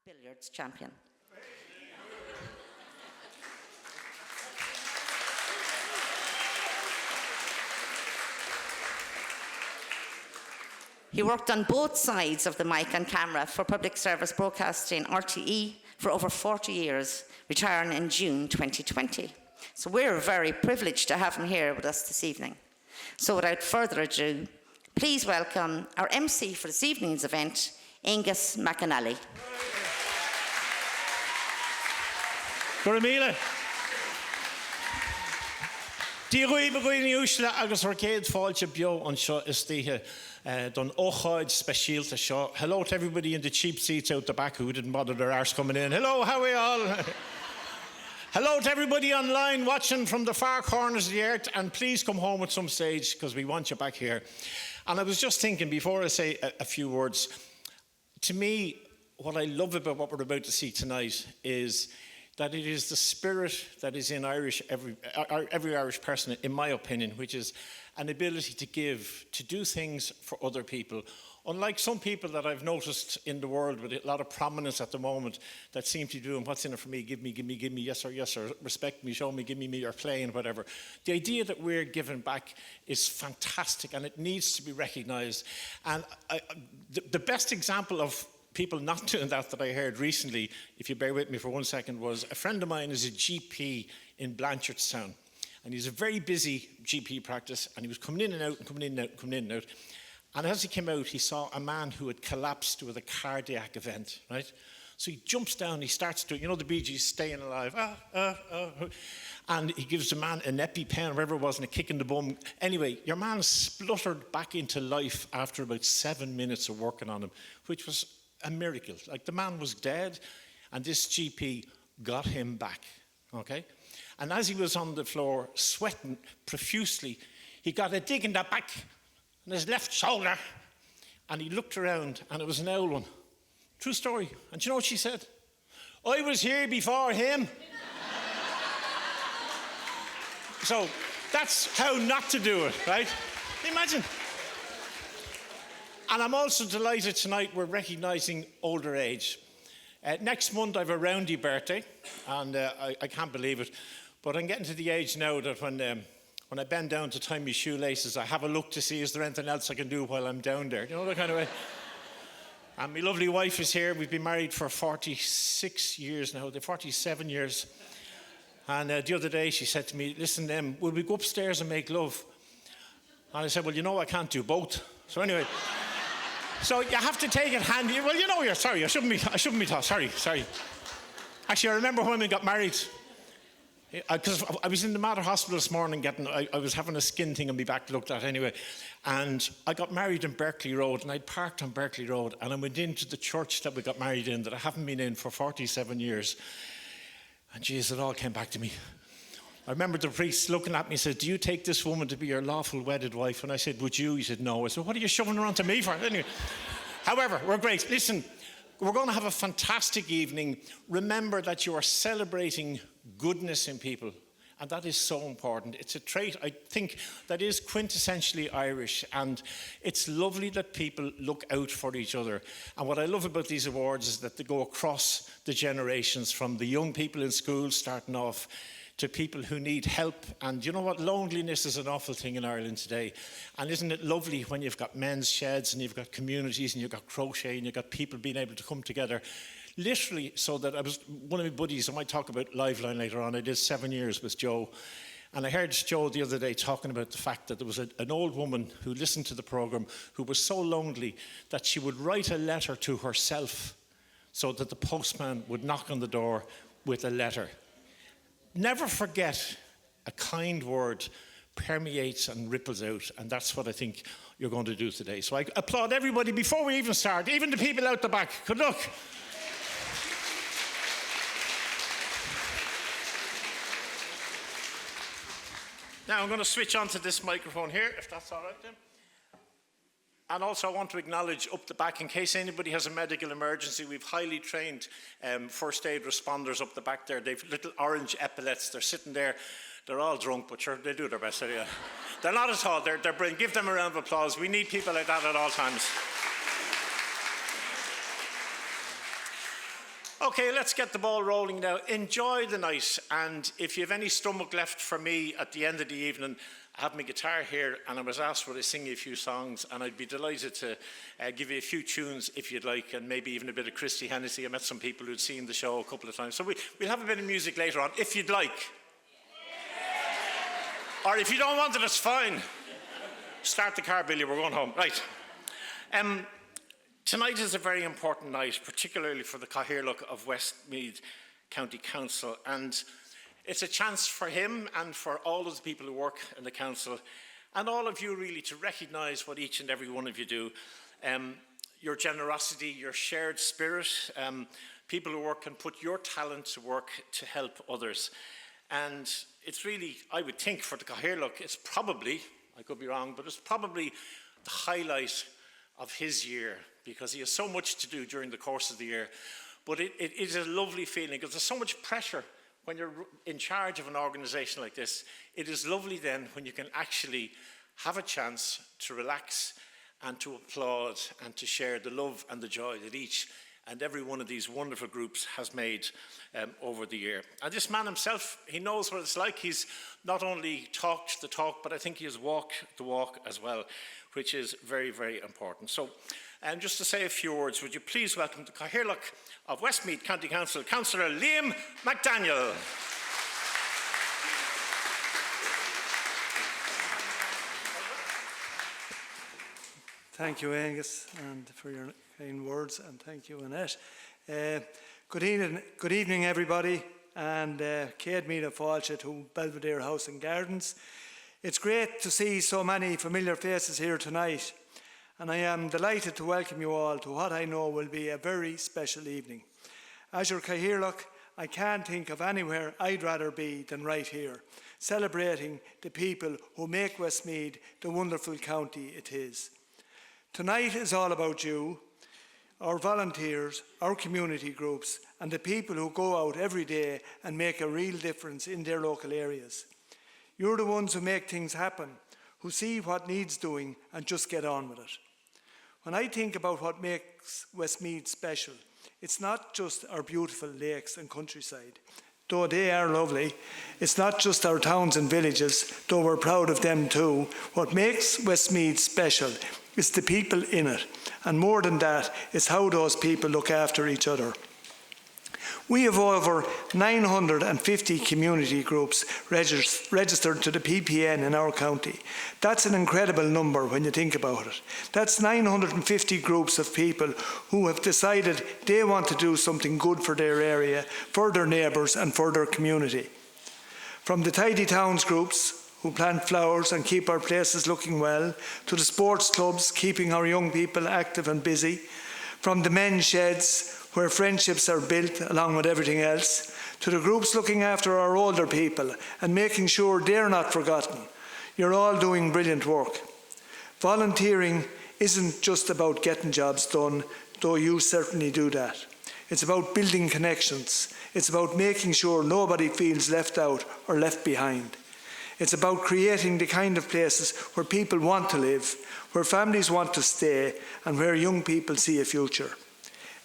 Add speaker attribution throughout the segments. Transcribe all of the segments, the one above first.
Speaker 1: billiards champion. He worked on both sides of the mic and camera for public service broadcasting RTE for over 40 years, retiring in June 2020. So we're very privileged to have him here with us this evening. So without further ado, please welcome our MC for this evening's event, Angus McAnally.
Speaker 2: Goramila. Dígui bagui úsla agus arcade fáilte bio an seo is títhe don óchaid speisialta seo. Hello to everybody in the cheap seats out the back who didn't bother their arse coming in. Hello, how are you all? Hello to everybody online watching from the far corners of the earth, and please come home at some stage because we want you back here. And I was just thinking, before I say a few words, to me, what I love about what we're about to see tonight is that it is the spirit that is in every Irish person, in my opinion, which is an ability to give, to do things for other people. Unlike some people that I've noticed in the world with a lot of prominence at the moment that seem to be doing what's in it for me, give me, yes sir, respect me, show me, give me, or playing, whatever. The idea that we're giving back is fantastic and it needs to be recognised. And the best example of people not doing that I heard recently, if you bear with me for 1 second, was a friend of mine is a GP in Blanchardstown. And he's a very busy GP practice, and he was coming in and out and coming in and out, coming in and out. And as he came out, he saw a man who had collapsed with a cardiac event, right? So he jumps down, he starts doing, you know, the Bee Gees, Staying Alive, and he gives the man an EpiPen, whatever it was, and a kick in the bum. Anyway, your man spluttered back into life after about 7 minutes of working on him, which was a miracle. Like, the man was dead, and this GP got him back, okay? And as he was on the floor, sweating profusely, he got a dig in the back on his left shoulder, and he looked around, and it was an old one. True story. And do you know what she said? I was here before him. So that's how not to do it, right? Imagine. And I'm also delighted tonight we're recognising older age. Next month I have a roundy birthday, and I can't believe it, but I'm getting to the age now that when I bend down to tie my shoelaces, I have a look to see is there anything else I can do while I'm down there. You know, that kind of way. And my lovely wife is here. We've been married for 46 years now, 47 years. And the other day she said to me, listen, will we go upstairs and make love? And I said, well, you know, I can't do both. So anyway, so you have to take it handy. Well, you know, I shouldn't be taught. Sorry. Actually, I remember when we got married, because I was in the Mater Hospital this morning I was having a skin thing on my back looked at anyway, and I got married in Berkeley Road, and I'd parked on Berkeley Road, and I went into the church that we got married in that I haven't been in for 47 years, and geez, it all came back to me. I remember the priest looking at me and said, do you take this woman to be your lawful wedded wife? And I said, would you? He said, no. I said, what are you shoving her onto me for? Anyway, however, we're great. Listen, we're going to have a fantastic evening. Remember that you are celebrating goodness in people, and that is so important. It's a trait, I think, that is quintessentially Irish, and it's lovely that people look out for each other. And what I love about these awards is that they go across the generations, from the young people in school starting off to people who need help. And you know what? Loneliness is an awful thing in Ireland today. And isn't it lovely when you've got men's sheds and you've got communities and you've got crochet and you've got people being able to come together, literally, so that one of my buddies, I might talk about Liveline later on, I did 7 years with Joe. And I heard Joe the other day talking about the fact that there was an old woman who listened to the programme who was so lonely that she would write a letter to herself so that the postman would knock on the door with a letter. Never forget, a kind word permeates and ripples out, and that's what I think you're going to do today. So I applaud everybody before we even start, even the people out the back. Good luck. Now I'm going to switch on to this microphone here, if that's all right, Tim. And also I want to acknowledge up the back, in case anybody has a medical emergency, we've highly trained first aid responders up the back there. They've little orange epaulets. They're sitting there. They're all drunk, but sure, they do their best. Anyway. They're not at all. They're brilliant. Give them a round of applause. We need people like that at all times. Okay, let's get the ball rolling now. Enjoy the night, and if you have any stomach left for me at the end of the evening, I have my guitar here, and I was asked would I sing you a few songs, and I'd be delighted to give you a few tunes if you'd like, and maybe even a bit of Christy Hennessy. I met some people who'd seen the show a couple of times, so we'll have a bit of music later on, if you'd like. Or if you don't want it, it's fine. Start the car, Billy, we're going home. Right. Tonight is a very important night, particularly for the Cathaoirleach of Westmeath County Council, and it's a chance for him and for all of the people who work in the council, and all of you really, to recognise what each and every one of you do. Your generosity, your shared spirit, people who work and put your talent to work to help others. And it's really, I would think, for the Cathaoirleach, it's probably, I could be wrong, but it's probably the highlight of his year, because he has so much to do during the course of the year. But it is a lovely feeling, because there's so much pressure when you're in charge of an organisation like this. It is lovely then when you can actually have a chance to relax and to applaud and to share the love and the joy that each and every one of these wonderful groups has made over the year. And this man himself, he knows what it's like. He's not only talked the talk, but I think he has walked the walk as well, which is very, very important. So, just to say a few words, would you please welcome the Cathaoirleach of Westmeath County Council, Councillor Liam McDaniel.
Speaker 3: Thank you, Angus, and for your kind words, and thank you, Annette. Good evening, everybody, and Céad Míle Fáilte to Belvedere House and Gardens. It's great to see so many familiar faces here tonight, and I am delighted to welcome you all to what I know will be a very special evening. As your Cathaoirleach, I can't think of anywhere I'd rather be than right here, celebrating the people who make Westmeath the wonderful county it is. Tonight is all about you, our volunteers, our community groups, and the people who go out every day and make a real difference in their local areas. You're the ones who make things happen, who see what needs doing and just get on with it. When I think about what makes Westmeath special, it's not just our beautiful lakes and countryside, though they are lovely. It's not just our towns and villages, though we're proud of them too. What makes Westmeath special is the people in it, and more than that, it's how those people look after each other. We have over 950 community groups registered to the PPN in our county. That's an incredible number when you think about it. That's 950 groups of people who have decided they want to do something good for their area, for their neighbours and for their community. From the Tidy Towns groups, who plant flowers and keep our places looking well, to the sports clubs keeping our young people active and busy, from the men's sheds where friendships are built along with everything else, to the groups looking after our older people and making sure they're not forgotten. You're all doing brilliant work. Volunteering isn't just about getting jobs done, though you certainly do that. It's about building connections. It's about making sure nobody feels left out or left behind. It's about creating the kind of places where people want to live, where families want to stay, and where young people see a future.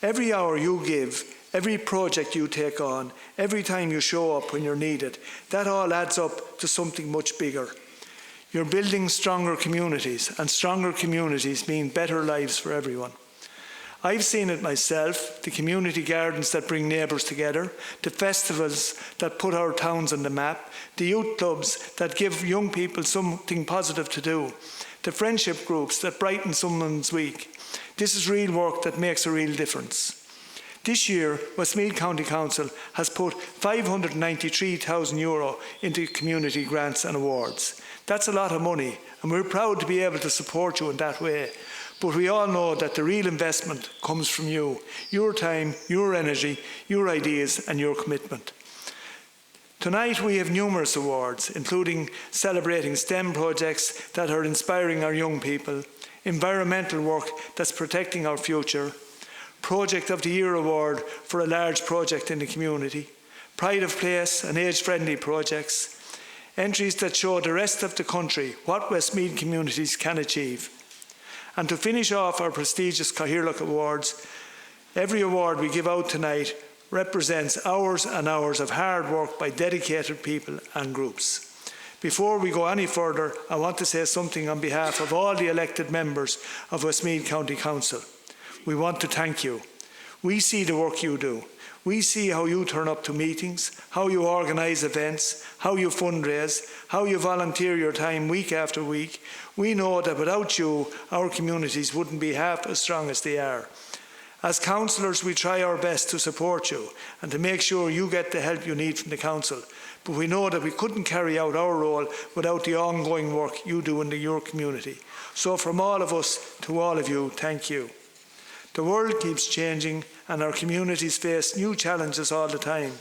Speaker 3: Every hour you give, every project you take on, every time you show up when you're needed, that all adds up to something much bigger. You're building stronger communities, and stronger communities mean better lives for everyone. I've seen it myself, the community gardens that bring neighbours together, the festivals that put our towns on the map, the youth clubs that give young people something positive to do, the friendship groups that brighten someone's week. This is real work that makes a real difference. This year, Westmeath County Council has put €593,000 into community grants and awards. That's a lot of money, and we're proud to be able to support you in that way. But we all know that the real investment comes from you, your time, your energy, your ideas and your commitment. Tonight we have numerous awards, including celebrating STEM projects that are inspiring our young people, environmental work that's protecting our future, Project of the Year award for a large project in the community, Pride of Place and age-friendly projects, entries that show the rest of the country what Westmeath communities can achieve. And to finish off our prestigious Cathaoirleach Awards, every award we give out tonight represents hours and hours of hard work by dedicated people and groups. Before we go any further, I want to say something on behalf of all the elected members of Westmeath County Council. We want to thank you. We see the work you do. We see how you turn up to meetings, how you organise events, how you fundraise, how you volunteer your time week after week. We know that without you, our communities wouldn't be half as strong as they are. As councillors, we try our best to support you and to make sure you get the help you need from the council. But we know that we couldn't carry out our role without the ongoing work you do in your community. So from all of us to all of you, thank you. The world keeps changing and our communities face new challenges all the time.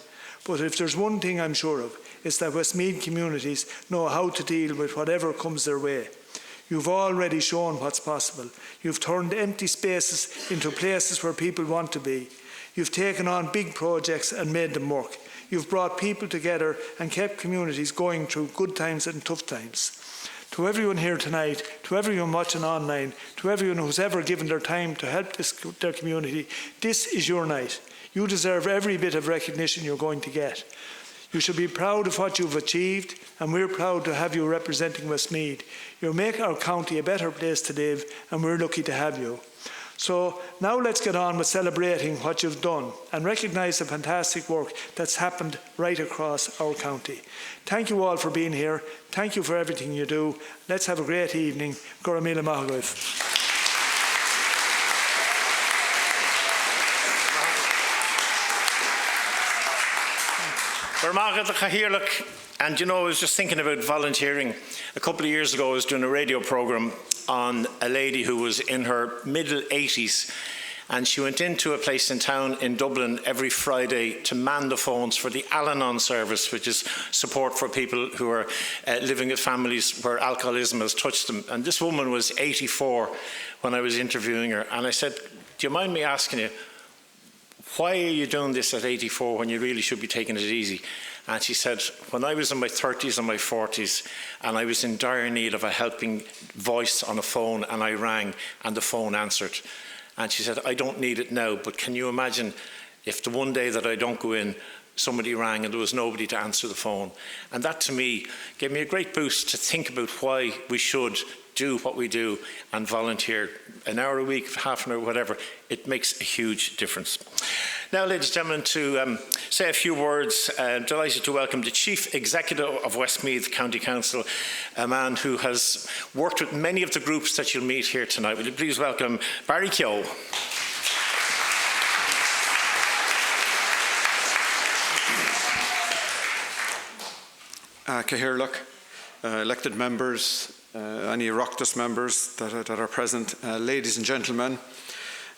Speaker 3: But if there's one thing I'm sure of, it's that Westmeath communities know how to deal with whatever comes their way. You've already shown what's possible. You've turned empty spaces into places where people want to be. You've taken on big projects and made them work. You've brought people together and kept communities going through good times and tough times. To everyone here tonight, to everyone watching online, to everyone who's ever given their time to help their community, this is your night. You deserve every bit of recognition you're going to get. You should be proud of what you've achieved, and we're proud to have you representing Westmeath. You'll make our county a better place to live, and we're lucky to have you. So now let's get on with celebrating what you've done and recognise the fantastic work that's happened right across our county. Thank you all for being here. Thank you for everything you do. Let's have a great evening. Gura míle maith agaibh.
Speaker 2: Cathaoirleach. And you know, I was just thinking about volunteering. A couple of years ago, I was doing a radio programme on a lady who was in her middle 80s, and she went into a place in town in Dublin every Friday to man the phones for the Al-Anon service, which is support for people who are living with families where alcoholism has touched them. And this woman was 84 when I was interviewing her, and I said, do you mind me asking you, why are you doing this at 84 when you really should be taking it easy? And she said, when I was in my 30s and my 40s and I was in dire need of a helping voice on a phone, and I rang and the phone answered. And she said, I don't need it now, but can you imagine if the one day that I don't go in, somebody rang and there was nobody to answer the phone? And that to me gave me a great boost to think about why we should do what we do and volunteer an hour a week, half an hour, whatever. It makes a huge difference. Now, ladies and gentlemen, to say a few words, I'm delighted to welcome the Chief Executive of Westmeath County Council, a man who has worked with many of the groups that you'll meet here tonight. Will you please welcome Barry Keogh.
Speaker 4: Cathaoirleach, elected members, any Oireachtas members that are present, ladies and gentlemen,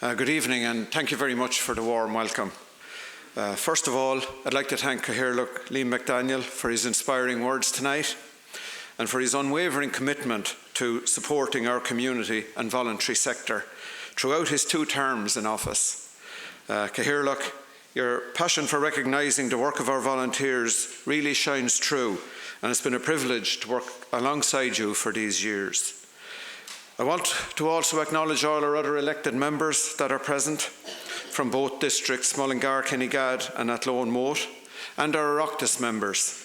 Speaker 4: good evening, and thank you very much for the warm welcome. First of all, I'd like to thank Cathaoirleach Liam McDaniel for his inspiring words tonight and for his unwavering commitment to supporting our community and voluntary sector throughout his 2 terms in office. Cathaoirleach, your passion for recognising the work of our volunteers really shines through, and it's been a privilege to work alongside you for these years. I want to also acknowledge all our other elected members that are present from both districts, Mullingar, Kinnegad and Athlone Moat, and our Oireachtas members.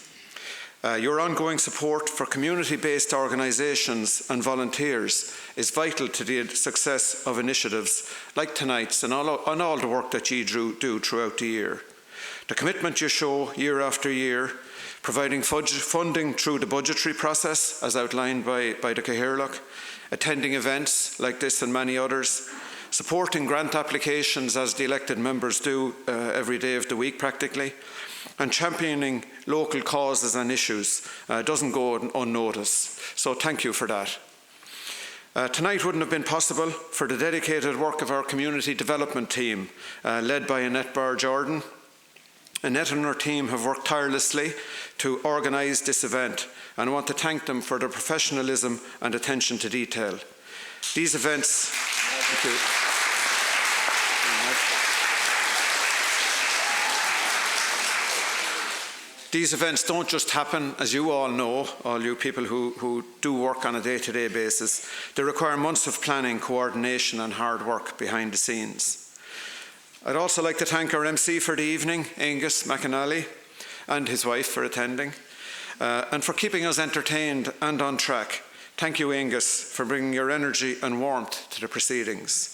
Speaker 4: Your ongoing support for community-based organisations and volunteers is vital to the success of initiatives like tonight's and all the work that you do throughout the year. The commitment you show year after year, providing funding through the budgetary process as outlined by the Cathaoirleach, attending events like this and many others, supporting grant applications as the elected members do every day of the week practically, and championing local causes and issues doesn't go unnoticed. So thank you for that. Tonight wouldn't have been possible for the dedicated work of our community development team, led by Annette Barr-Jordan. Annette and her team have worked tirelessly to organise this event, and I want to thank them for their professionalism and attention to detail. These events... Thank you. These events don't just happen, as you all know, all you people who do work on a day-to-day basis. They require months of planning, coordination and hard work behind the scenes. I'd also like to thank our MC for the evening, Angus McAnally, and his wife for attending, and for keeping us entertained and on track. Thank you, Angus, for bringing your energy and warmth to the proceedings.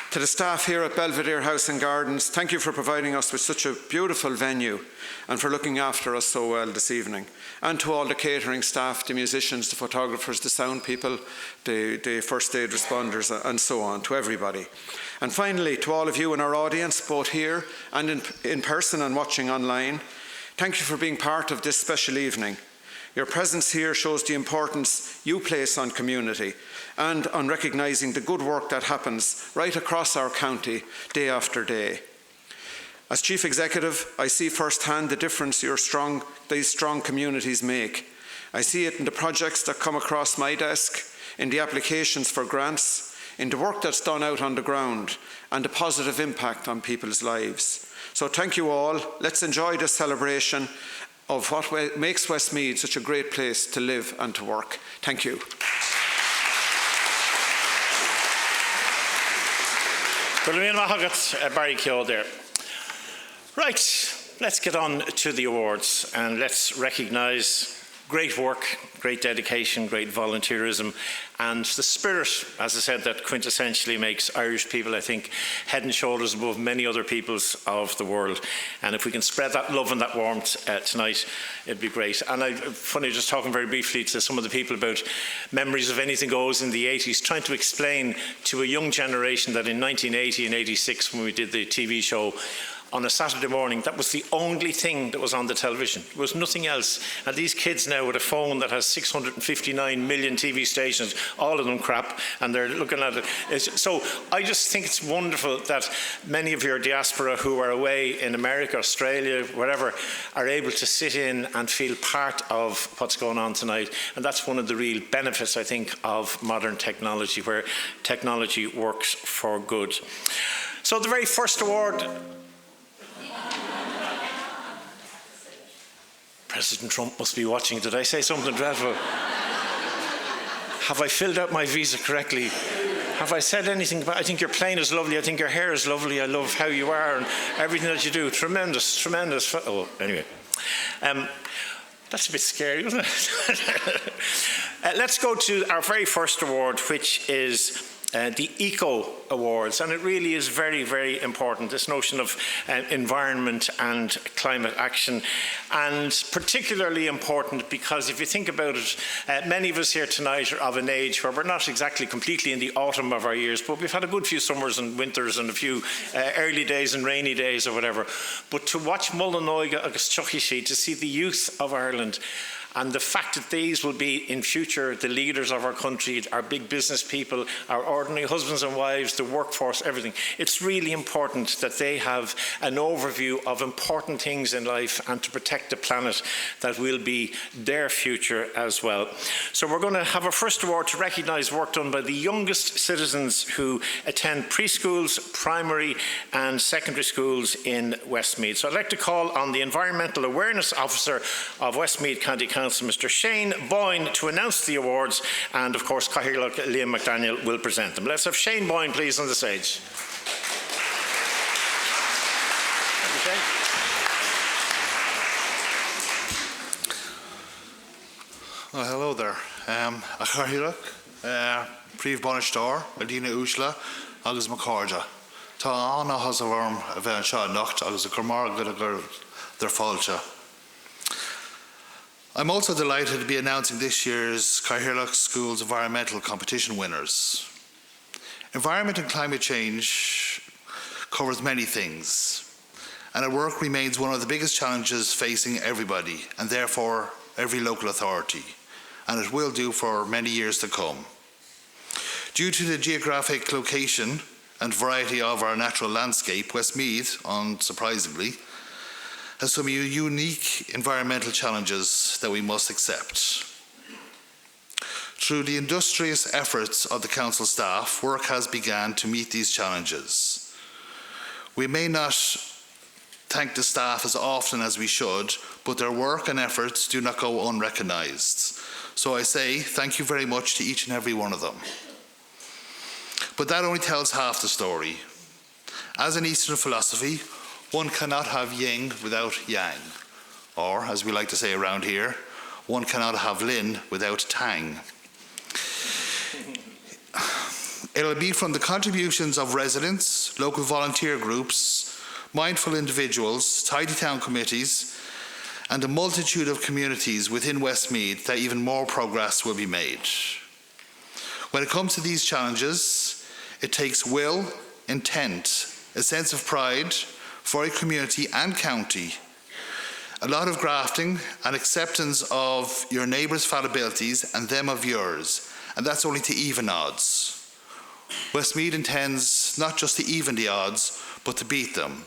Speaker 4: To the staff here at Belvedere House and Gardens, thank you for providing us with such a beautiful venue and for looking after us so well this evening. And to all the catering staff, the musicians, the photographers, the sound people, the first aid responders, and so on, to everybody. And finally, to all of you in our audience, both here and in person and watching online, thank you for being part of this special evening. Your presence here shows the importance you place on community and on recognising the good work that happens right across our county day after day. As Chief Executive, I see firsthand the difference these strong communities make. I see it in the projects that come across my desk, in the applications for grants, in the work that's done out on the ground, and the positive impact on people's lives. So thank you all. Let's enjoy this celebration of what makes Westmeath such a great place to live and to work. Thank you.
Speaker 2: Barry Keogh there. Right, let's get on to the awards and let's recognise great work, great dedication, great volunteerism, and the spirit, as I said, that quintessentially makes Irish people, I think, head and shoulders above many other peoples of the world. And if we can spread that love and that warmth tonight, it'd be great. And funny, just talking very briefly to some of the people about memories of Anything Goes in the 80s, trying to explain to a young generation that in 1980 and 86, when we did the TV show, on a Saturday morning, that was the only thing that was on the television. There was nothing else. And these kids now with a phone that has 659 million TV stations, all of them crap, and they're looking at it. So I just think it's wonderful that many of your diaspora who are away in America, Australia, whatever, are able to sit in and feel part of what's going on tonight. And that's one of the real benefits, I think, of modern technology, where technology works for good. So the very first award, President Trump must be watching. Did I say something dreadful? Have I filled out my visa correctly? Have I said anything about, I think your plane is lovely, I think your hair is lovely, I love how you are and everything that you do. Tremendous, tremendous. Oh, anyway. That's a bit scary, isn't it? Let's go to our very first award, which is the Eco Awards, and it really is very, very important, this notion of environment and climate action, and particularly important because if you think about it, many of us here tonight are of an age where we're not exactly completely in the autumn of our years, but we've had a good few summers and winters and a few early days and rainy days or whatever. But to watch Mullinoiga agus Tuchishe, to see the youth of Ireland, and the fact that these will be in future the leaders of our country, our big business people, our ordinary husbands and wives, the workforce, everything. It's really important that they have an overview of important things in life and to protect the planet that will be their future as well. So we're going to have a first award to recognise work done by the youngest citizens who attend preschools, primary and secondary schools in Westmeath. So I'd like to call on the Environmental Awareness Officer of Westmeath County Council, Mr. Shane Boyne, to announce the awards, and of course Cathaoirleach Liam McDaniel will present them. Let's have Shane Boyne please on the stage.
Speaker 5: Well, hello there. Cathaoirleach, Príomh Bainisteoir, Adina Ushla, agus Macorja. Tá anna has a worm a bheith seo nacht agus a gurmar go gur their fáilte. I'm also delighted to be announcing this year's Cathaoirleach Schools Environmental Competition winners. Environment and climate change covers many things, and our work remains one of the biggest challenges facing everybody, and therefore every local authority, and it will do for many years to come. Due to the geographic location and variety of our natural landscape, Westmeath, unsurprisingly, has some unique environmental challenges that we must accept. Through the industrious efforts of the council staff, work has begun to meet these challenges. We may not thank the staff as often as we should, but their work and efforts do not go unrecognised. So I say thank you very much to each and every one of them. But that only tells half the story. As in Eastern philosophy, one cannot have yin without yang. Or, as we like to say around here, one cannot have Lin without Tang. It'll be from the contributions of residents, local volunteer groups, mindful individuals, tidy town committees, and a multitude of communities within Westmeath that even more progress will be made. When it comes to these challenges, it takes will, intent, a sense of pride for a community and county, a lot of grafting and acceptance of your neighbours' fallibilities and them of yours, and that's only to even odds. Westmeath intends not just to even the odds, but to beat them.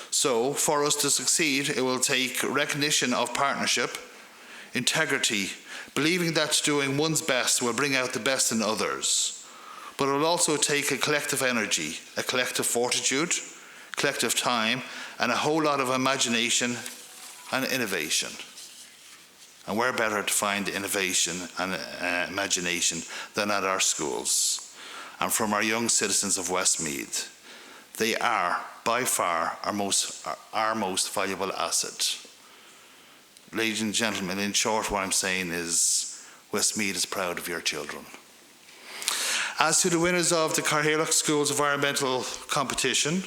Speaker 5: So, for us to succeed, it will take recognition of partnership, integrity, believing that doing one's best will bring out the best in others. But it will also take a collective energy, a collective fortitude, collective time, and a whole lot of imagination and innovation. And where better to find innovation and imagination than at our schools and from our young citizens of Westmeath. They are, by far, our most valuable asset. Ladies and gentlemen, in short, what I'm saying is Westmeath is proud of your children. As to the winners of the Cathaoirleach Schools Environmental Competition,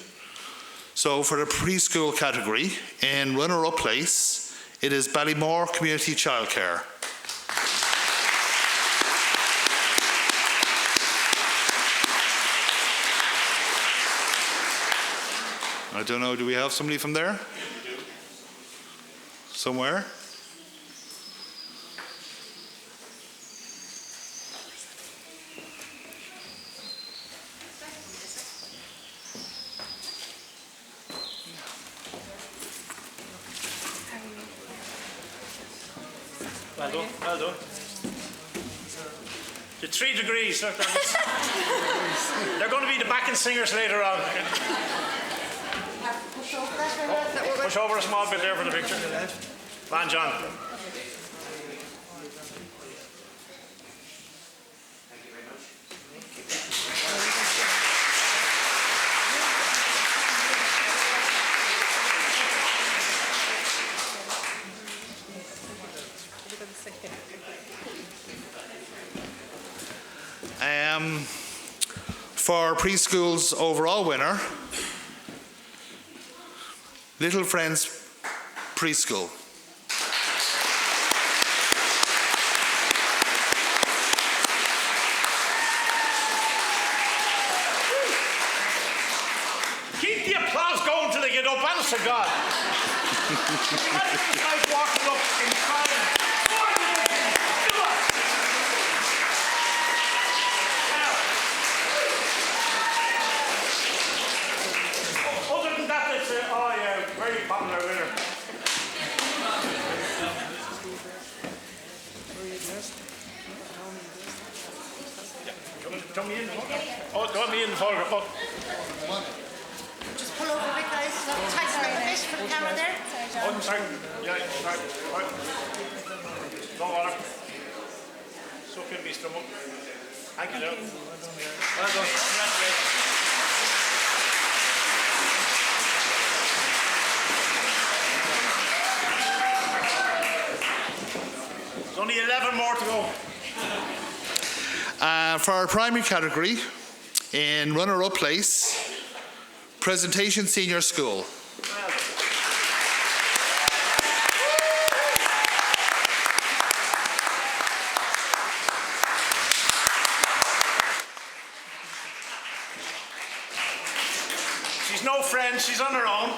Speaker 5: so for the preschool category, in runner-up place, it is Ballymore Community Childcare. I don't know, do we have somebody from there? Somewhere?
Speaker 2: Well done, well done. The 3 degrees. Look, they're going to be the backing singers later on. Push over a small bit there for the picture. Van John.
Speaker 5: For preschool's overall winner, Little Friends Preschool.
Speaker 2: Keep the applause going till they get up, honest to God. Imagine this guy walking up in silence. Come on. Now, other than that, it's very popular winner. Throw me in. Oh, throw me in the photograph. Oh.
Speaker 1: Just pull over a bit, guys. Tighten up the fish for the camera there.
Speaker 2: Oh, sorry. Yeah, sorry. Right. No water. Soak in my stomach. Thank you, Joe. Well done. Congratulations. There's only 11 more to go.
Speaker 5: For our primary category, in runner-up place, Presentation Senior School.
Speaker 2: She's no friend, she's on her own.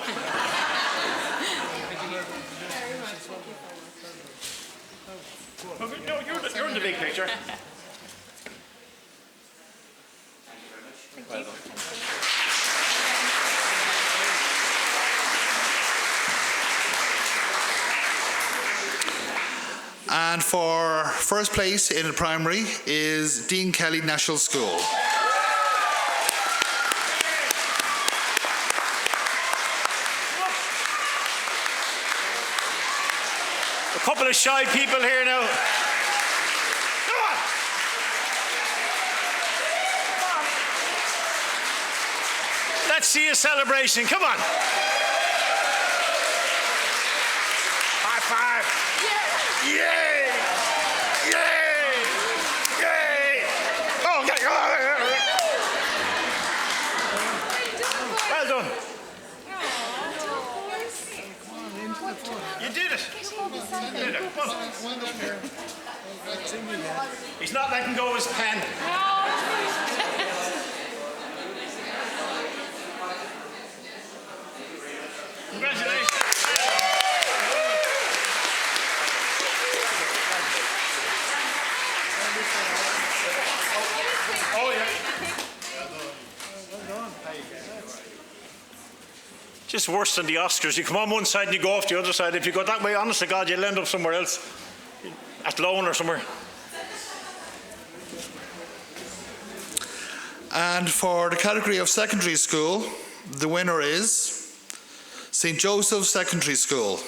Speaker 2: No, you're in the big picture. Well done.
Speaker 5: And for first place in the primary is Dean Kelly National School.
Speaker 2: A couple of shy people here now. Let's see a celebration. Come on. High five. Yay! Yay! Yay! Oh, well done. You did it. You did it. Come on. He's not letting go of his pen. Congratulations. Oh, yeah. Just worse than the Oscars. You come on one side and you go off the other side. If you go that way, honest to God, you'll end up somewhere else. At Loan or somewhere.
Speaker 5: And for the category of secondary school, the winner is St. Joseph's Secondary School.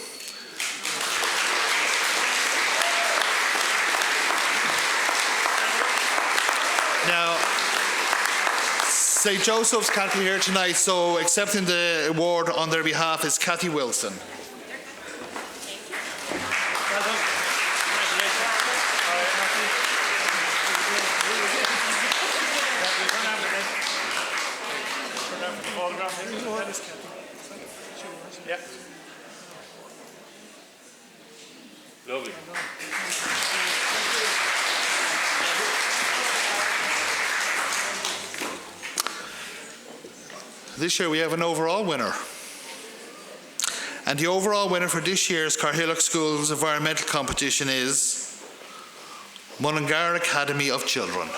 Speaker 5: Now, St. Joseph's can't be here tonight, so accepting the award on their behalf is Cathy Wilson.
Speaker 2: Yeah. Lovely.
Speaker 5: This year we have an overall winner. And the overall winner for this year's Cathaoirleach Schools environmental competition is Mullingar Academy of Children.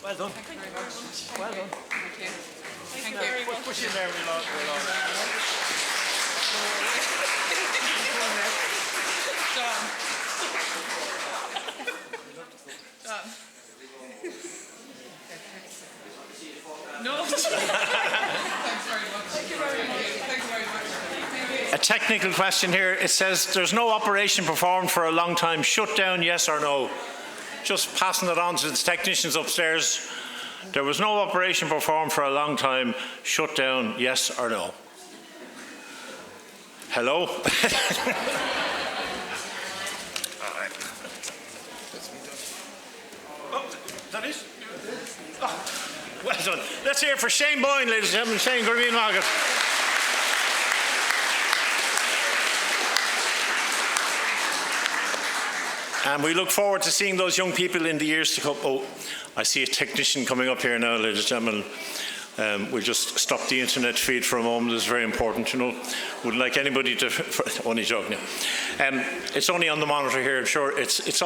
Speaker 2: Well done.
Speaker 6: Thank you very much.
Speaker 2: Well done.
Speaker 6: Thank you. Thank you very much.
Speaker 2: Push in there,
Speaker 6: John. No. Thanks very much. Thank you very much. Thank you very much.
Speaker 2: A technical question here. It says there's no operation performed for a long time. Shut down, yes or no? Just passing it on to the technicians upstairs. There was no operation performed for a long time. Shut down, yes or no? Hello? Oh, that is? Oh, well done. Let's hear it for Shane Boyne, ladies and gentlemen. Shane, good evening, Margaret. And we look forward to seeing those young people in the years to come. Oh, I see a technician coming up here now, ladies and gentlemen. We'll just stop the internet feed for a moment. It's very important, you know. Wouldn't like anybody to. Only joking. It's only on the monitor here. I'm sure it's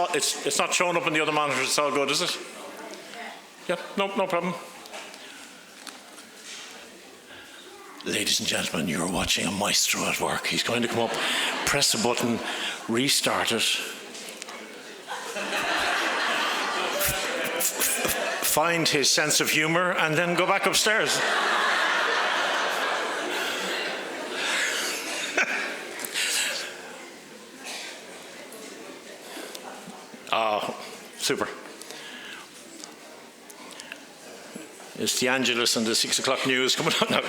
Speaker 2: not showing up on the other monitor. It's all good, is it? Yeah. No problem. Ladies and gentlemen, you're watching a maestro at work. He's going to come up, press a button, restart it. Find his sense of humour and then go back upstairs. Oh, super. It's the Angelus and the 6 o'clock news coming on now.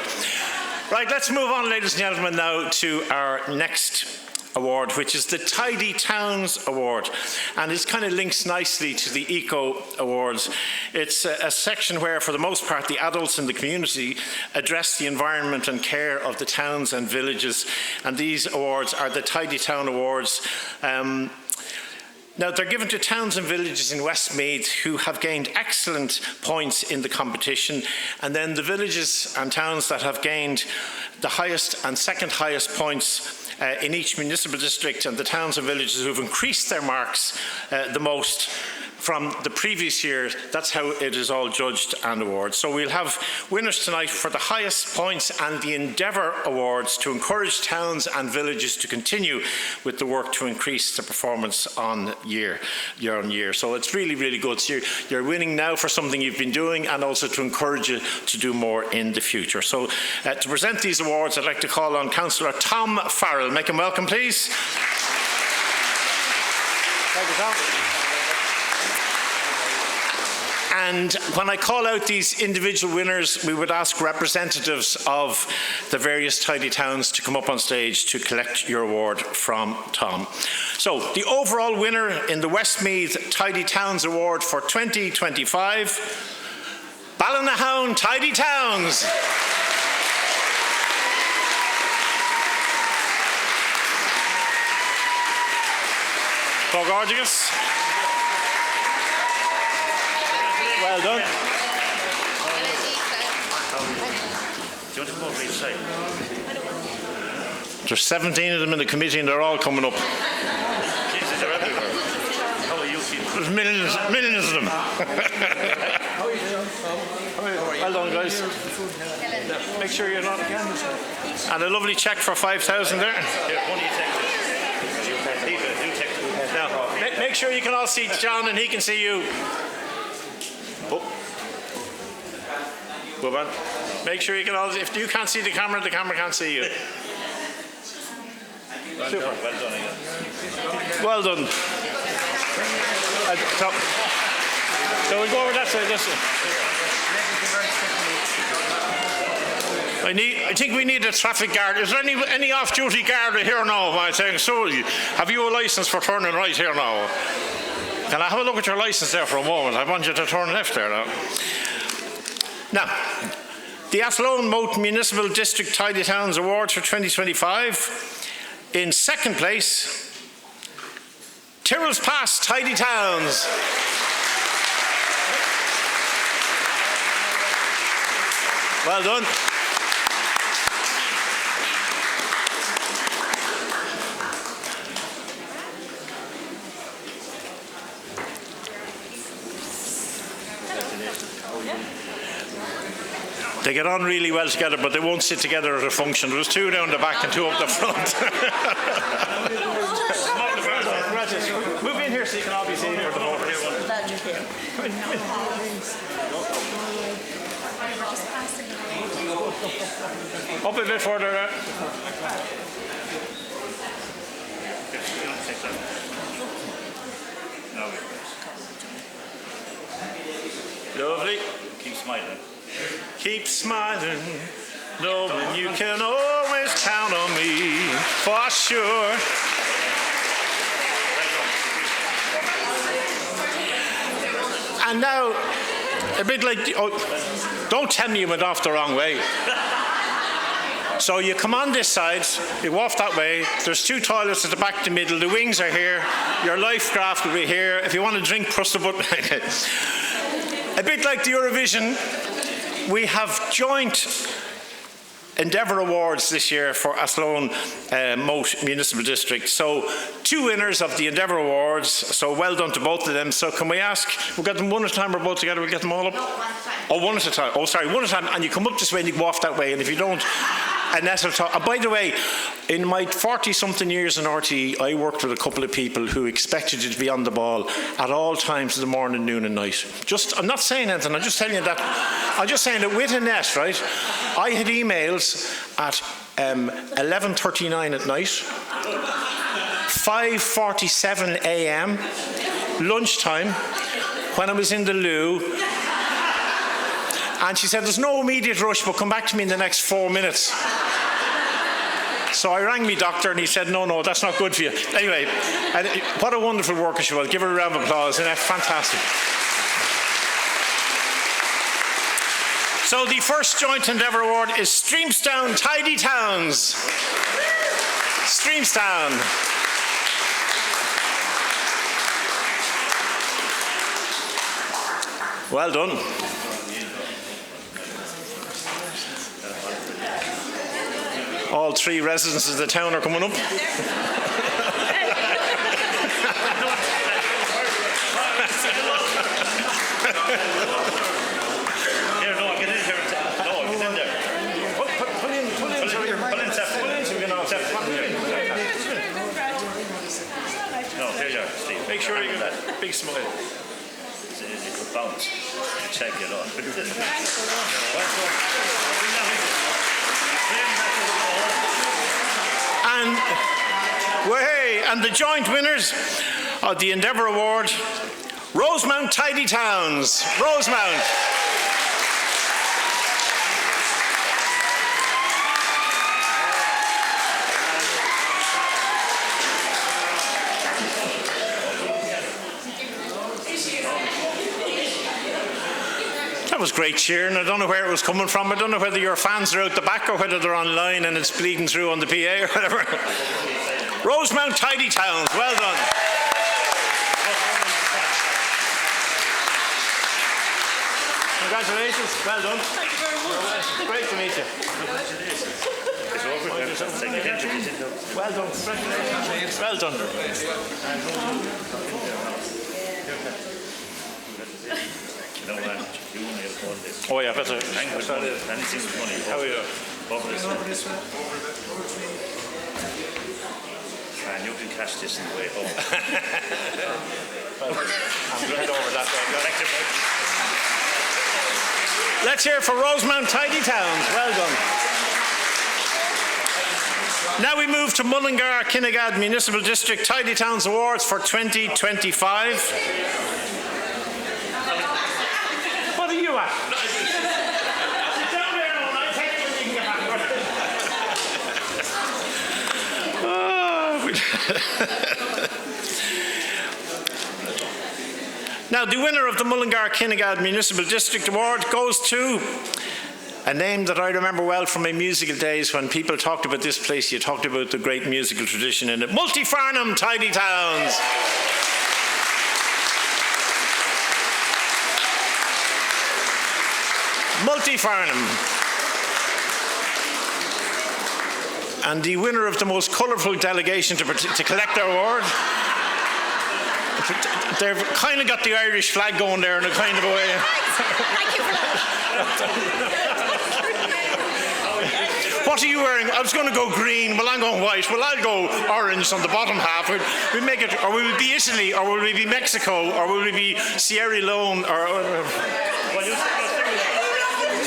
Speaker 2: Right, let's move on, ladies and gentlemen, now to our next award, which is the Tidy Towns Award, and it kind of links nicely to the Eco Awards. It's a section where, for the most part, the adults in the community address the environment and care of the towns and villages, and these awards are the Tidy Town Awards. Now, they're given to towns and villages in Westmeath who have gained excellent points in the competition, and then the villages and towns that have gained the highest and second highest points in each municipal district, and the towns and villages who have increased their marks the most from the previous year. That's how it is all judged and awarded. So we'll have winners tonight for the highest points and the Endeavour Awards to encourage towns and villages to continue with the work to increase the performance on year on year. So it's really, really good. So you're winning now for something you've been doing, and also to encourage you to do more in the future. So to present these awards, I'd like to call on Councillor Tom Farrell. Make him welcome, please. Thank you, Tom. And when I call out these individual winners, we would ask representatives of the various tidy towns to come up on stage to collect your award from Tom. So the overall winner in the Westmeath Tidy Towns Award for 2025, Ballynahown Tidy Towns. Gorgeous. Well done. There's 17 of them in the committee, and they're all coming up. There's millions of them. Well done, guys. Make sure you're not. And a lovely cheque for 5,000 there. Now, make sure you can all see John and he can see you. Oh. Move on. Make sure you can all, if you can't see the camera can't see you. Well Super. Done. Well done again. Well done. So we'll go over that side. I think we need a traffic guard. Is there any off-duty guard here now? I think so. Have you a licence for turning right here now? Can I have a look at your licence there for a moment? I want you to turn left there now. Now, the Athlone Moat Municipal District Tidy Towns Awards for 2025. In second place, Tyrrell's Pass Tidy Towns. Well done. They get on really well together, but they won't sit together at a function. There's two down the back and two up the front. Move in here so you can all be seen for the vote. Up a bit further there. Lovely. Keep smiling. Keep smiling, knowing you can always count on me, for sure. And now, a bit like, don't tell me you went off the wrong way. So you come on this side, you walk that way, there's two toilets at the back, the middle, the wings are here, your life raft will be here. If you want to drink, press the button. A bit like the Eurovision, we have joint Endeavour Awards this year for Athlone Moat Municipal District. So 2 winners of the Endeavour Awards, so well done to both of them. So can we ask, we'll get them one at a time or both together, we'll get them all up? No, one at a time. Oh, one at a time. Oh, sorry, one at a time. And you come up this way and you go off that way. And if you don't, Annette will talk. By the way, in my 40-something years in RTE, I worked with a couple of people who expected you to be on the ball at all times of the morning, noon and night. I'm not saying anything, I'm just telling you that. I'm just saying that with Annette, right, I had emails at 11:39 at night, 5:47 a.m, lunchtime, when I was in the loo, and she said, there's no immediate rush, but come back to me in the next 4 minutes. So I rang me doctor and he said, no, that's not good for you. Anyway, what a wonderful worker she was. Give her a round of applause. Isn't that fantastic? So the first Joint Endeavour Award is Streamstown Tidy Towns. Streamstown. Well done. All 3 residents of the town are coming up.
Speaker 7: There you are, Steve.
Speaker 2: Make sure you get that big smile.
Speaker 7: It could bounce. Check it on.
Speaker 2: And the joint winners of the Endeavour Award, Rosemount Tidy Towns. Rosemount. That was great cheering. I don't know where it was coming from. I don't know whether your fans are out the back or whether they're online and it's bleeding through on the PA or whatever. Rosemount Tidy Towns, well done. Congratulations, well done.
Speaker 6: Thank you very much.
Speaker 2: Great to meet you.
Speaker 7: It's over.
Speaker 2: Well done. Congratulations. Well done.
Speaker 7: You know, you only have one this.
Speaker 2: Oh yeah, better.
Speaker 7: Hang with money. Anything with money.
Speaker 2: How are you?
Speaker 7: Over this one. And you can catch this on the way home.
Speaker 2: I'm glad over that way.
Speaker 7: Thank you.
Speaker 2: Let's hear it for Rosemount Tidy Towns. Well done. Now we move to Mullingar Kinnegad Municipal District Tidy Towns Awards for 2025. What are you at? Sit down there, Owen. I'll take it when you can get back. Now, the winner of the Mullingar Kinnegad Municipal District Award goes to a name that I remember well from my musical days. When people talked about this place, you talked about the great musical tradition in it. Multifarnham Tidy Towns. Multifarnham. And the winner of the most colourful delegation to collect their award. They've kind of got the Irish flag going there in a kind of a way.
Speaker 6: Thank you for that.
Speaker 2: What are you wearing? I was going to go green. Well, I'm going white. Well, I'll go orange on the bottom half. We make it, or will we be Italy, or will we be Mexico, or will we be Sierra Leone, or well, you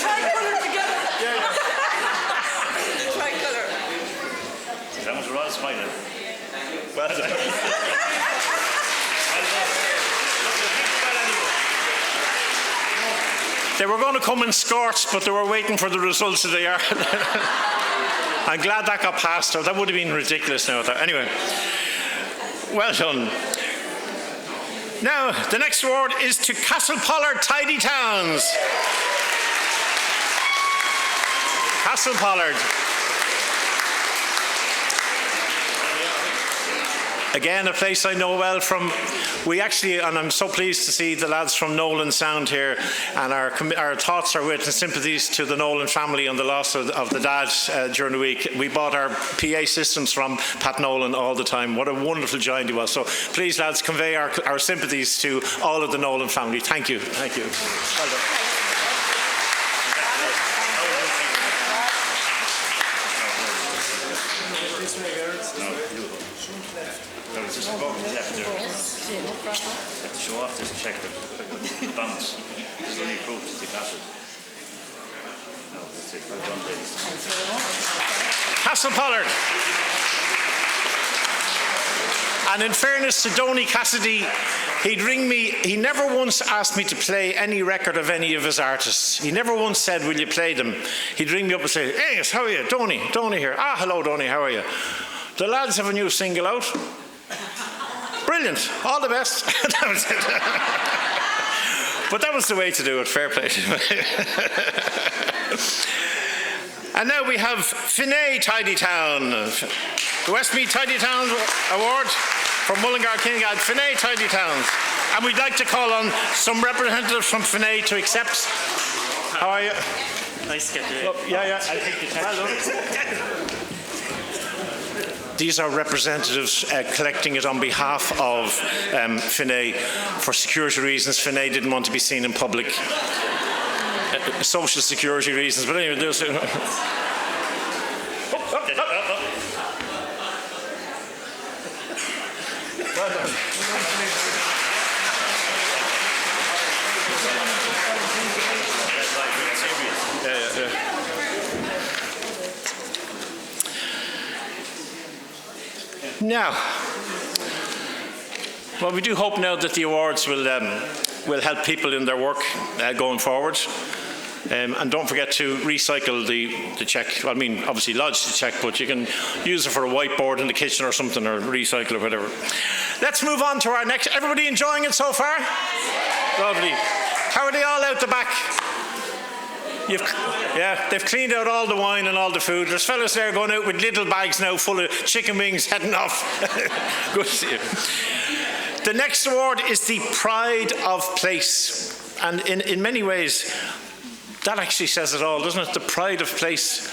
Speaker 6: Tricolour together. Tricolour.
Speaker 7: That was all smiling.
Speaker 2: well done. They were going to come in skirts, but they were waiting for the results of the yard. I'm glad that got passed. That would have been ridiculous now. Anyway, well done. Now, the next award is to Castlepollard Tidy Towns. Castlepollard. Again, a place I know well from, and I'm so pleased to see the lads from Nolan Sound here, and our thoughts are with and sympathies to the Nolan family on the loss of the dad during the week. We bought our PA systems from Pat Nolan all the time. What a wonderful giant he was. So please, lads, convey our sympathies to all of the Nolan family. Thank you. Thank you. Well done.
Speaker 7: Show off this check the bounce. This is only proof to the castle. No, that's it. Well done, ladies.
Speaker 2: Castlepollard. And in fairness to Donny Cassidy, he'd ring me. He never once asked me to play any record of any of his artists. He never once said, "Will you play them?" He'd ring me up and say, "Hey, how are you? Donny here. Ah, hello, Donny, how are you? The lads have a new single out. Brilliant. All the best." That was it. But that was the way to do it. Fair play. And now we have Finney Tidy Town. The Westmeath Tidy Town Award for Mullingar Kinnegad. Finney Tidy Towns. And we'd like to call on some representatives from Finney to accept. How are you?
Speaker 8: Nice to get you.
Speaker 2: Oh, yeah.
Speaker 8: I'll take the check.
Speaker 2: Well done. These are representatives collecting it on behalf of Finney. For security reasons, Finney didn't want to be seen in public. Social security reasons, but anyway, there's... Now, well, we do hope now that the awards will help people in their work going forward. And don't forget to recycle the cheque. I mean, obviously lodge the cheque, but you can use it for a whiteboard in the kitchen or something, or recycle or whatever. Let's move on to our next. Everybody enjoying it so far? Lovely. How are they all out the back? Yeah, they've cleaned out all the wine and all the food. There's fellas there going out with little bags now full of chicken wings heading off. Good to see you. The next award is the Pride of Place. And in many ways, that actually says it all, doesn't it? The pride of place.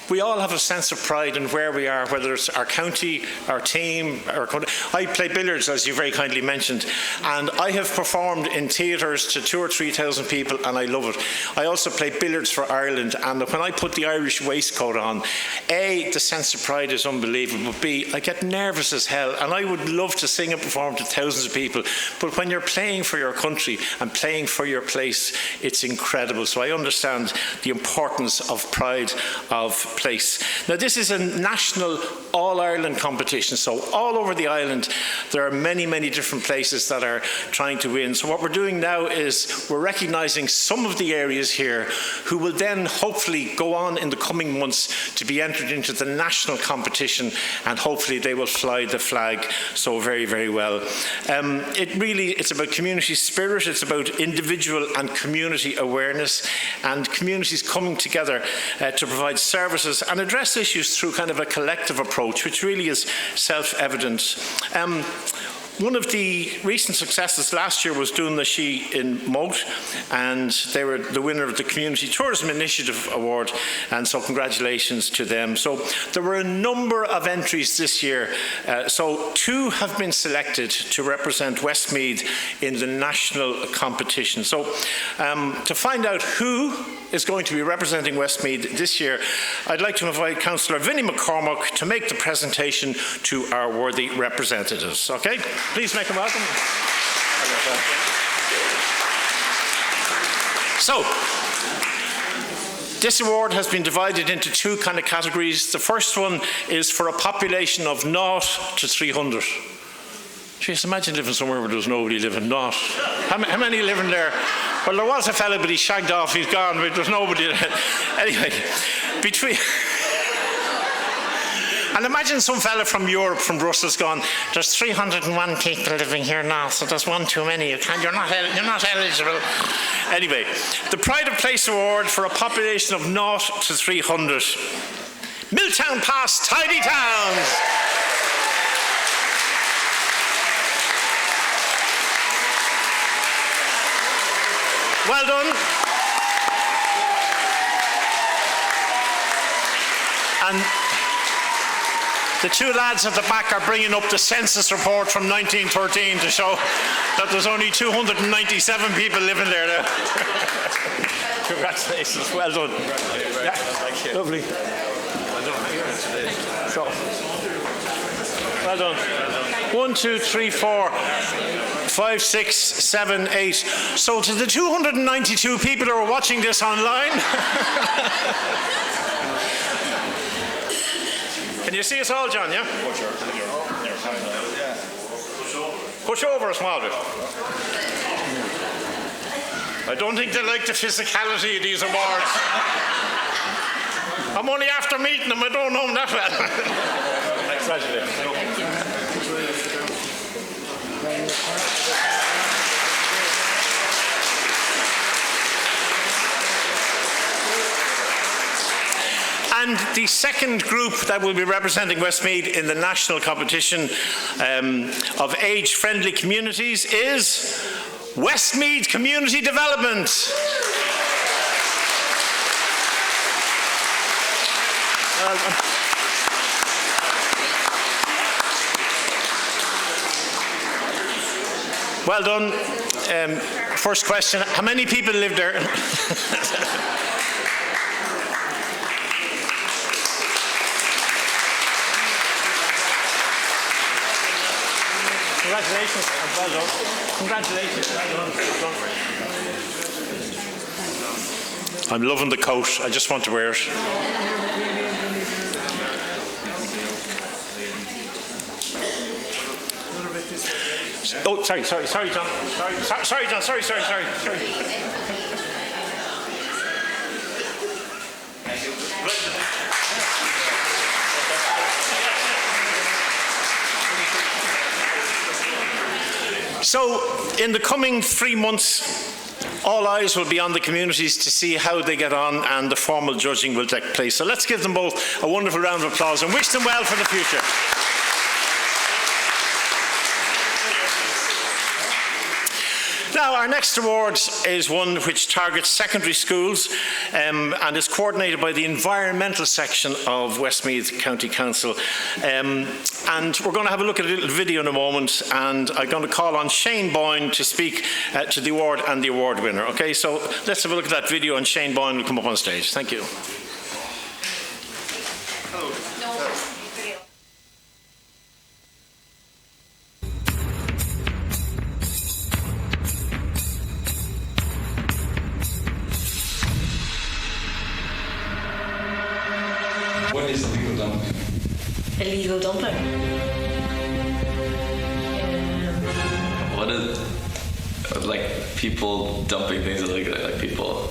Speaker 2: We all have a sense of pride in where we are, whether it's our county, our team, our country. I play billiards, as you very kindly mentioned, and I have performed in theatres to 2,000 or 3,000 people, and I love it. I also play billiards for Ireland, and when I put the Irish waistcoat on, A, the sense of pride is unbelievable, B, I get nervous as hell, and I would love to sing and perform to thousands of people, but when you're playing for your country and playing for your place, it's incredible. So I understand the importance of pride of place. Now, this is a national all-Ireland competition, so all over the island there are many, many different places that are trying to win. So what we're doing now is we're recognising some of the areas here who will then hopefully go on in the coming months to be entered into the national competition, and hopefully they will fly the flag so very, very well. It's about community spirit, it's about individual and community awareness, and communities coming together to provide services and address issues through kind of a collective approach, which really is self-evident. One of the recent successes last year was Doon na She in Moat, and they were the winner of the Community Tourism Initiative Award, and so congratulations to them. So there were a number of entries this year, so 2 have been selected to represent Westmeath in the national competition. So to find out who is going to be representing Westmeath this year, I'd like to invite Councillor Vinnie McCormack to make the presentation to our worthy representatives. Okay? Please make them welcome. So, this award has been divided into 2 kind of categories. The first one is for a population of 0 to 300. Jeez, imagine living somewhere where there's nobody living. Not. How many living there? Well, there was a fella, but he shagged off. He's gone. But there's nobody there. Anyway, between. And imagine some fella from Europe, from Brussels, gone, there's 301 people living here now, so there's one too many. You're not eligible. Anyway, the Pride of Place Award for a population of 0 to 300. Milltown Pass, Tidy Towns. Well done. And the 2 lads at the back are bringing up the census report from 1913 to show that there's only 297 people living there now. Congratulations, well done. Yeah. Thank you. Lovely. Well done. So, well done. 1, 2, 3, 4, 5, 6, 7, 8. So to the 292 people who are watching this online, can you see us all, John, yeah? Push over a small bit. I don't think they like the physicality of these awards. I'm only after meeting them, I don't know them that well. Congratulations. And the second group that will be representing Westmeath in the national competition of age-friendly communities is Westmeath Community Development. Well done. First question, how many people live there? Congratulations. Well done. Congratulations. Well done. Well done. I'm loving the coat. I just want to wear it. Oh, sorry, John. Sorry, John. Sorry. So, in the coming 3 months, all eyes will be on the communities to see how they get on, and the formal judging will take place. So let's give them both a wonderful round of applause and wish them well for the future. Now, our next award is one which targets secondary schools and is coordinated by the environmental section of Westmeath County Council. And we're going to have a look at a little video in a moment, and I'm going to call on Shane Boyne to speak to the award and the award winner. Okay, so let's have a look at that video, and Shane Boyne will come up on stage. Thank you.
Speaker 8: What is illegal dumping?
Speaker 9: Illegal dumping?
Speaker 8: What is, like, people dumping things illegally, like people...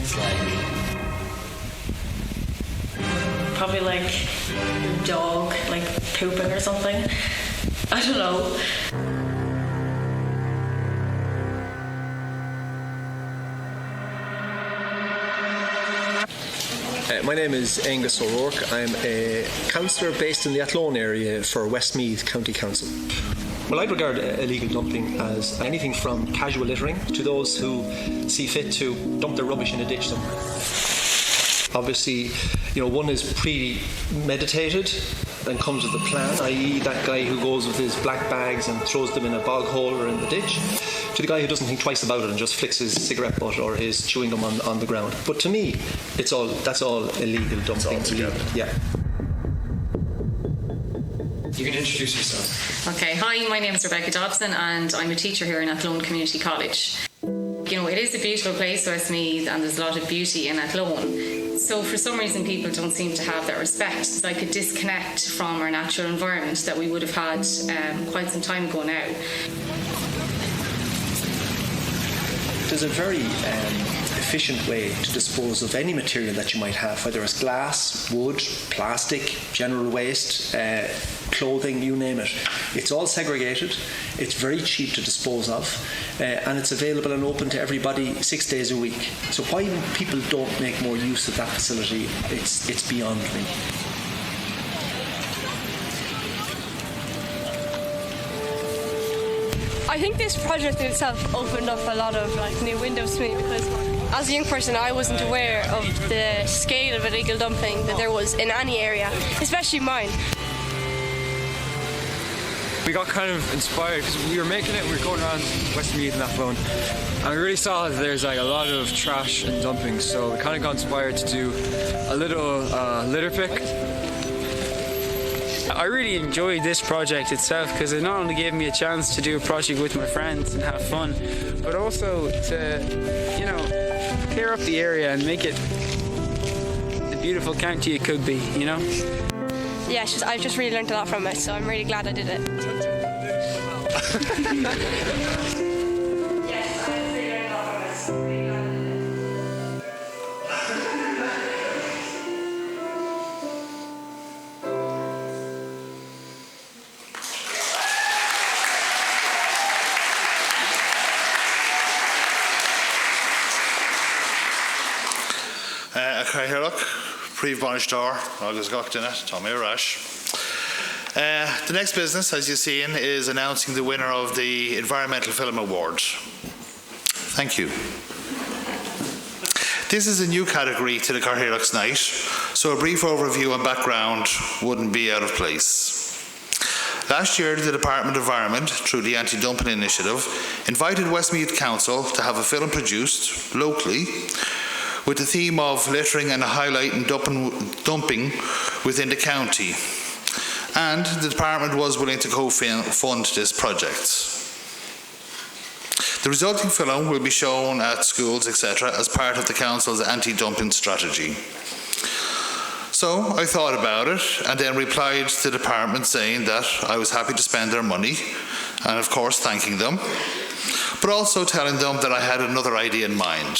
Speaker 9: It's like... Probably like your dog, like pooping or something. I don't know.
Speaker 10: My name is Angus O'Rourke. I'm a councillor based in the Athlone area for Westmeath County Council. Well, I'd regard illegal dumping as anything from casual littering to those who see fit to dump their rubbish in a ditch somewhere. Obviously, one is premeditated and comes with a plan, i.e. that guy who goes with his black bags and throws them in a bog hole or in the ditch, to the guy who doesn't think twice about it and just flicks his cigarette butt or his chewing gum on the ground. But to me, that's all illegal dumping. Yeah.
Speaker 8: You can introduce yourself.
Speaker 11: Okay, hi, my name is Rebecca Dobson and I'm a teacher here in Athlone Community College. It is a beautiful place, Westmeath, and there's a lot of beauty in Athlone. So for some reason people don't seem to have that respect. It's like a disconnect from our natural environment that we would have had quite some time ago now.
Speaker 10: There's a very efficient way to dispose of any material that you might have, whether it's glass, wood, plastic, general waste, clothing, you name it. It's all segregated, it's very cheap to dispose of, and it's available and open to everybody 6 days a week. So why people don't make more use of that facility, it's beyond me.
Speaker 12: I think this project in itself opened up a lot of new windows to me, because as a young person I wasn't aware of the scale of illegal dumping that there was in any area, especially mine.
Speaker 13: We got kind of inspired because we were making it, we were going around Westmeath and Athlone, and we really saw that there's a lot of trash and dumping, so we kind of got inspired to do a little litter pick.
Speaker 14: I really enjoyed this project itself because it not only gave me a chance to do a project with my friends and have fun, but also to, clear up the area and make it the beautiful county it could be,
Speaker 12: Yeah, I've just really learned a lot from it, so I'm really glad I did it.
Speaker 5: Cathaoirleach, Príomh Bainisteoir, agus Gachtainna, Tommy Arash. The next business, as you've seen, is announcing the winner of the Environmental Film Award. Thank you. This is a new category to the Cathaoirleach's night, so a brief overview and background wouldn't be out of place. Last year, the Department of Environment, through the Anti-Dumping Initiative, invited Westmeath Council to have a film produced locally with the theme of littering and highlighting dumping within the county. and the department was willing to co-fund this project. The resulting film will be shown at schools, etc., as part of the Council's anti-dumping strategy. So I thought about it and then replied to the department saying that I was happy to spend their money, and of course thanking them, but also telling them that I had another idea in mind.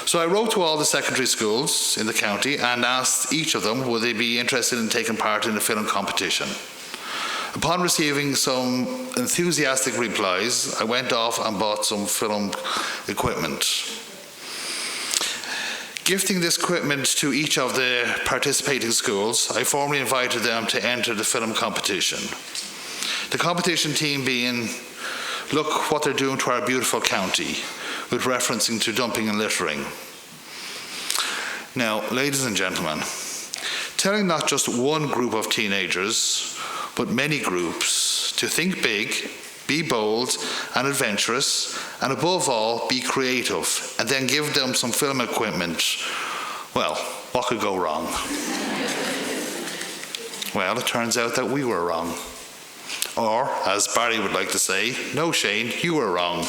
Speaker 5: So I wrote to all the secondary schools in the county and asked each of them would they be interested in taking part in the film competition. Upon receiving some enthusiastic replies, I went off and bought some film equipment. Gifting this equipment to each of the participating schools, I formally invited them to enter the film competition. The competition theme being, look what they're doing to our beautiful county, with referencing to dumping and littering. Now, ladies and gentlemen, telling not just one group of teenagers, but many groups to think big, be bold and adventurous, and above all, be creative, and then give them some film equipment. Well, what could go wrong? Well, it turns out that we were wrong. Or, as Barry would like to say, no, Shane, you were wrong.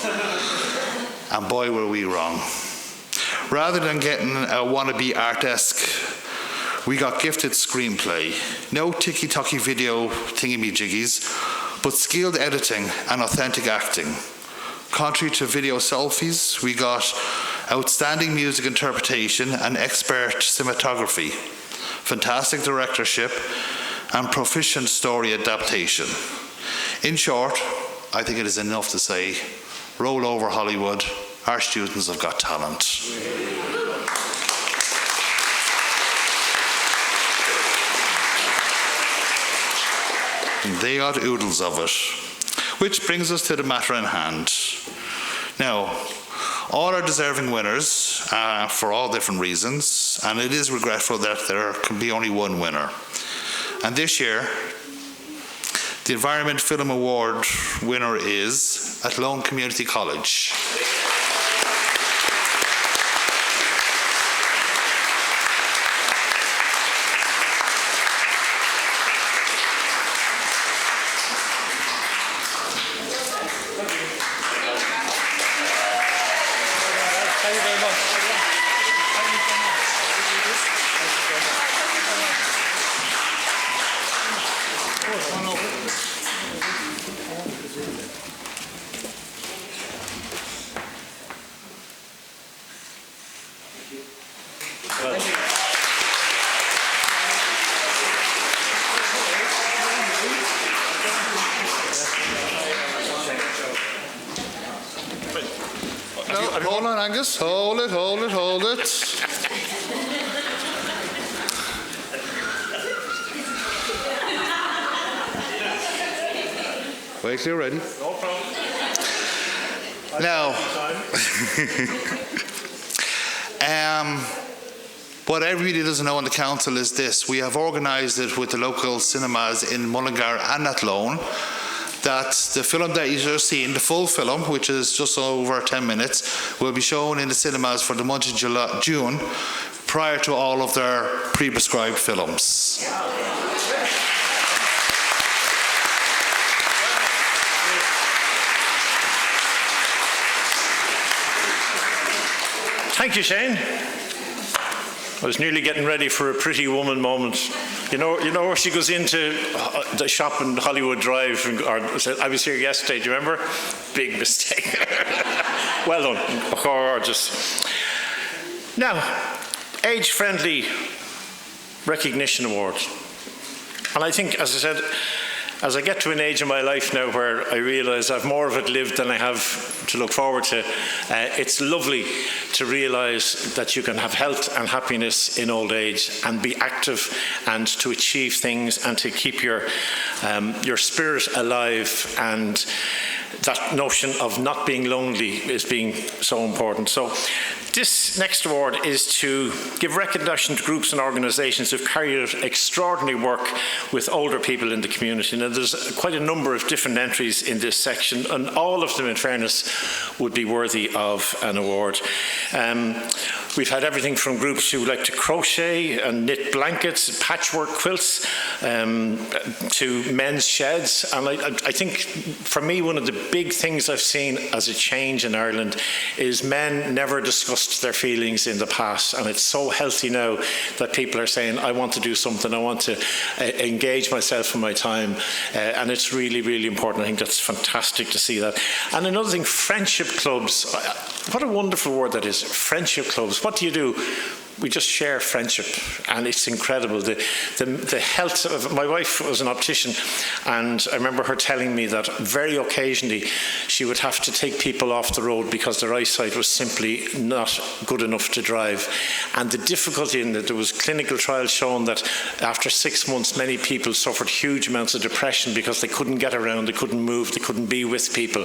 Speaker 5: And boy, were we wrong. Rather than getting a wannabe art-esque, we got gifted screenplay. No ticky-tacky video thingy-me-jiggies, but skilled editing and authentic acting. Contrary to video selfies, we got outstanding music interpretation and expert cinematography, fantastic directorship, and proficient story adaptation. In short, I think it is enough to say, roll over Hollywood, our students have got talent. They got oodles of it. Which brings us to the matter in hand. Now, all are deserving winners for all different reasons, and it is regretful that there can be only one winner. And this year, the Environment Film Award winner is Athlone Community College. Hold on, Angus. Hold it. Wait till you're ready.
Speaker 2: No problem.
Speaker 5: Now, what everybody doesn't know on the council is this. We have organised it with the local cinemas in Mullingar and Athlone, that the film that you're seeing, the full film, which is just over 10 minutes, will be shown in the cinemas for the month of June, prior to all of their pre-prescribed films.
Speaker 2: Thank you, Shane. I was nearly getting ready for a Pretty Woman moment. You know where she goes into the shop in Hollywood Drive, or said, I was here yesterday, do you remember? Big mistake. Well done, gorgeous. Now, age-friendly recognition awards. And I think, as I said, as I get to an age in my life now where I realise I've more of it lived than I have to look forward to, it's lovely to realise that you can have health and happiness in old age and be active and to achieve things and to keep your spirit alive, and that notion of not being lonely is being so important. So this next award is to give recognition to groups and organisations who've carried out extraordinary work with older people in the community. Now, there's quite a number of different entries in this section, and all of them, in fairness, would be worthy of an award. We've had everything from groups who like to crochet and knit blankets, patchwork quilts, to men's sheds. And I think, for me, one of the big things I've seen as a change in Ireland is men never discussed their feelings in the past. And it's so healthy now that people are saying, I want to do something, I want to engage myself in my time. And it's really, really important. I think that's fantastic to see that. And another thing, friendship clubs. What a wonderful word that is, friendship clubs. What do you do? We just share friendship, and it's incredible. The health of my wife was an optician, and I remember her telling me that very occasionally she would have to take people off the road because their eyesight was simply not good enough to drive. And the difficulty in that, there was clinical trials showing that after 6 months, many people suffered huge amounts of depression because they couldn't get around, they couldn't move, they couldn't be with people.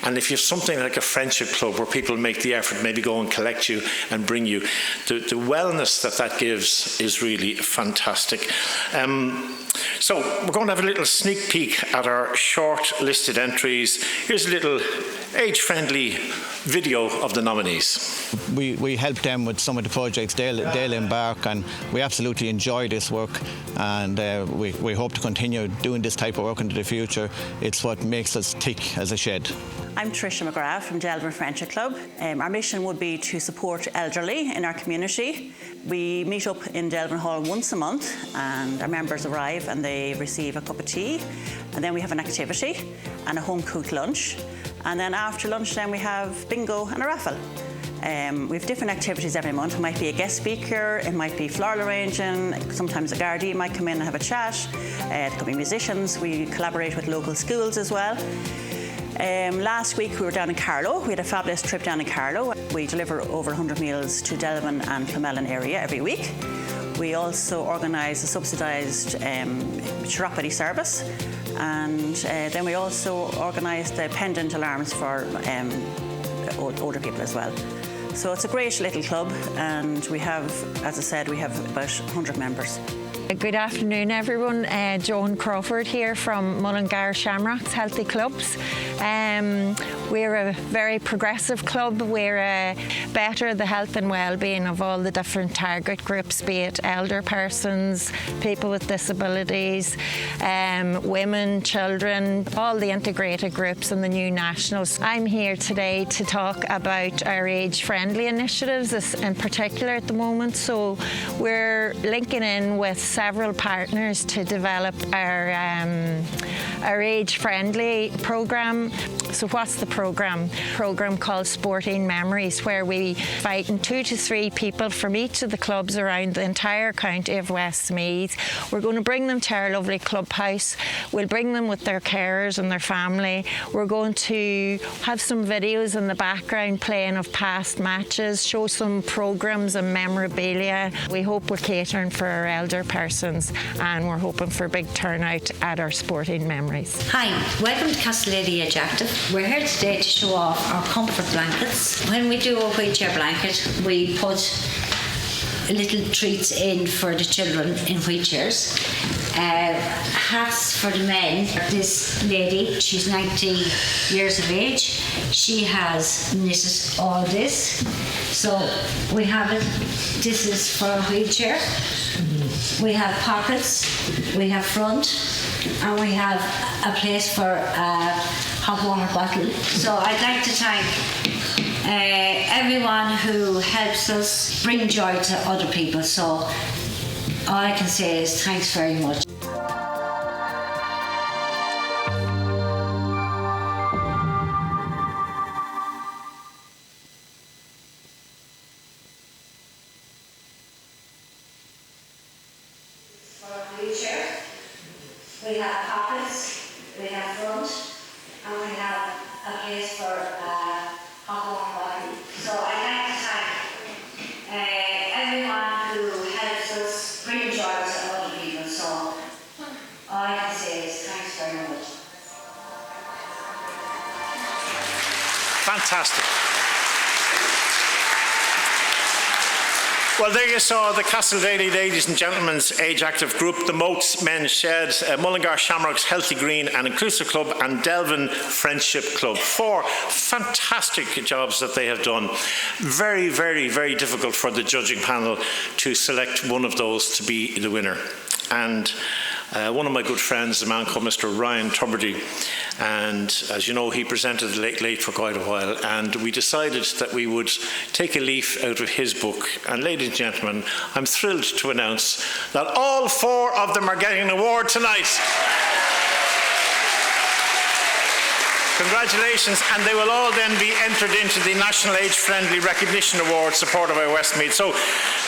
Speaker 2: And if you have something like a friendship club where people make the effort, maybe go and collect you and bring you, the wellness that gives is really fantastic. So we're going to have a little sneak peek at our short-listed entries. Here's a little age-friendly video of the nominees.
Speaker 15: We help them with some of the projects they'll embark, and we absolutely enjoy this work, and we hope to continue doing this type of work into the future. It's what makes us tick as a shed.
Speaker 16: I'm Tricia McGrath from Delvin Friendship Club. Our mission would be to support elderly in our community. We meet up in Delvin Hall once a month, and our members arrive and they receive a cup of tea, and then we have an activity and a home-cooked lunch, and then after lunch then we have bingo and a raffle. We have different activities every month. It might be a guest speaker, it might be floral arranging, sometimes a Gardaí might come in and have a chat. There could be musicians. We collaborate with local schools as well. Last week we were down in Carlow. We had a fabulous trip down in Carlow. We deliver over 100 meals to Delvin and Clonmellon area every week. We also organise a subsidised chiropody service, and then we also organise the pendant alarms for older people as well. So it's a great little club, and we have, as I said, we have about 100 members.
Speaker 17: Good afternoon, everyone. Joan Crawford here from Mullingar Shamrocks Healthy Clubs. We're a very progressive club. We're better the health and well-being of all the different target groups, be it elder persons, people with disabilities, women, children, all the integrated groups and the new nationals. I'm here today to talk about our age-friendly initiatives in particular at the moment. So we're linking in with several partners to develop our age-friendly programme. So what's the programme? Programme called Sporting Memories, where we invite 2 to 3 people from each of the clubs around the entire county of Westmeath. We're going to bring them to our lovely clubhouse. We'll bring them with their carers and their family. We're going to have some videos in the background playing of past matches, show some programmes and memorabilia. We hope we're catering for our elder persons, and we're hoping for a big turnout at our Sporting Memories.
Speaker 18: Hi, welcome to Cathaoirleach Active. We're here today to show off our comfort blankets. When we do a wheelchair blanket, we put little treats in for the children in wheelchairs. Hats for the men. This lady, she's 90 years of age. She has knitted all this. So we have it. This is for a wheelchair. We have pockets, we have front, and we have a place for a hot water bottle. So I'd like to thank everyone who helps us bring joy to other people. So all I can say is thanks very much. We have pockets, we have front, and we have a place for hot water bottle. So I'd like to thank everyone who helps us bring joy to other people. So all I can say is thanks very much.
Speaker 2: Fantastic. Well, there you saw the Cathaoirleach Ladies and Gentlemen's Age Active Group, the Moats Men's Shed, Mullingar Shamrocks Healthy Green and Inclusive Club, and Delvin Friendship Club. 4 fantastic jobs that they have done. Very, very, very difficult for the judging panel to select one of those to be the winner. And one of my good friends, a man called Mr. Ryan Tuberty, and as you know, he presented Late for quite a while, and we decided that we would take a leaf out of his book. And ladies and gentlemen, I'm thrilled to announce that all 4 of them are getting an award tonight. Congratulations, and they will all then be entered into the National Age Friendly Recognition Award supported by Westmeath. So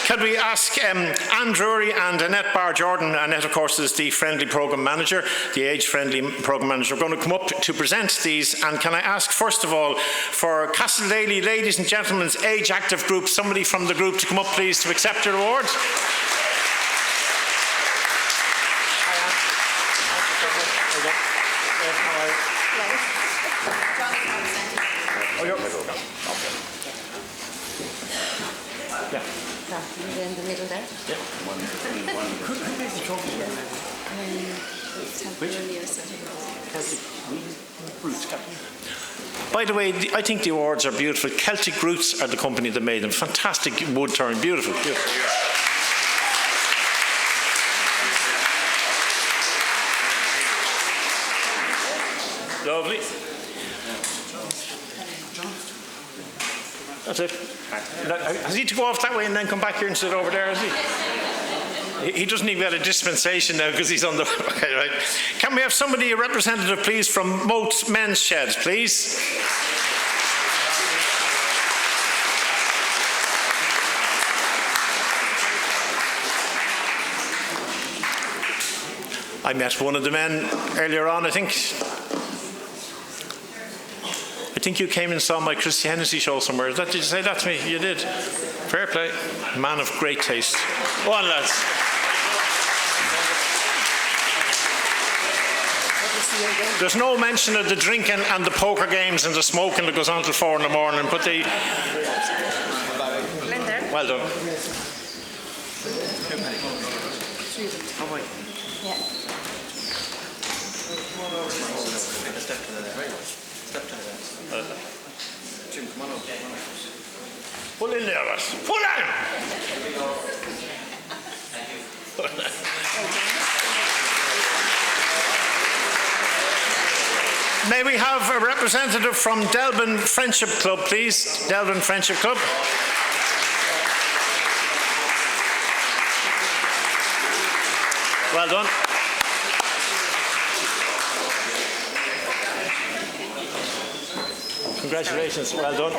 Speaker 2: could we ask Anne Drury and Annette Barr-Jordan? Annette, of course, is the Friendly Programme Manager, the Age Friendly Programme Manager, going to come up to present these. And can I ask, first of all, for Cathaoirleach Ladies and Gentlemen's Age Active Group, somebody from the group to come up, please, to accept your award.
Speaker 1: In the middle there.
Speaker 2: Yeah. By the way, I think the awards are beautiful. Celtic Roots are the company that made them. Fantastic wood turn, beautiful, beautiful. Lovely. That's it. Has he to go off that way and then come back here and sit over there, has he? He doesn't even get a dispensation now because he's on the... Okay, right. Can we have somebody, a representative, please, from Moats Men's Sheds, please? I met one of the men earlier on, I think you came and saw my Christianity show somewhere. Did you say that to me? You did. Fair play. Man of great taste. Go on, lads. There's no mention of the drinking and the poker games and the smoking that goes on till 4 in the morning, but the... Well done.
Speaker 4: Jim, come on up.
Speaker 2: Pull in there, lads. Pull in! May we have a representative from Delvin Friendship Club, please? Delvin Friendship Club. Well done. Congratulations, well done.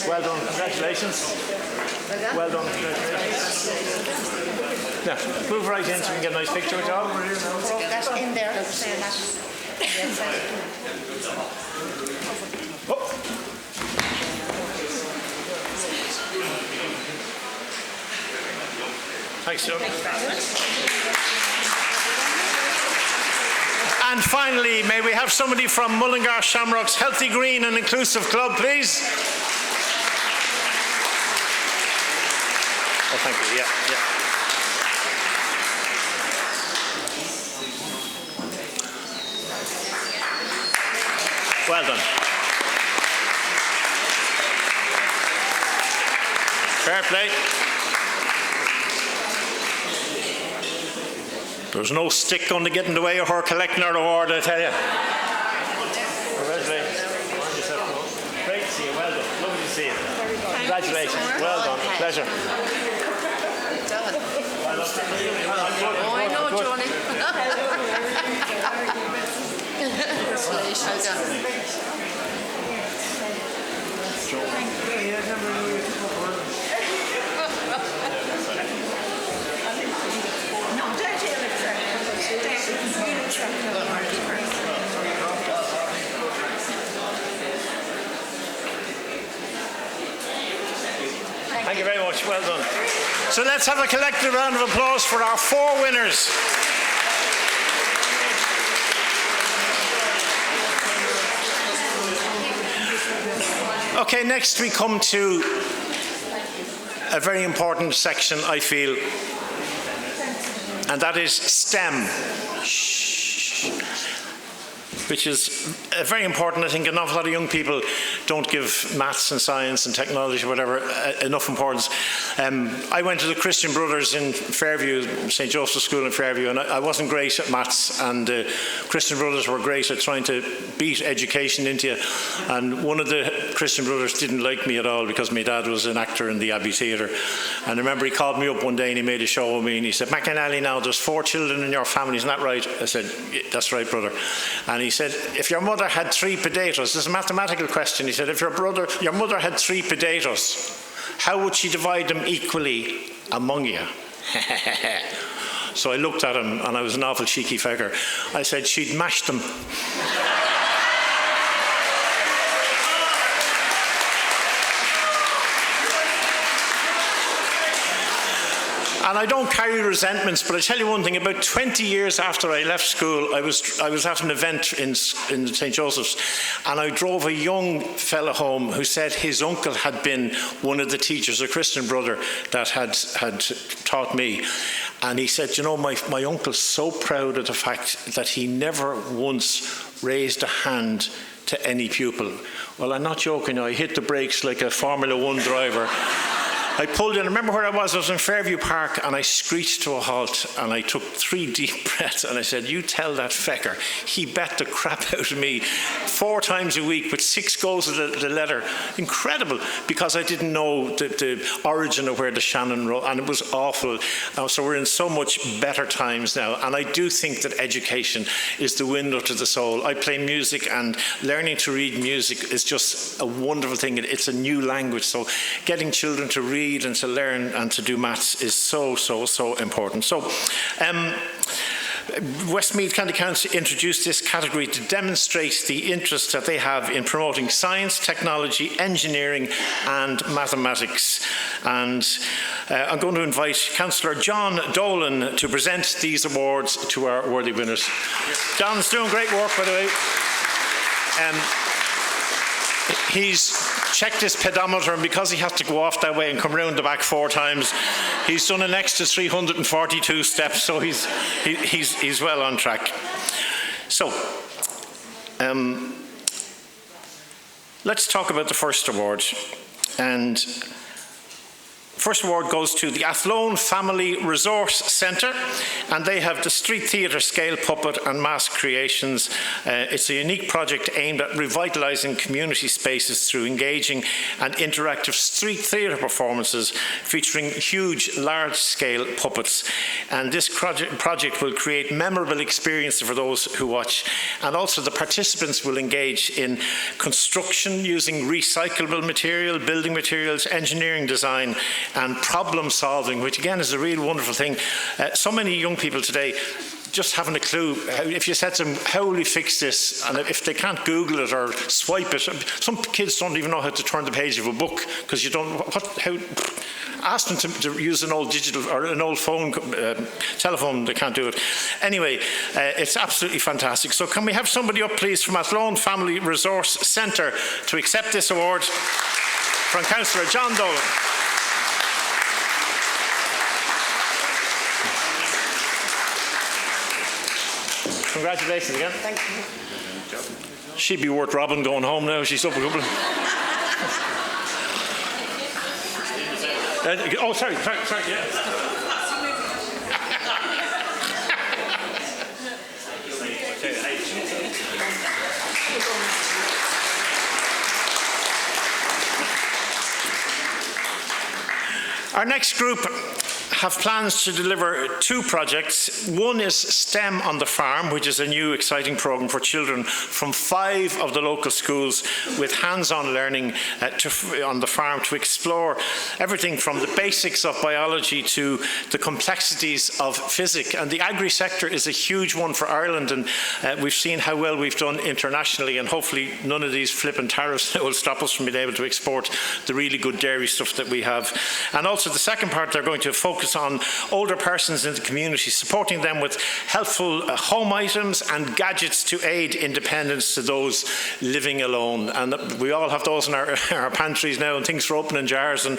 Speaker 2: Well done, congratulations. Well done, congratulations. Now, move right in so we can get a nice picture of you all.
Speaker 1: That's in there.
Speaker 2: Oh. Thanks, Joe. And finally, may we have somebody from Mullingar Shamrocks Healthy Green and Inclusive Club, please? Oh, thank you. Yeah. Well done. Fair play. There's no stick going to get in the way of her collecting her award, I tell you. Congratulations. Great to see you. Well done. Lovely to see you. Congratulations. Well done. Pleasure.
Speaker 6: Oh, I know, Johnny.
Speaker 2: Thank you very much. Well done. So let's have a collective round of applause for our 4 winners. Okay, next we come to a very important section, I feel, and that is STEM, which is very important. I think an awful lot of young people don't give maths and science and technology or whatever enough importance. I went to the Christian Brothers in Fairview, St. Joseph's School in Fairview, and I wasn't great at maths, and the Christian Brothers were great at trying to beat education into you. And one of the Christian Brothers didn't like me at all because my dad was an actor in the Abbey Theatre. And I remember he called me up one day and he made a show of me, and he said, "McAnally, now there's 4 children in your family, isn't that right?" I said, "Yeah, that's right, brother." And he said, "If your mother had 3 potatoes," this is a mathematical question, he said, "if your mother had 3 potatoes, how would she divide them equally among you?" So I looked at him, and I was an awful cheeky fecker. I said, "She'd mash them." And I don't carry resentments, but I tell you one thing, about 20 years after I left school, I was at an event in St. Joseph's, and I drove a young fella home who said his uncle had been one of the teachers, a Christian brother, that had taught me. And he said, "You know, my uncle's so proud of the fact that he never once raised a hand to any pupil." Well, I'm not joking, I hit the brakes like a Formula 1 driver. I pulled in, I remember where I was in Fairview Park, and I screeched to a halt, and I took 3 deep breaths, and I said, "You tell that fecker, he bet the crap out of me 4 times a week with 6 goals of the letter." Incredible, because I didn't know the origin of where the Shannon road, and it was awful. So we're in so much better times now, and I do think that education is the window to the soul. I play music, and learning to read music is just a wonderful thing. It's a new language, so getting children to read and to learn and to do maths is so important. So Westmeath County Council introduced this category to demonstrate the interest that they have in promoting science, technology, engineering and mathematics. And I'm going to invite Councillor John Dolan to present these awards to our worthy winners. John's doing great work, by the way. He's checked his pedometer, and because he had to go off that way and come round the back 4 times, he's done an extra 342 steps, so he's well on track. So, let's talk about the first award. And first award goes to the Athlone Family Resource Centre, and they have the street theatre scale puppet and mask creations. It's a unique project aimed at revitalising community spaces through engaging and interactive street theatre performances featuring huge, large-scale puppets. And this project will create memorable experiences for those who watch. And also the participants will engage in construction using recyclable material, building materials, engineering design, and problem solving, which again is a real wonderful thing. So many young people today just haven't a clue. If you said to them, "How will we fix this?" and if they can't Google it or swipe it, some kids don't even know how to turn the page of a book because you don't. Ask them to use an old digital or an old phone, telephone. They can't do it. Anyway, it's absolutely fantastic. So can we have somebody up, please, from Athlone Family Resource Centre to accept this award from Councillor John Dolan. Congratulations again.
Speaker 1: Thank you.
Speaker 2: She'd be worth robbing going home now. She's up a couple. Oh, sorry, yeah. Our next group have plans to deliver 2 projects. One is STEM on the Farm, which is a new exciting programme for children from 5 of the local schools with hands-on learning on the farm to explore everything from the basics of biology to the complexities of physics. And the agri-sector is a huge one for Ireland, and we've seen how well we've done internationally, and hopefully none of these flippant tariffs will stop us from being able to export the really good dairy stuff that we have. And also the second part, they're going to focus focus on older persons in the community, supporting them with helpful home items and gadgets to aid independence to those living alone. And we all have those in our pantries now, and things for opening jars and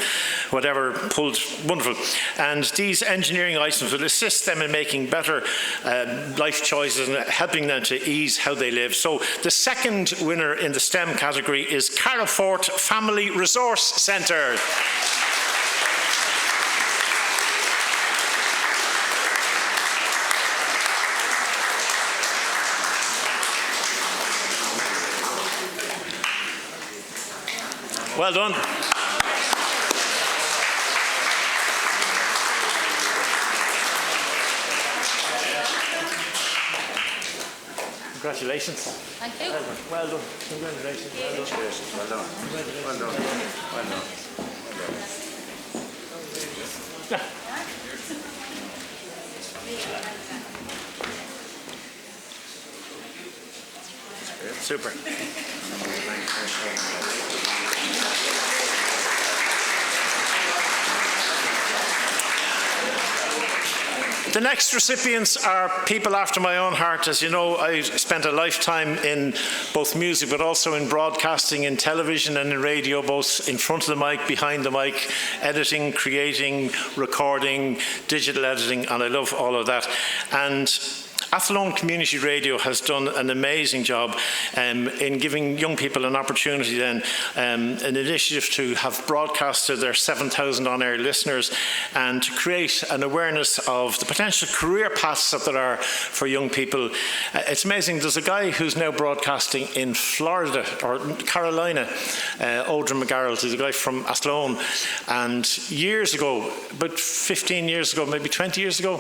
Speaker 2: whatever pulled. Wonderful. And these engineering items will assist them in making better life choices and helping them to ease how they live. So the second winner in the STEM category is Carrowfort Family Resource Centre. Well done. Congratulations.
Speaker 18: Thank you.
Speaker 2: Well done. Congratulations. Well done.
Speaker 7: Well done. Well done. Well done.
Speaker 2: Super. The next recipients are people after my own heart. As you know, I spent a lifetime in both music but also in broadcasting, in television and in radio, both in front of the mic, behind the mic, editing, creating, recording, digital editing, and I love all of that. And Athlone Community Radio has done an amazing job in giving young people an opportunity then, an initiative to have broadcasted their 7,000 on-air listeners and to create an awareness of the potential career paths that there are for young people. It's amazing, there's a guy who's now broadcasting in Florida or Carolina, Odrin McGarrett, who's a guy from Athlone, and years ago, about 15 years ago, maybe 20 years ago,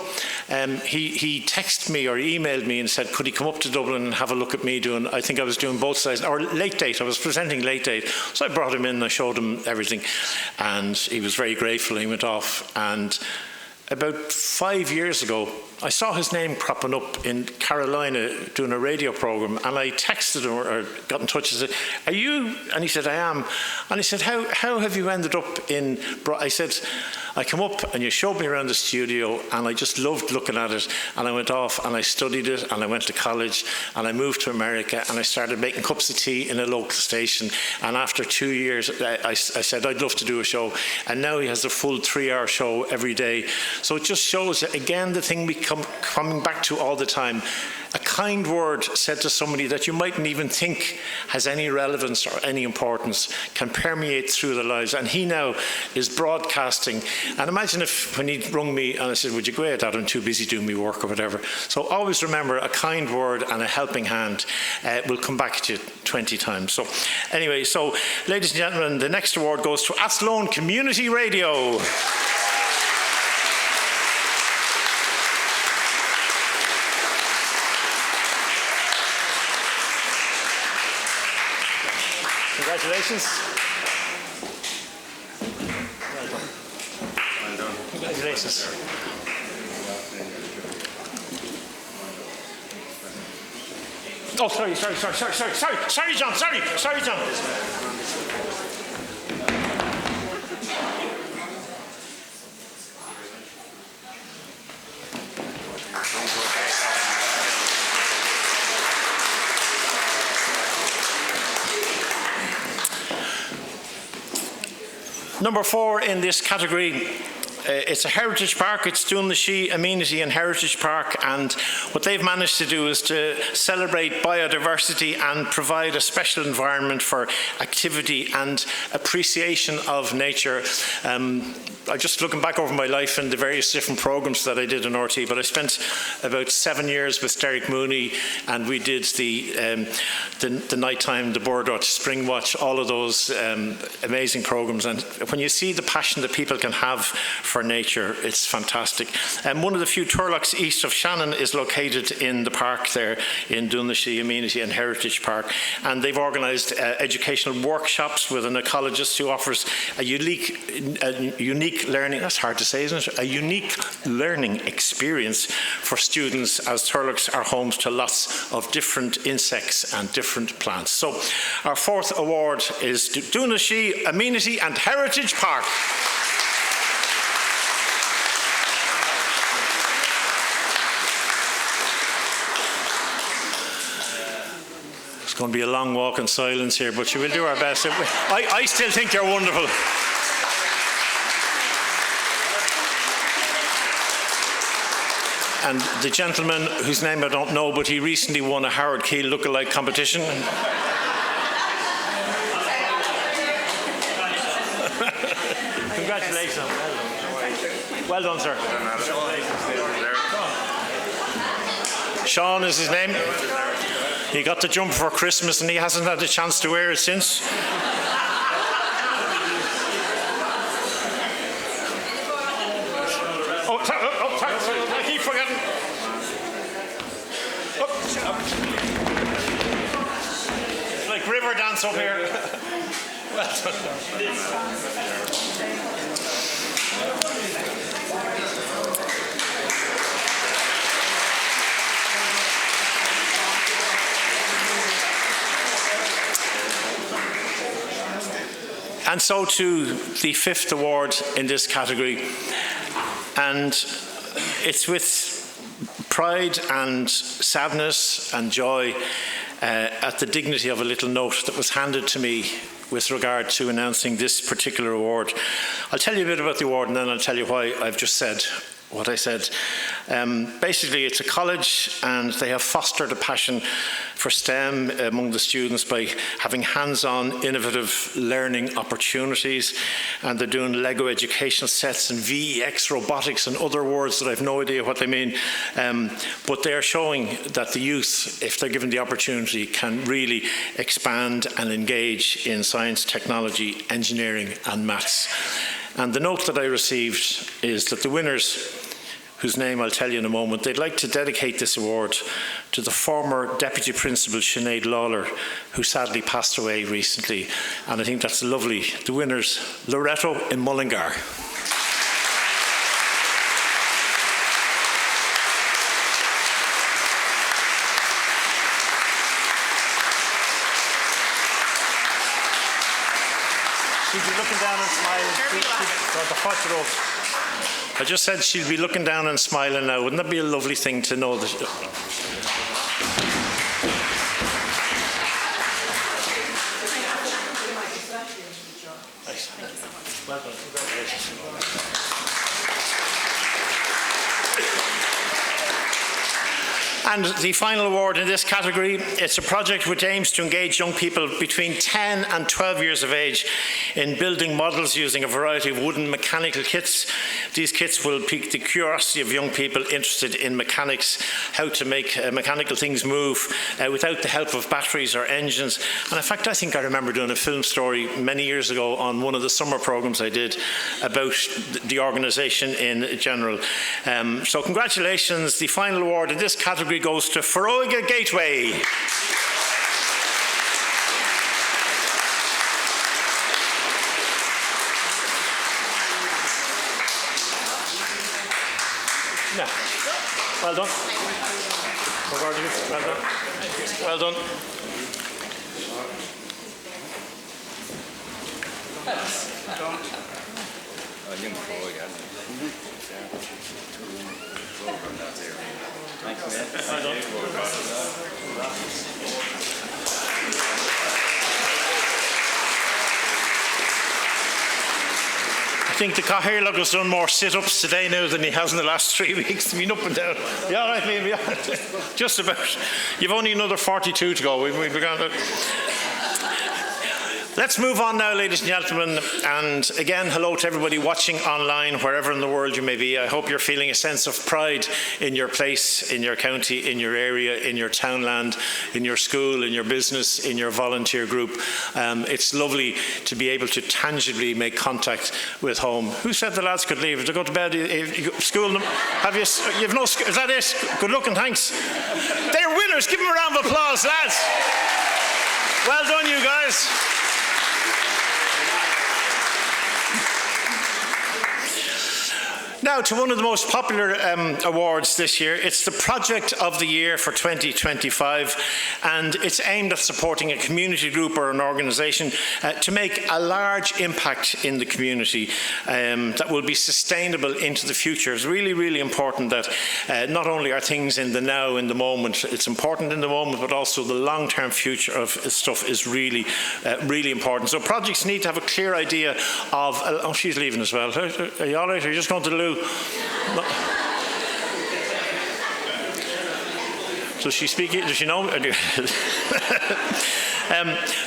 Speaker 2: he texted me or emailed me and said, could he come up to Dublin and have a look at me doing, I think I was doing both sides, or Late Date, I was presenting Late Date. So I brought him in, I showed him everything, and he was very grateful. He went off, and about 5 years ago, I saw his name cropping up in Carolina doing a radio program, and I texted him or got in touch and said, are you? And he said, I am. And he said, how have you ended up in... I said, I come up and you showed me around the studio and I just loved looking at it, and I went off and I studied it and I went to college and I moved to America and I started making cups of tea in a local station, and after 2 years I said I'd love to do a show, and now he has a full 3-hour show every day. So it just shows that, again, the thing we coming back to all the time, a kind word said to somebody that you mightn't even think has any relevance or any importance can permeate through their lives. And he now is broadcasting. And imagine if when he rung me and I said, would you go ahead, Dad, I'm too busy doing my work or whatever. So always remember, a kind word and a helping hand will come back to you 20 times. So anyway, so ladies and gentlemen, the next award goes to Athlone Community Radio. Congratulations. Well done. Well done. Congratulations. Oh, sorry, John. Number 4 in this category, it's a heritage park. It's Doonashee Amenity and Heritage Park, and what they've managed to do is to celebrate biodiversity and provide a special environment for activity and appreciation of nature. I just looking back over my life and the various different programs that I did in RT, but I spent about 7 years with Derek Mooney, and we did the nighttime, the Birdwatch, Spring Watch, all of those amazing programs. And when you see the passion that people can have for nature, it's fantastic. And one of the few turloughs east of Shannon is located in the park there in Doonashee Amenity and Heritage Park, and they've organised educational workshops with an ecologist who offers a unique learning, that's hard to say, isn't it? A unique learning experience for students, as turloughs are homes to lots of different insects and different plants. So our 4th award is to Doonashee Amenity and Heritage Park. going to be a long walk in silence here, but we'll do our best. I still think you're wonderful. And the gentleman whose name I don't know, but he recently won a Howard Keel lookalike competition. Congratulations. Well done, sir. Sean is his name. He got the jumper for Christmas and he hasn't had a chance to wear it since. I keep forgetting. It's like river dance up here. And so to the 5th award in this category. And it's with pride and sadness and joy at the dignity of a little note that was handed to me with regard to announcing this particular award. I'll tell you a bit about the award and then I'll tell you why I've just said what I said. Basically, it's a college and they have fostered a passion for STEM among the students by having hands-on innovative learning opportunities, and they're doing Lego educational sets and VEX robotics and other words that I've no idea what they mean, but they're showing that the youth, if they're given the opportunity, can really expand and engage in science, technology, engineering and maths. And the note that I received is that the winners, whose name I'll tell you in a moment, they'd like to dedicate this award to the former Deputy Principal Sinead Lawler, who sadly passed away recently. And I think that's lovely. The winners, Loretto in Mullingar. She'd be looking down and smiling. I just said she'd be looking down and smiling now. Wouldn't that be a lovely thing to know? That well done. Congratulations. And the final award in this category, it's a project which aims to engage young people between 10 and 12 years of age in building models using a variety of wooden mechanical kits. These kits will pique the curiosity of young people interested in mechanics, how to make mechanical things move without the help of batteries or engines. And in fact, I think I remember doing a film story many years ago on one of the summer programs I did about the organisation in general. So congratulations. The final award in this category goes to Feroiga Gateway. Yeah. Well done. Well done. Well done. I think the Cathaoirleach has done more sit-ups today now than he has in the last 3 weeks. Been up and down. Yeah, all right, Liam, yeah. Just about. You've only another 42 to go. We've begun to... Let's move on now, ladies and gentlemen, and again, hello to everybody watching online, wherever in the world you may be. I hope you're feeling a sense of pride in your place, in your county, in your area, in your townland, in your school, in your business, in your volunteer group. It's lovely to be able to tangibly make contact with home. Who said the lads could leave? To go to bed? School? Have you? You've no? Is that it? Good luck and thanks. They're winners. Give them a round of applause, lads. Well done, you guys. Now to one of the most popular awards this year. It's the Project of the Year for 2025, and it's aimed at supporting a community group or an organisation to make a large impact in the community that will be sustainable into the future. It's really, really important that not only are things in the now, in the moment, it's important in the moment, but also the long-term future of stuff is really, really important. So projects need to have a clear idea of, oh, she's leaving as well. Are you all right? Are you just going to the loo? No. Does she speak? Does she know?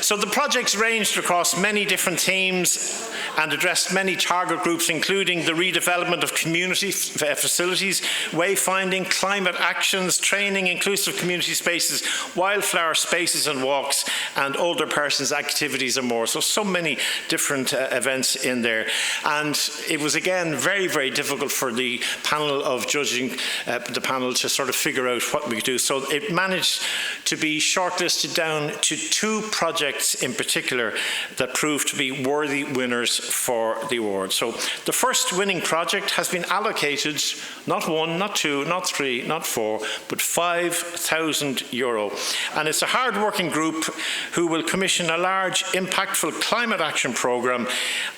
Speaker 2: So the projects ranged across many different themes and addressed many target groups, including the redevelopment of community facilities, wayfinding, climate actions, training, inclusive community spaces, wildflower spaces and walks, and older persons activities and more. So many different events in there. And it was again very, very difficult for the panel of judging, the panel to sort of figure out what we could do. So it managed to be shortlisted down to 2 projects in particular that proved to be worthy winners for the award. So the first winning project has been allocated not 1, not 2, not 3, not 4, but €5,000. And it's a hard-working group who will commission a large, impactful climate action programme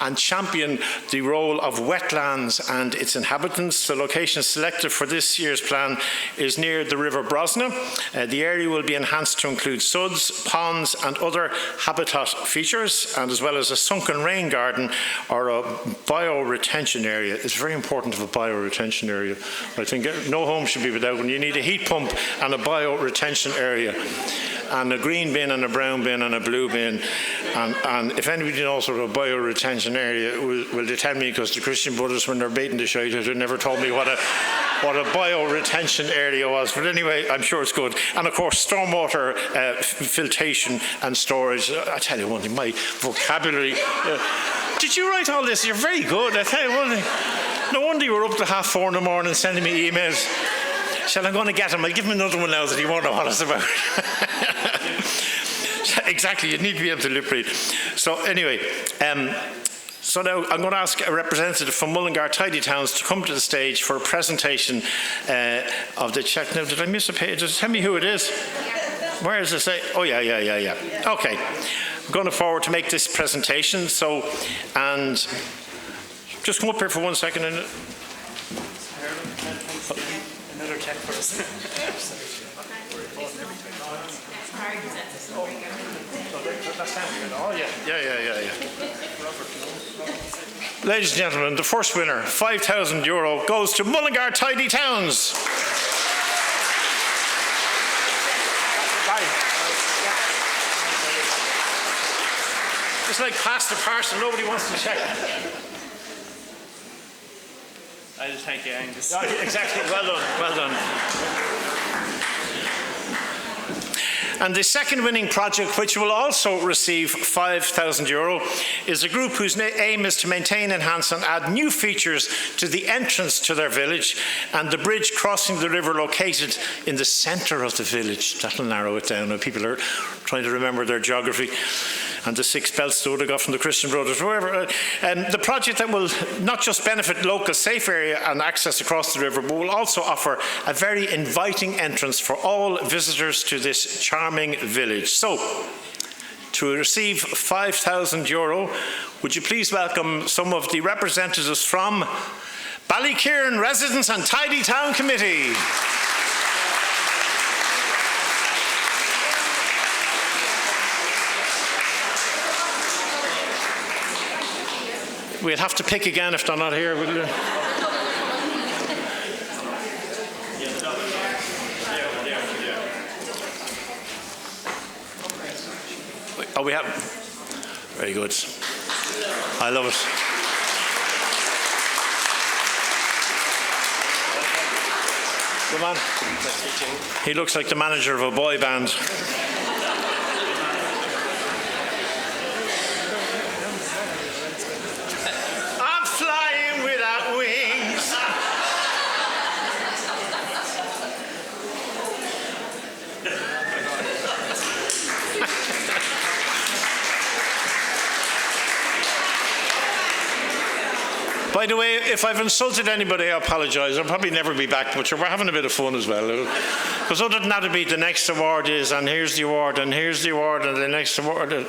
Speaker 2: and champion the role of wetlands and its inhabitants. The location selected for this year's plan is near the River Brosna. The area will be enhanced to include suds, ponds and other habitat features, and as well as a sunken rain garden or a bioretention area. It's very important to have a bioretention area. I think no home should be without one. You need a heat pump and a bioretention area, and a green bin and a brown bin and a blue bin. And if anybody knows what a bioretention area will they tell me, because the Christian Brothers, when they're baiting the shite, they never told me what a bioretention area was. But anyway, I'm sure it's good. And of course, stormwater filtration and storage. I tell you one thing, my vocabulary. Did you write all this? You're very good. I tell you one thing. No wonder you were up to 4:30 in the morning sending me emails. Shall I go and get him? I'll give him another one now that he won't know what it's about. Exactly, you need to be able to lip read. So anyway, so now I'm going to ask a representative from Mullingar Tidy Towns to come to the stage for a presentation of the check. Now, did I miss a page? Just tell me who it is. Where does it say? Oh, yeah. Okay. I'm going forward to make this presentation. So, and just come up here for 1 second. And
Speaker 3: Another check for us.
Speaker 2: Oh, yeah. Ladies and gentlemen, the first winner, €5,000, goes to Mullingar Tidy Towns. It's like pass the parcel, nobody wants to check.
Speaker 8: I just thank you, Angus.
Speaker 2: Oh, exactly, well done. And the second winning project, which will also receive €5,000, is a group whose aim is to maintain, enhance and add new features to the entrance to their village and the bridge crossing the river located in the centre of the village. That'll narrow it down when people are trying to remember their geography and the 6 belts that would have got from the Christian Brothers, wherever. The project that will not just benefit local safe area and access across the river, but will also offer a very inviting entrance for all visitors to this charming village. So, to receive €5,000, would you please welcome some of the representatives from Ballykieran Residents and Tidy Town Committee. We'll have to pick again if they're not here. Oh, we have. Very good. I love it. Good man. He looks like the manager of a boy band. By the way, if I've insulted anybody, I apologise. I'll probably never be back, but we're having a bit of fun as well. Because other than that, it'd be the next award is, and here's the award, and here's the award, and the next award. I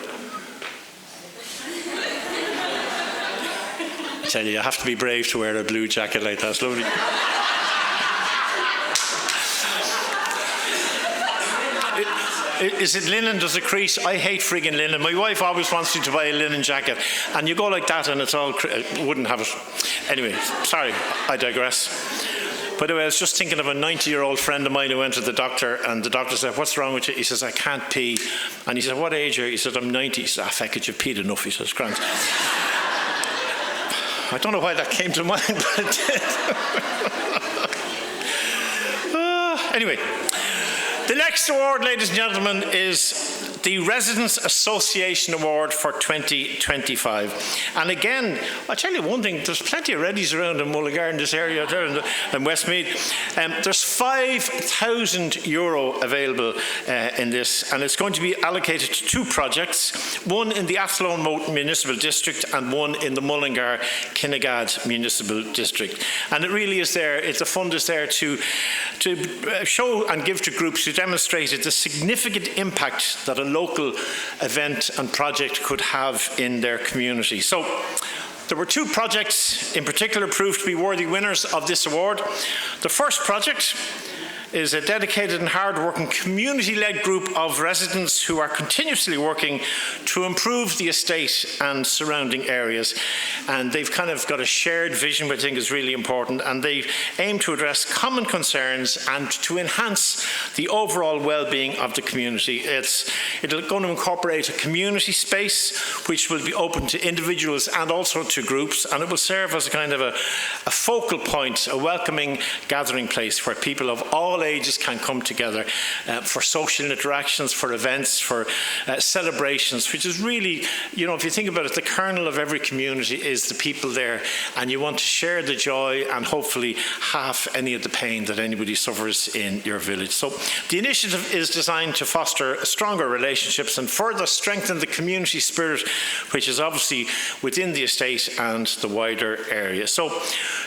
Speaker 2: tell you, I have to be brave to wear a blue jacket like that. It's lovely. Is it linen? Does it crease? I hate frigging linen. My wife always wants you to buy a linen jacket, and you go like that, and it's all wouldn't have it. Anyway, sorry, I digress. By the way, I was just thinking of a 90-year-old friend of mine who went to the doctor, and the doctor said, "What's wrong with you?" He says, "I can't pee." And he said, "What age are you?" He said, "I'm 90." He said, "Ah, feck it, you've peed enough." He says, "Grant." I don't know why that came to mind, but it did. Anyway. The next award, ladies and gentlemen, is the Residents Association Award for 2025. And again, I'll tell you one thing, there's plenty of Reddies around in Mullingar in this area there in Westmeath. There's €5,000 available in this, and it's going to be allocated to two projects, one in the Athlone Municipal District and one in the Mullingar Kinnegad Municipal District. And it really is there, the fund is there to show and give to groups who demonstrated the significant impact that a local event and project could have in their community. So there were two projects in particular proved to be worthy winners of this award. The first project is a dedicated and hard-working community-led group of residents who are continuously working to improve the estate and surrounding areas. And they've kind of got a shared vision, which I think is really important, and they aim to address common concerns and to enhance the overall well-being of the community. It's going to incorporate a community space which will be open to individuals and also to groups, and it will serve as a kind of a focal point, a welcoming gathering place where people of all ages can come together for social interactions, for events, for celebrations, which is really, you know, if you think about it, the kernel of every community is the people there, and you want to share the joy and hopefully half any of the pain that anybody suffers in your village. So the initiative is designed to foster stronger relationships and further strengthen the community spirit, which is obviously within the estate and the wider area. So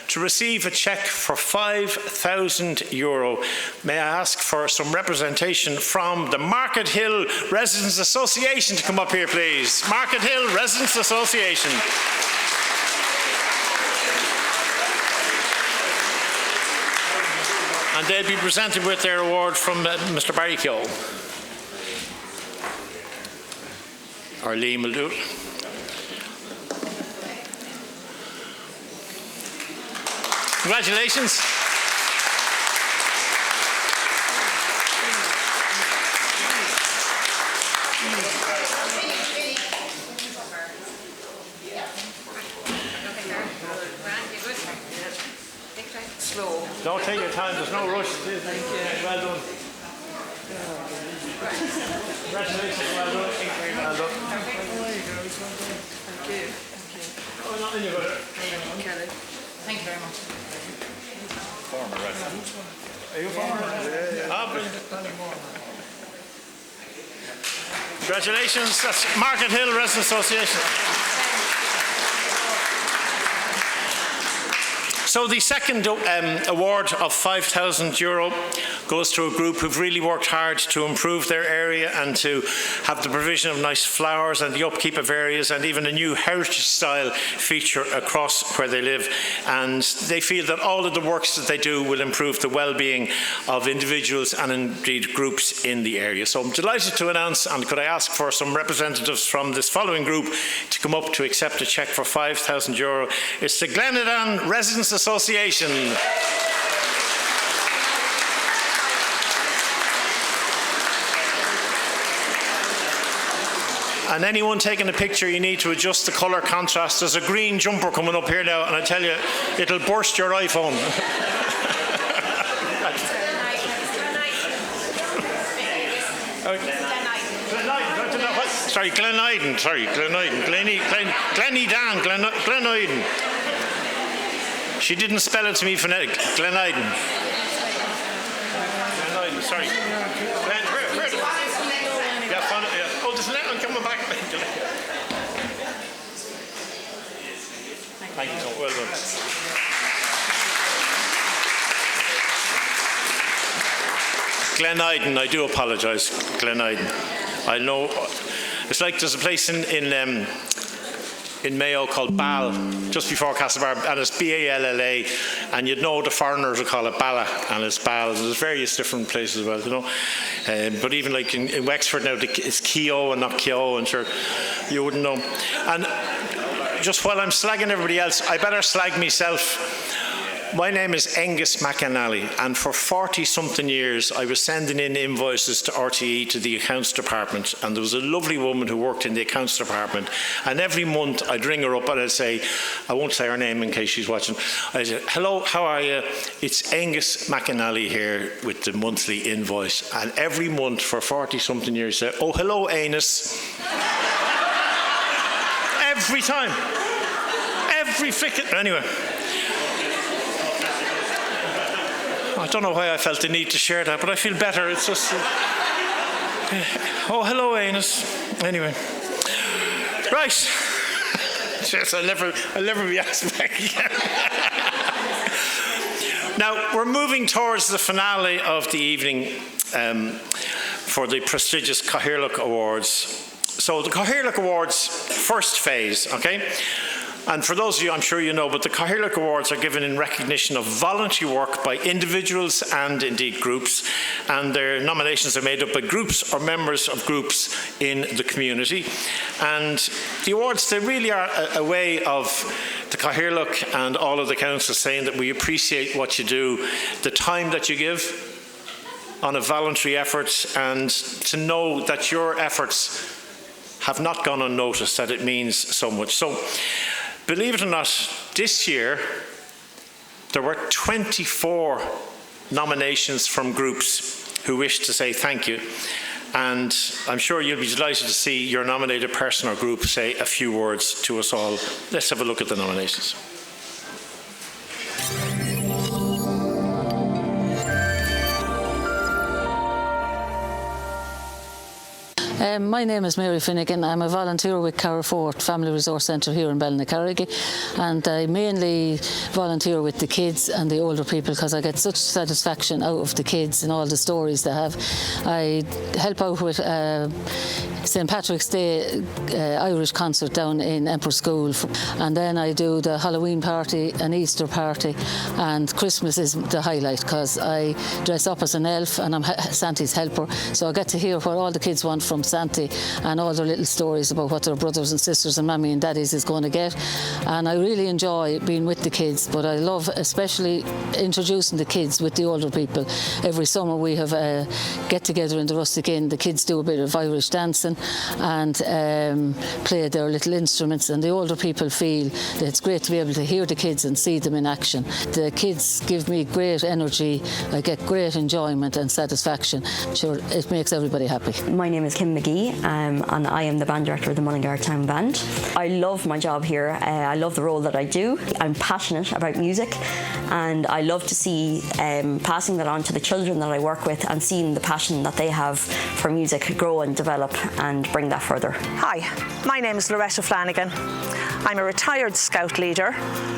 Speaker 2: to receive a cheque for €5,000, may I ask for some representation from the Market Hill Residents Association to come up here, please. Market Hill Residents Association. And they'll be presented with their award from Mr. Barry Keogh. Or Liam will do it. Congratulations. Don't take your time, there's no rush. Well done. Congratulations, well done. Well done.
Speaker 6: Thank you.
Speaker 2: Oh, not in your butter.
Speaker 6: Kelly. Thank you very much.
Speaker 2: Former resident. Are you former resident? Yeah. Congratulations, that's Market Hill Resident Association. So the second award of €5,000 goes to a group who've really worked hard to improve their area and to have the provision of nice flowers and the upkeep of areas and even a new heritage style feature across where they live. And they feel that all of the works that they do will improve the well-being of individuals and indeed groups in the area. So I'm delighted to announce, and could I ask for some representatives from this following group to come up to accept a cheque for €5,000. It's the Glenadan Residents Association. And anyone taking a picture, you need to adjust the colour contrast. There's a green jumper coming up here now, and I tell you, it'll burst your iPhone. Sorry, Glenaiden. Sorry, Glenaiden. Glenaiden. She didn't spell it to me phonetic. Glenaiden. Glenaiden. Sorry. Where? Yeah, found it. Yeah. Oh, there's an one coming back. Thank you so much. Well done. Glen Iden, I do apologise, Glen Iden. I know, it's like there's a place in Mayo called Ball, just before Castlebar, and it's Balla, and you'd know the foreigners would call it Balla, and it's Ball. There's various different places as well, you know. But even like in Wexford now, it's Keogh and not Keogh, and sure, you wouldn't know. And just while I'm slagging everybody else, I better slag myself. My name is Angus McAnally, and for 40-something years I was sending in invoices to RTE, to the accounts department, and there was a lovely woman who worked in the accounts department, and every month I'd ring her up and I'd say, I won't say her name in case she's watching, I'd say, hello, how are you? It's Angus McAnally here with the monthly invoice, and every month for 40-something years say, oh, hello, Anus. Every time. Every flick. Anyway. I don't know why I felt the need to share that, but I feel better. It's just... oh, hello, Anus. Anyway. Right. Yes, I'll never be asked back again. Now, we're moving towards the finale of the evening for the prestigious Cathaoirleach Awards. So the Cathaoirleach Awards first phase, okay? And for those of you, I'm sure you know, but the Cathaoirleach Awards are given in recognition of voluntary work by individuals and indeed groups, and their nominations are made up by groups or members of groups in the community. And the awards, they really are a way of the Cathaoirleach and all of the councils saying that we appreciate what you do, the time that you give on a voluntary effort, and to know that your efforts have not gone unnoticed, that it means so much. So, believe it or not, this year there were 24 nominations from groups who wished to say thank you. And I'm sure you'll be delighted to see your nominated person or group say a few words to us all. Let's have a look at the nominations.
Speaker 19: My name is Mary Finnegan. I'm a volunteer with Carrifort Family Resource Centre here in Ballinacurrigy, and I mainly volunteer with the kids and the older people because I get such satisfaction out of the kids and all the stories they have. I help out with St. Patrick's Day Irish concert down in Emperor School, and then I do the Halloween party and Easter party, and Christmas is the highlight because I dress up as an elf and I'm Santa's helper, so I get to hear what all the kids want from Santa and all their little stories about what their brothers and sisters and mammy and daddies is going to get. And I really enjoy being with the kids, but I love especially introducing the kids with the older people. Every summer we have a get together in the Rustic Inn. The kids do a bit of Irish dancing and play their little instruments, and the older people feel that it's great to be able to hear the kids and see them in action. The kids give me great energy. I get great enjoyment and satisfaction. Sure, it makes everybody happy.
Speaker 20: My name is Kim McGee, and I am the band director of the Mullingar Town Band. I love my job here. I love the role that I do. I'm passionate about music, and I love to see passing that on to the children that I work with and seeing the passion that they have for music grow and develop and bring that further.
Speaker 21: Hi, my name is Loretta Flanagan. I'm a retired Scout leader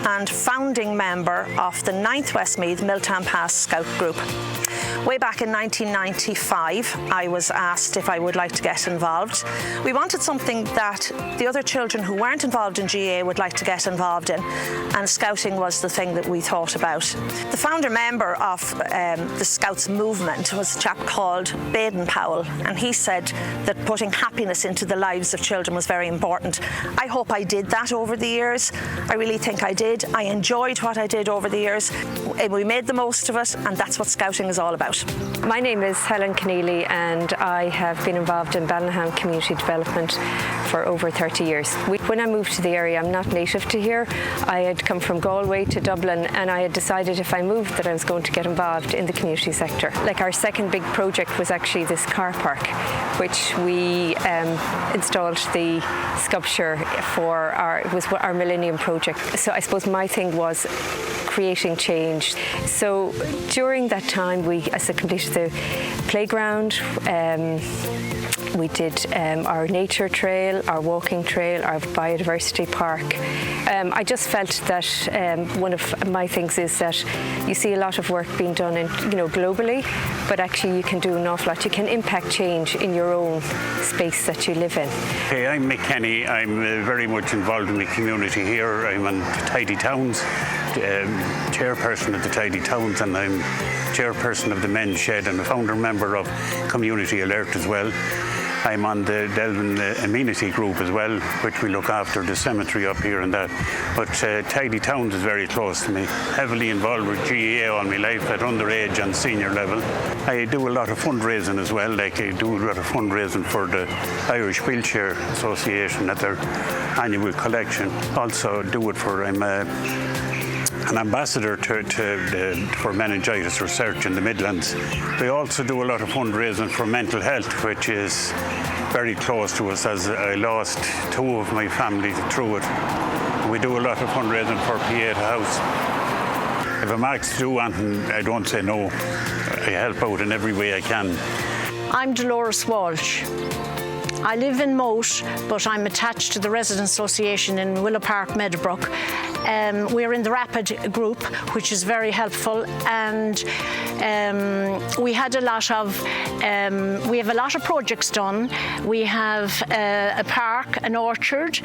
Speaker 21: and founding member of the 9th Westmeath Milltown Pass Scout Group. Way back in 1995, I was asked if I would like to get involved. We wanted something that the other children who weren't involved in GA would like to get involved in, and Scouting was the thing that we thought about. The founder member of the Scouts movement was a chap called Baden Powell, and he said that putting happiness into the lives of children was very important. I hope I did that over the years. I really think I did. I enjoyed what I did over the years. We made the most of it, and that's what Scouting is all about.
Speaker 22: My name is Helen Keneally, and I have been involved in Ballinham community development for over 30 years. When I moved to the area, I'm not native to here. I had come from Galway to Dublin, and I had decided if I moved that I was going to get involved in the community sector. Like, our second big project was actually this car park, which we installed the sculpture for it was our Millennium project. So I suppose my thing was creating change. So during that time, we completed the playground. We did our nature trail, our walking trail, our biodiversity park. I just felt that one of my things is that you see a lot of work being done globally, but actually you can do an awful lot. You can impact change in your own space that you live in.
Speaker 9: Hey, I'm Mick Kenny. I'm very much involved in the community here. I'm on Tidy Towns, chairperson of the Tidy Towns, and I'm chairperson of the Men's Shed and a founder member of Community Alert as well. I'm on the Delvin Amenity Group as well, which we look after the cemetery up here and that. But Tidy Towns is very close to me. Heavily involved with GEA all my life at underage and senior level. I do a lot of fundraising as well. Like I do a lot of fundraising for the Irish Wheelchair Association at their annual collection. Also do it for, I'm an ambassador for meningitis research in the Midlands. We also do a lot of fundraising for mental health, which is very close to us, as I lost 2 of my family through it. We do a lot of fundraising for Pieta House. If I'm asked to do anything, I don't say no. I help out in every way I can.
Speaker 21: I'm Dolores Walsh. I live in Moat, but I'm attached to the Residents Association in Willow Park, Meadowbrook. We're in the Rapid group, which is very helpful, and we have a lot of projects done. We have a park, an orchard,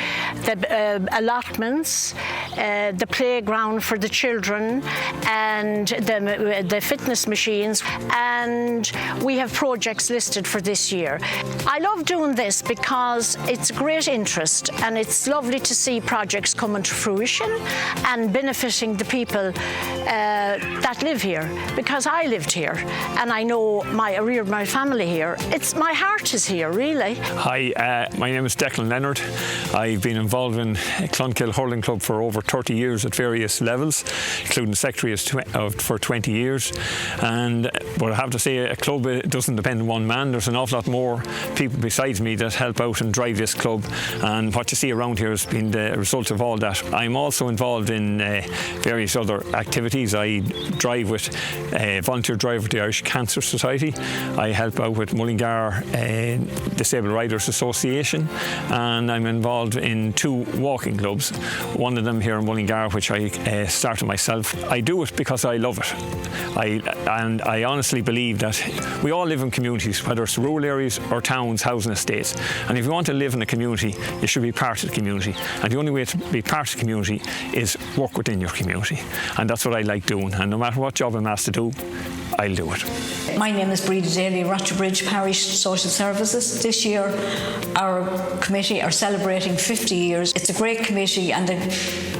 Speaker 21: the allotments, the playground for the children, and the fitness machines, and we have projects listed for this year. I love doing this because it's great interest, and it's lovely to see projects coming to fruition and benefiting the people that live here, because I lived here and I know I reared my family here. My heart is here, really.
Speaker 11: Hi, my name is Declan Leonard. I've been involved in Clonkill Hurling Club for over 30 years at various levels, including secretary for 20 years. But I have to say, a club doesn't depend on one man. There's an awful lot more people besides me that help out and drive this club, and what you see around here has been the result of all that. I'm also involved in various other activities. I drive with volunteer driver with the Irish Cancer Society. I help out with Mullingar Disabled Riders Association, and I'm involved in 2 walking clubs. One of them here in Mullingar, which I started myself. I do it because I love it. And I honestly believe that we all live in communities, whether it's rural areas or towns, housing estates. And if you want to live in a community, you should be part of the community. And the only way to be part of the community is work within your community. And that's what I like doing. And no matter what job I'm asked to do, I'll do it.
Speaker 23: My name is Breda Daly, Rocherbridge Parish Social Services. This year, our committee are celebrating 50 years. It's a great committee, and they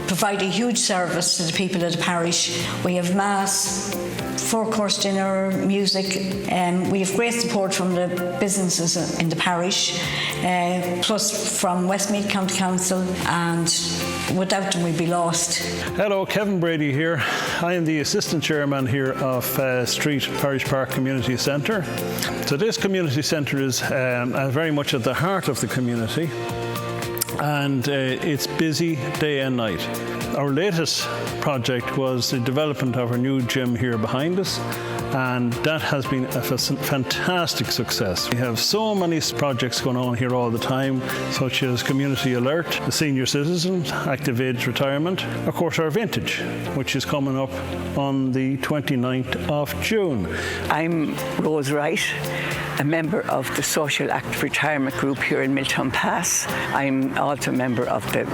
Speaker 23: provide a huge service to the people of the parish. We have mass, 4-course dinner, music, and we have great support from the businesses in the parish, plus from Westmeath County Council, and without them we'd be lost.
Speaker 24: Hello, Kevin Brady here. I am the Assistant Chairman here of Street Parish Park Community Centre. So this community centre is very much at the heart of the community, and it's busy day and night. Our latest project was the development of our new gym here behind us, and that has been a fantastic success. We have so many projects going on here all the time, such as Community Alert, the Senior Citizen, Active Age Retirement, of course our Vintage, which is coming up on the 29th of June.
Speaker 25: I'm Rose Wright, a member of the Social Active Retirement Group here in Miltown Pass. I'm also a member of the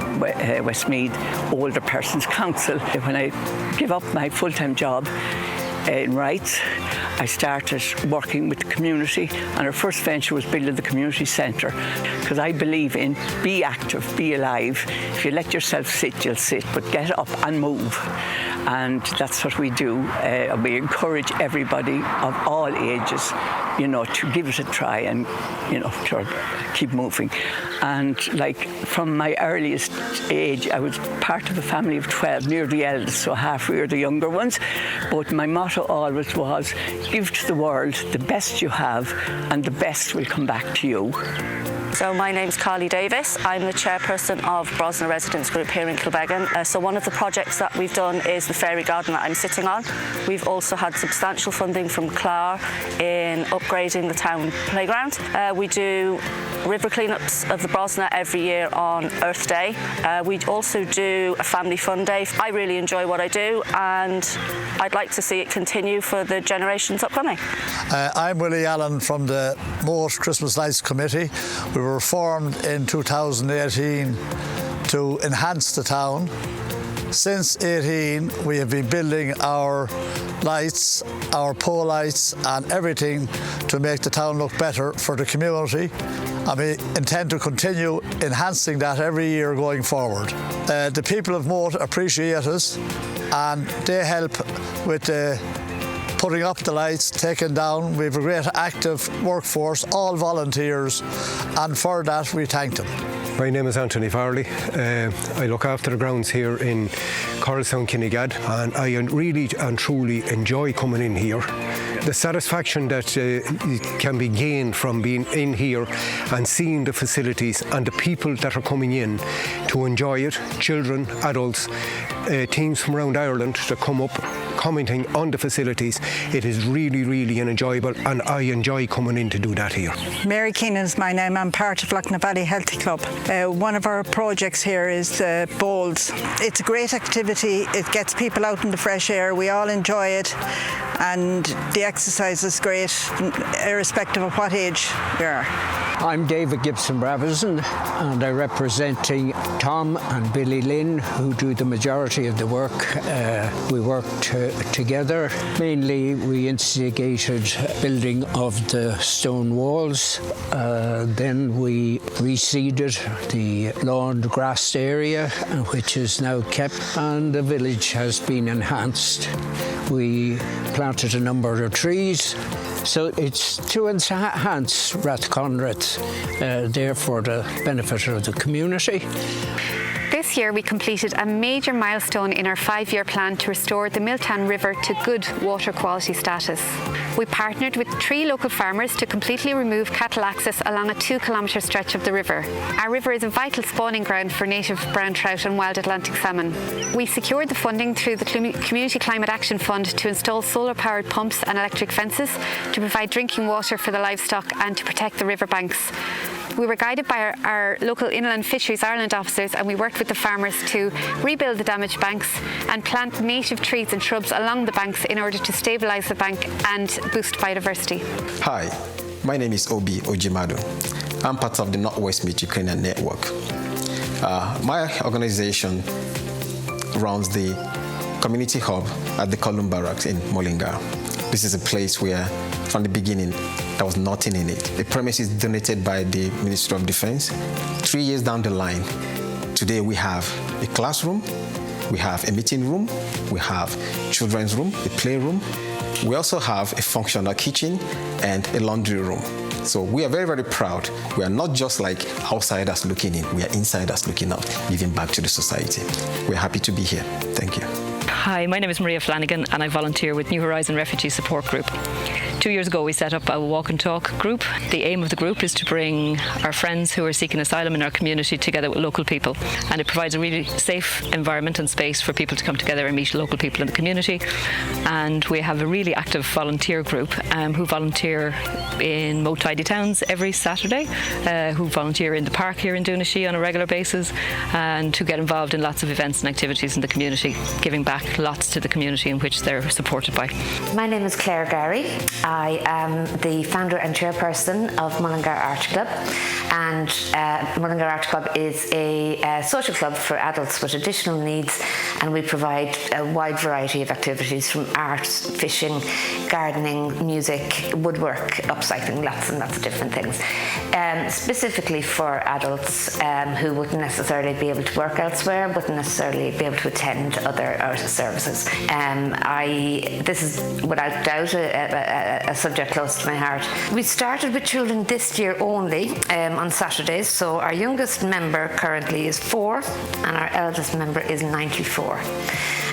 Speaker 25: Westmeath Older Persons Council. When I give up my full-time job in rights, I started working with the community, and our first venture was building the community centre, because I believe in be active, be alive. If you let yourself sit, you'll sit, but get up and move. And that's what we do. We encourage everybody of all ages, to give it a try and, to keep moving. And like from my earliest age, I was part of a family of 12, near the eldest, so half we were the younger ones. But my motto always was, give to the world the best you have, and the best will come back to you.
Speaker 26: So my name's Carly Davis. I'm the chairperson of Brosna Residents Group here in Kilbeggan. So one of the projects that we've done is
Speaker 22: the fairy garden that I'm sitting on. We've also had substantial funding from CLAR in upgrading the town playground. We do river cleanups of the Brosna every year on Earth Day. We also do a family fun day. I really enjoy what I do, and I'd like to see it continue for the generations upcoming.
Speaker 5: I'm Willie Allen from the Moat Christmas Lights Committee. We were formed in 2018 to enhance the town. Since 18, we have been building our lights, our pole lights and everything to make the town look better for the community. And we intend to continue enhancing that every year going forward. The people of Moat appreciate us, and they help with putting up the lights, taking down. We have a great active workforce, all volunteers, and for that we thank them.
Speaker 10: My name is Anthony Farley. I look after the grounds here in Coralstown, Kinnegad, and I really and truly enjoy coming in here. The satisfaction that can be gained from being in here and seeing the facilities and the people that are coming in to enjoy it, children, adults, teams from around Ireland that come up commenting on the facilities. It is really, really enjoyable, and I enjoy coming in to do that here.
Speaker 12: Mary Keenan is my name. I'm part of Lochna Valley Healthy Club. One of our projects here is the bowls. It's a great activity. It gets people out in the fresh air. We all enjoy it, and the exercise is great, irrespective of what age we are.
Speaker 13: I'm David Gibson-Bravison, and I'm representing Tom and Billy Lynn, who do the majority of the work. We worked together. Mainly, we instigated building of the stone walls. Then we reseeded the lawn grassed area, which is now kept, and the village has been enhanced. We planted a number of trees. So it's to enhance Rathconrath, there for the benefit of the community.
Speaker 14: This year we completed a major milestone in our 5-year plan to restore the Milltown River to good water quality status. We partnered with 3 local farmers to completely remove cattle access along a 2-kilometre stretch of the river. Our river is a vital spawning ground for native brown trout and wild Atlantic salmon. We secured the funding through the Community Climate Action Fund to install solar-powered pumps and electric fences to provide drinking water for the livestock and to protect the riverbanks. We were guided by our local Inland Fisheries Ireland officers, and we worked with the farmers to rebuild the damaged banks and plant native trees and shrubs along the banks in order to stabilise the bank and boost biodiversity.
Speaker 15: Hi, my name is Obi Ojimado. I'm part of the Northwest Meat Ukrainian Network. My organization runs the community hub at the Column Barracks in Mullingar. This is a place where, from the beginning, there was nothing in it. The premise is donated by the Ministry of Defense. 3 years down the line, today we have a classroom, we have a meeting room, we have children's room, a playroom. We also have a functional kitchen and a laundry room. So we are very, very proud. We are not just like outsiders looking in, we are insiders looking out, giving back to the society. We're happy to be here. Thank you.
Speaker 27: Hi, my name is Maria Flanagan, and I volunteer with New Horizon Refugee Support Group. 2 years ago, we set up a walk and talk group. The aim of the group is to bring our friends who are seeking asylum in our community together with local people, and it provides a really safe environment and space for people to come together and meet local people in the community. And we have a really active volunteer group who volunteer in Moat Tidy Towns every Saturday, who volunteer in the park here in Doonashee on a regular basis, and who get involved in lots of events and activities in the community, giving back lots to the community in which they're supported by.
Speaker 28: My name is Claire Gary. I am the founder and chairperson of Mullingar Art Club, and Mullingar Art Club is a social club for adults with additional needs, and we provide a wide variety of activities from art, fishing, gardening, music, woodwork, upcycling, lots and lots of different things. Specifically for adults who wouldn't necessarily be able to work elsewhere, wouldn't necessarily be able to attend other services. This is without doubt a subject close to my heart. We started with children this year only on Saturdays, so our youngest member currently is 4 and our eldest member is 94.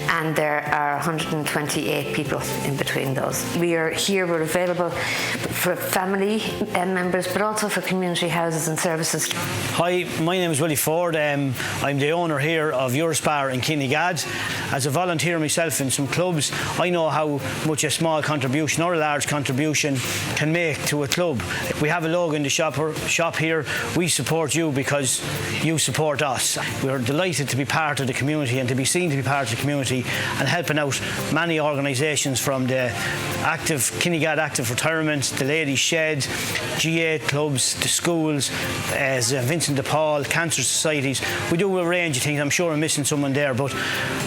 Speaker 28: and there are 128 people in between those. We're available for family members, but also for community houses and services.
Speaker 1: Hi, my name is Willie Ford. I'm the owner here of Eurospar in Kinnegad. As a volunteer myself in some clubs, I know how much a small contribution or a large contribution can make to a club. We have a logo in the shop here. We support you because you support us. We're delighted to be part of the community and to be seen to be part of the community and helping out many organisations, from the Kinnegad Active Retirement, the Ladies Shed, GA clubs, the schools, as Vincent de Paul, cancer societies. We do a range of things. I'm sure I'm missing someone there, but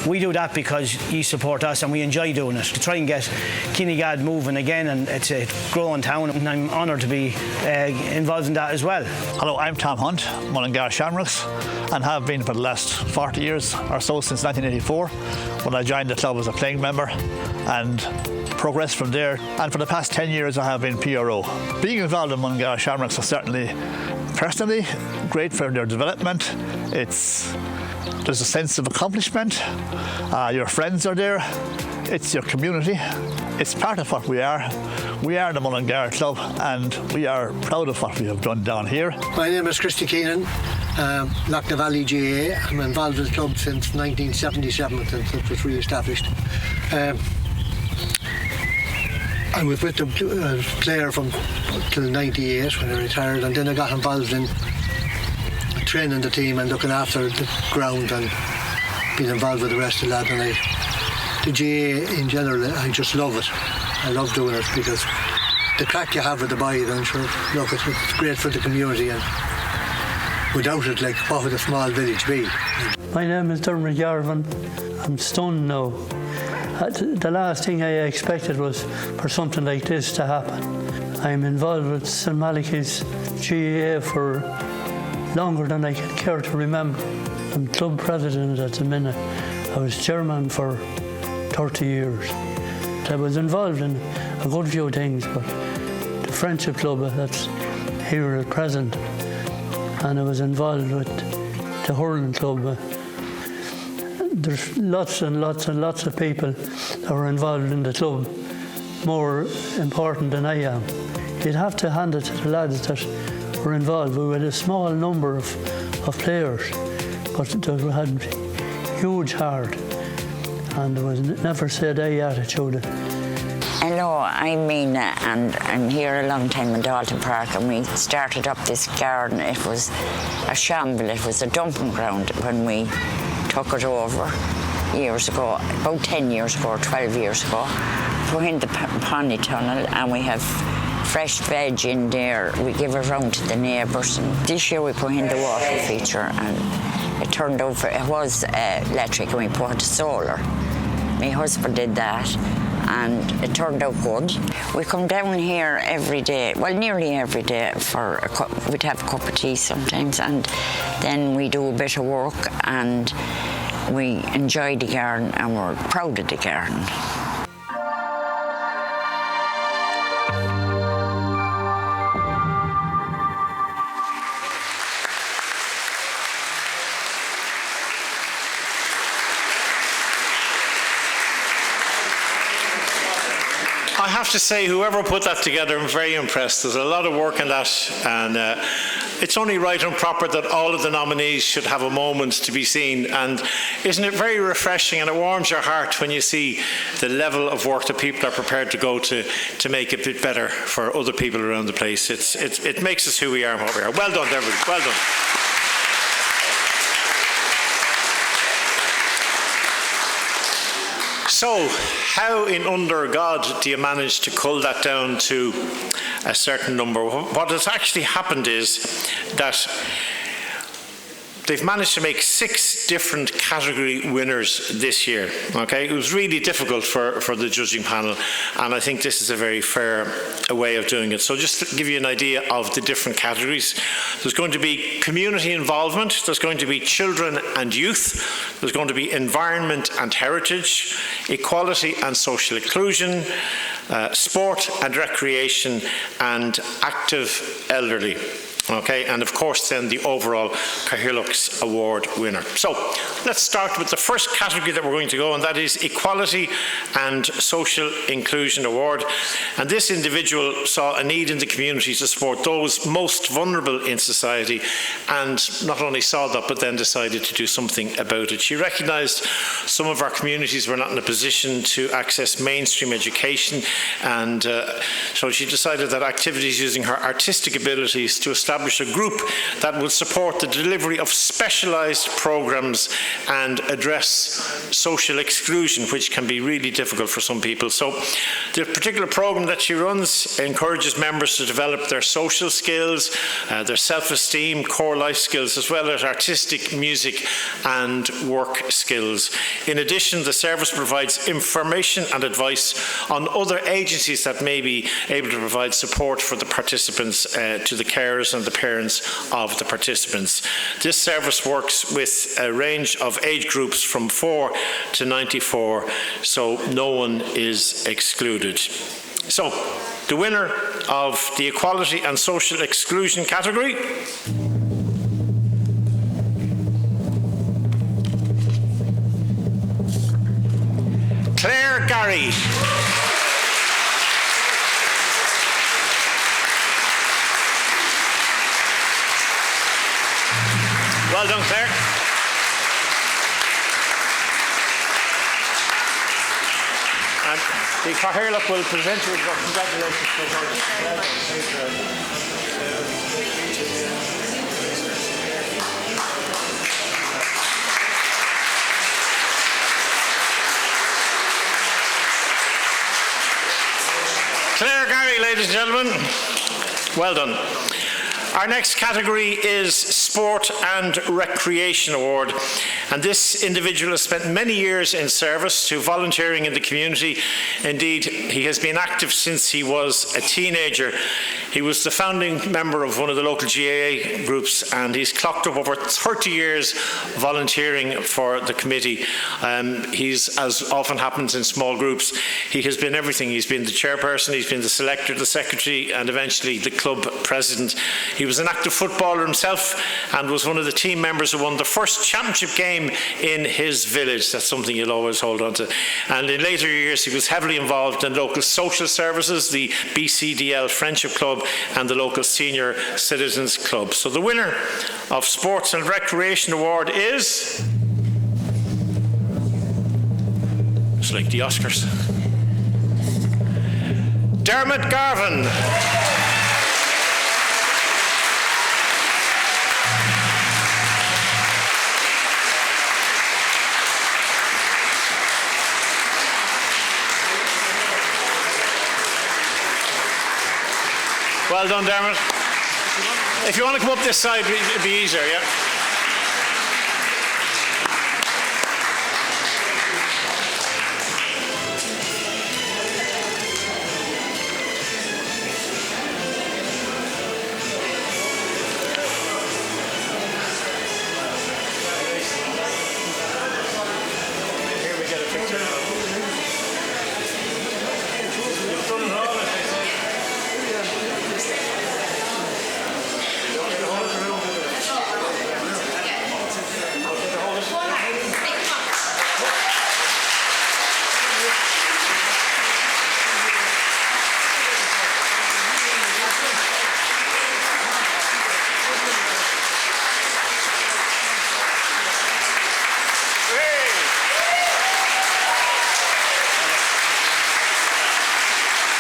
Speaker 1: we do that because you support us and we enjoy doing it, to try and get Kinnegad moving again, and it's a growing town, and I'm honoured to be involved in that as well.
Speaker 5: Hello, I'm Tom Hunt, Mullingar Shamrocks, and have been for the last 40 years or so, since 1984, when I joined the club as a playing member and progressed from there. And for the past 10 years I have been PRO. Being involved in Mullingar Shamrocks is certainly, personally, great for their development. There's a sense of accomplishment. Your friends are there. It's your community. It's part of what we are. We are the Mullingar Club, and we are proud of what we have done down here.
Speaker 3: My name is Christy Keenan, Loughnane Valley GA. I'm involved with the club since 1977, since it was re-established. I was with the player till 98 when I retired, and then I got involved in training the team and looking after the ground and being involved with the rest of the lads. And the GA in general, I just love it. I love doing it because the crack you have with the boys, and sure, look, it's great for the community, and without it, like, what would a small village be?
Speaker 4: My name is Dermot Garvin. I'm stunned now. The last thing I expected was for something like this to happen. I'm involved with St. Malachy's GAA for longer than I can care to remember. I'm club president at the minute. I was chairman for 30 years. I was involved in a good few things, but the Friendship Club that's here at present, and I was involved with the Hurling Club. There's lots and lots and lots of people that are involved in the club, more important than I am. You'd have to hand it to the lads that were involved. We had a small number of players, but they had huge heart, and there was never say die attitude.
Speaker 7: Hello, I'm Mina, and I'm here a long time in Dalton Park, and we started up this garden. It was a shamble, it was a dumping ground when we took it over years ago, about 10 years ago or 12 years ago. We're in the Pony Tunnel, and we have fresh veg in there. We give it round to the neighbours, and this year we put in the water feature, and it turned out, it was electric, and we put solar. My husband did that, and it turned out good. We come down here every day, well, nearly every day, we'd have a cup of tea sometimes, and then we do a bit of work, and we enjoy the garden, and we're proud of the garden.
Speaker 2: I have to say, whoever put that together, I'm very impressed. There's a lot of work in that, and it's only right and proper that all of the nominees should have a moment to be seen. And isn't it very refreshing, and it warms your heart when you see the level of work that people are prepared to go to make it a bit better for other people around the place. It makes us who we are and what we are. Well done, everybody. Well done. So, how in under God do you manage to cull that down to a certain number? What has actually happened is that they've managed to make 6 different category winners this year. Okay, it was really difficult for the judging panel, and I think this is a very fair way of doing it. So just to give you an idea of the different categories, there's going to be community involvement, there's going to be children and youth, there's going to be environment and heritage, equality and social inclusion, sport and recreation, and active elderly. Okay, and of course then the overall Cathaoirleach Award winner. So let's start with the first category that we're going to go, and that is Equality and Social Inclusion Award. And this individual saw a need in the community to support those most vulnerable in society, and not only saw that but then decided to do something about it. She recognised some of our communities were not in a position to access mainstream education, and so she decided that activities using her artistic abilities to establish a group that would support the delivery of specialised programmes and address social exclusion, which can be really difficult for some people. So the particular programme that she runs encourages members to develop their social skills, their self-esteem, core life skills, as well as artistic, music and work skills. In addition, the service provides information and advice on other agencies that may be able to provide support for the participants, to the carers and the parents of the participants. This service works with a range of age groups from 4 to 94, so no one is excluded. So, the winner of the Equality and Social Exclusion category . Claire Gary. Well done, Claire. And the Cathaoirleach will present you with congratulations for Claire Gary, ladies and gentlemen. Well done. Our next category is Sport and Recreation Award, and this individual has spent many years in service to volunteering in the community. Indeed, he has been active since he was a teenager. He was the founding member of one of the local GAA groups, and he's clocked up over 30 years volunteering for the committee. He's, as often happens in small groups, he has been everything. He's been the chairperson, he's been the selector, the secretary, and eventually the club president. He was an active footballer himself and was one of the team members who won the first championship game in his village. That's something you'll always hold on to. And in later years, he was heavily involved in local social services, the BCDL Friendship Club and the local Senior Citizens Club. So the winner of Sports and Recreation Award is... It's like the Oscars. Dermot Garvin. Well done, Dermot. If you want to come up this side, it'd be easier, yeah? Here we get a picture.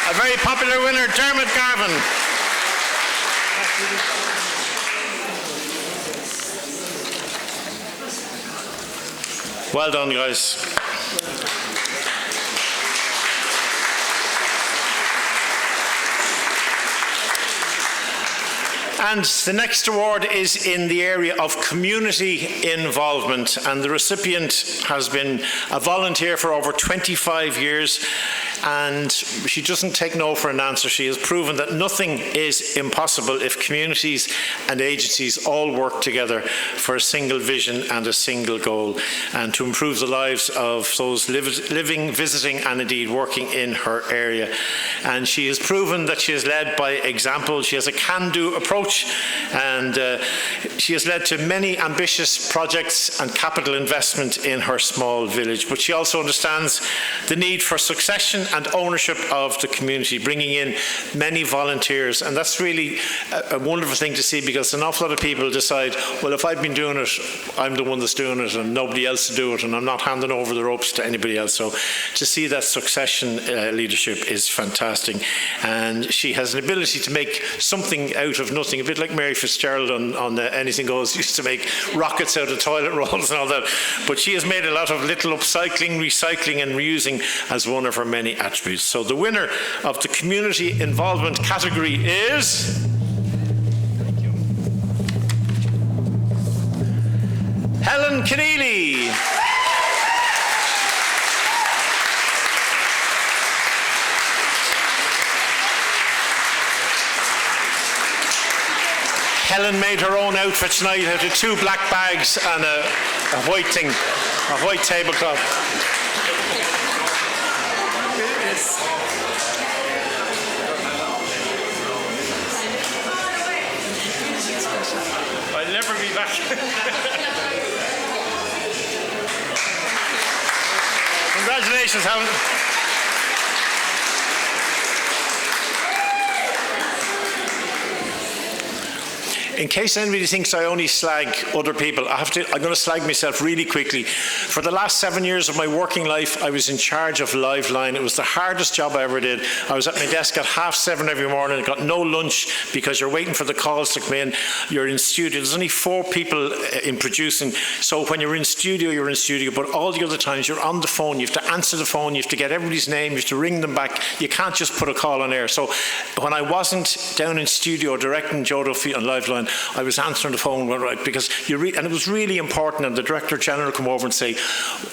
Speaker 2: A very popular winner, Dermot Garvin. Well done, guys. And the next award is in the area of community involvement, and the recipient has been a volunteer for over 25 years. and she doesn't take no for an answer. She has proven that nothing is impossible if communities and agencies all work together for a single vision and a single goal, and to improve the lives of those living, visiting, and indeed working in her area. And she has proven that she has led by example. She has a can-do approach, and she has led to many ambitious projects and capital investment in her small village. But she also understands the need for succession and ownership of the community, bringing in many volunteers. And that's really a wonderful thing to see, because an awful lot of people decide, well, if I've been doing it, I'm the one that's doing it and nobody else to do it, and I'm not handing over the ropes to anybody else. So to see that succession leadership is fantastic. And she has an ability to make something out of nothing, a bit like Mary Fitzgerald on Anything Goes, used to make rockets out of toilet rolls and all that. But she has made a lot of little upcycling, recycling and reusing as one of her many attributes. So the winner of the community involvement category is Helen Keneally. Helen made her own outfit tonight out of 2 black bags and a white thing, a white tablecloth. I'll never be back. Congratulations, Helen. In case anybody thinks I only slag other people, I'm going to slag myself really quickly. For the last 7 years of my working life, I was in charge of Liveline. It was the hardest job I ever did. I was at my desk at 7:30 every morning, got no lunch because you're waiting for the calls to come in. You're in studio. There's only 4 people in producing. So when you're in studio, you're in studio. But all the other times, you're on the phone. You have to answer the phone. You have to get everybody's name. You have to ring them back. You can't just put a call on air. So when I wasn't down in studio directing Joe Duffy on Liveline, I was answering the phone, right, because and it was really important, and the Director General come over and say,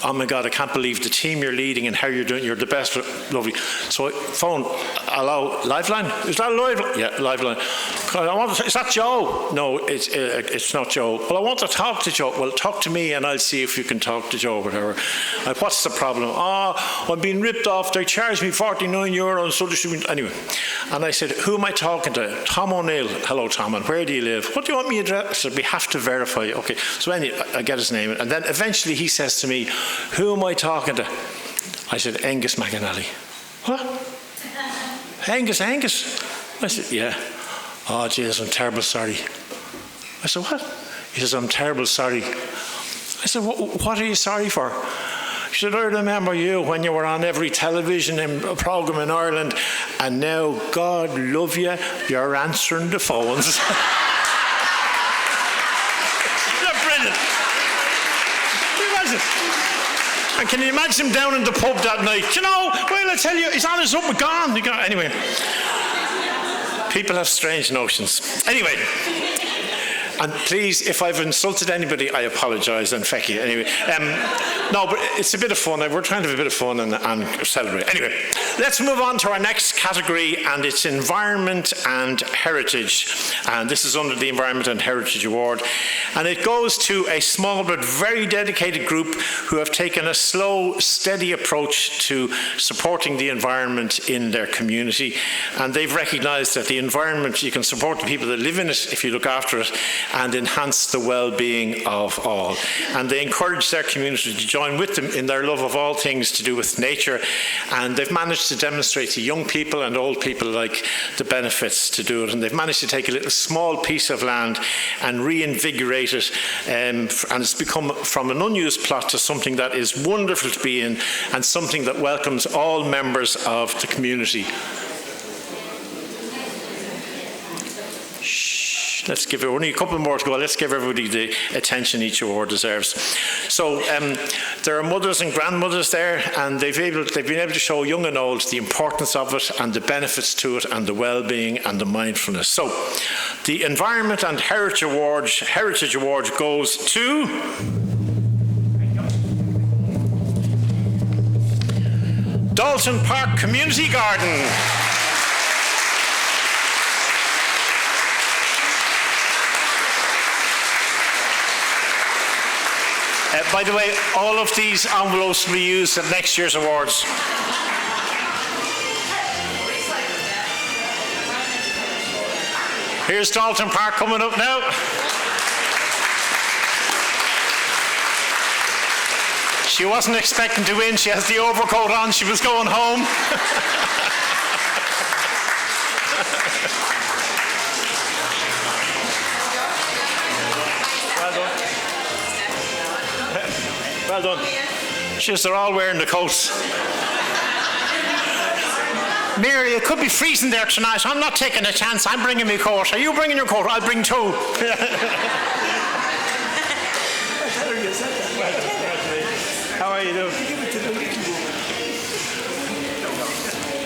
Speaker 2: oh my God, I can't believe the team you're leading and how you're doing, you're the best, lovely. So phone, hello, Liveline? Is that Liveline? Yeah, Liveline. Is that Joe? No, it's not Joe. Well, I want to talk to Joe. Well, talk to me and I'll see if you can talk to Joe, whatever. Like, what's the problem? Oh, I'm being ripped off. They charged me €49 and so they should be... Anyway. And I said, who am I talking to? Tom O'Neill. Hello, Tom, and where do you live? What do you want me to address? I said, we have to verify. Okay, so anyway, I get his name. And then eventually he says to me, who am I talking to? I said, Angus McAnally. What? Angus? I said, yeah. Oh, Jesus, I'm terribly sorry. I said, what? He says, I'm terribly sorry. I said, what are you sorry for? He said, I remember you when you were on every television programme in Ireland, and now, God love you, you're answering the phones. Isn't that brilliant? Can you imagine? And can you imagine him down in the pub that night? You know, well, I tell you, he's on his up and gone. Anyway. People have strange notions. Anyway. And please, if I've insulted anybody, I apologise, and feck you. Anyway, no, but it's a bit of fun. We're trying to have a bit of fun and celebrate. Anyway, let's move on to our next category, and it's Environment and Heritage. And this is under the Environment and Heritage Award. And it goes to a small but very dedicated group who have taken a slow, steady approach to supporting the environment in their community. And they've recognised that the environment, you can support the people that live in it if you look after it, and enhance the well-being of all. And they encourage their community to join with them in their love of all things to do with nature. And they've managed to demonstrate to young people and old people alike the benefits to do it. And they've managed to take a little small piece of land and reinvigorate it. And it's become from an unused plot to something that is wonderful to be in and something that welcomes all members of the community. Let's give it only a couple more to go. Let's give everybody the attention each award deserves. So there are mothers and grandmothers there, and they've been able to show young and old the importance of it and the benefits to it and the well-being and the mindfulness. So the Environment and Heritage Award goes to Dalton Park Community Garden. By the way, all of these envelopes will be used at next year's awards. Here's Dalton Park coming up now. She wasn't expecting to win. She has the overcoat on. She was going home. Well done. She's, they're all wearing the coats. Mary, it could be freezing there tonight. I'm not taking a chance. I'm bringing my coat. Are you bringing your coat? I'll bring two. How are you doing?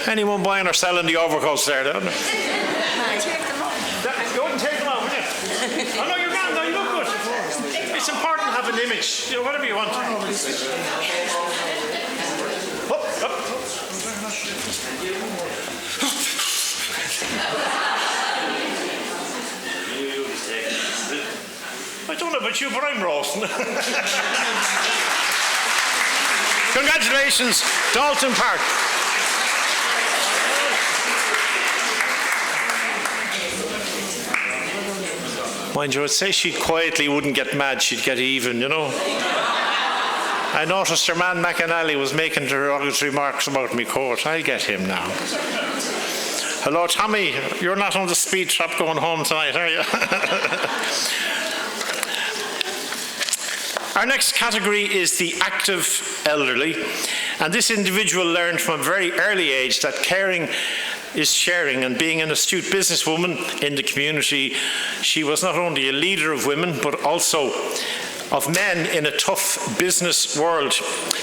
Speaker 2: Anyone buying or selling the overcoats there? Don't they? Go and take them off, will you? Oh no, you're grand. No, you look good. It's important to have an image. You know, whatever you want. Up, up. I don't know about you, but I'm roasting. Congratulations, Dalton Park. Mind you, I'd say she quietly wouldn't get mad, she'd get even, you know. I noticed her man McAnally was making derogatory remarks about me coat. I'll get him now. Hello, Tommy. You're not on the speed trap going home tonight, are you? Our next category is the active elderly. And this individual learned from a very early age that caring is sharing, and being an astute businesswoman in the community, she was not only a leader of women, but also of men in a tough business world.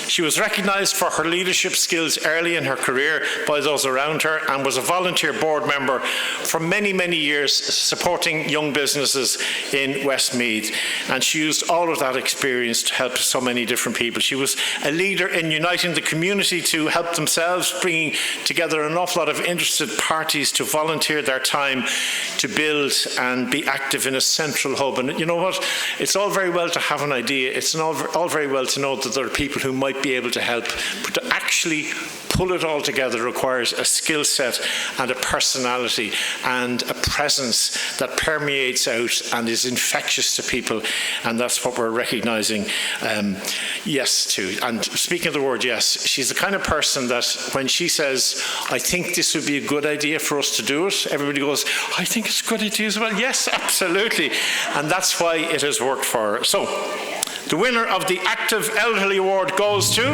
Speaker 2: She was recognised for her leadership skills early in her career by those around her, and was a volunteer board member for many, many years supporting young businesses in Westmeath. And she used all of that experience to help so many different people. She was a leader in uniting the community to help themselves, bringing together an awful lot of interested parties to volunteer their time to build and be active in a central hub. And you know what? It's all very well to have an idea. It's all very well to know that there are people who might be able to help, but to actually pull it all together requires a skill set and a personality and a presence that permeates out and is infectious to people, and that's what we're recognising yes to. And speaking of the word yes, she's the kind of person that when she says, I think this would be a good idea for us to do it, everybody goes, I think it's a good idea as well. Yes, absolutely. And that's why it has worked for her. So, the winner of the Active Elderly Award goes to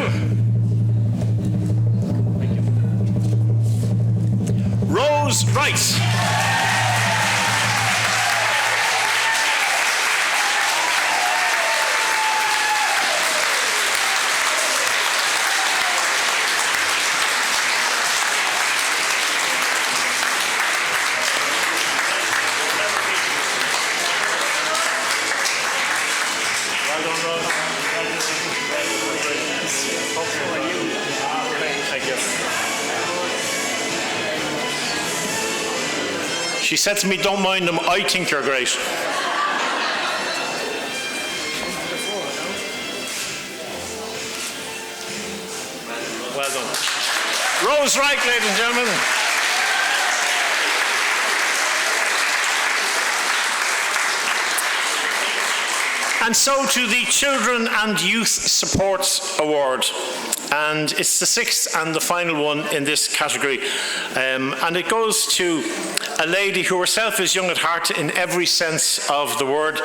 Speaker 2: Rose Rice. She said to me, don't mind them, I think you're great. Well done. Rose Wright, ladies and gentlemen. And so to the Children and Youth Support Award. And it's the sixth and the final one in this category. And it goes to a lady who herself is young at heart in every sense of the word.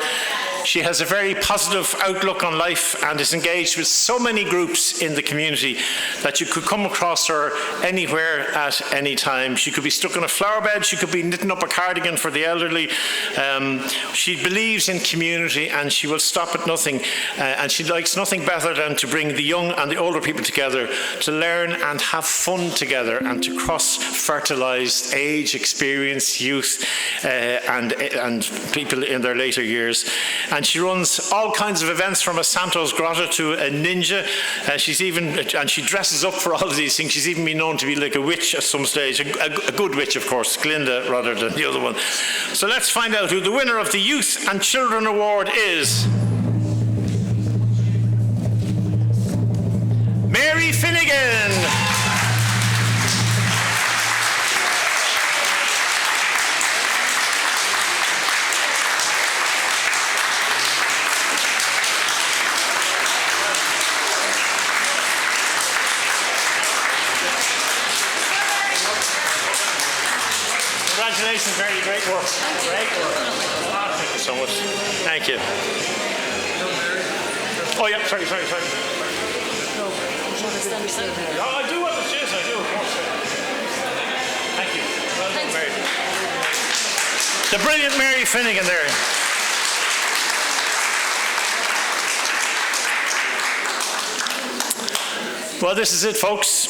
Speaker 2: She has a very positive outlook on life and is engaged with so many groups in the community that you could come across her anywhere at any time. She could be stuck in a flower bed, she could be knitting up a cardigan for the elderly. She believes in community and she will stop at nothing. And she likes nothing better than to bring the young and the older people together to learn and have fun together and to cross-fertilise age, experience, youth and people in their later years. and she runs all kinds of events from a Santos grotto to a ninja. She dresses up for all of these things. She's even been known to be like a witch at some stage, a good witch, of course, Glinda rather than the other one. So let's find out who the winner of the Youth and Children Award is. Mary Finnegan. Congratulations, Mary, great work. Great work. Thank you so much. Thank you. Oh yeah, sorry. I do want to choose, I do, of course. Thank you. Well done, Mary. The brilliant Mary Finnegan there. Well, this is it, folks.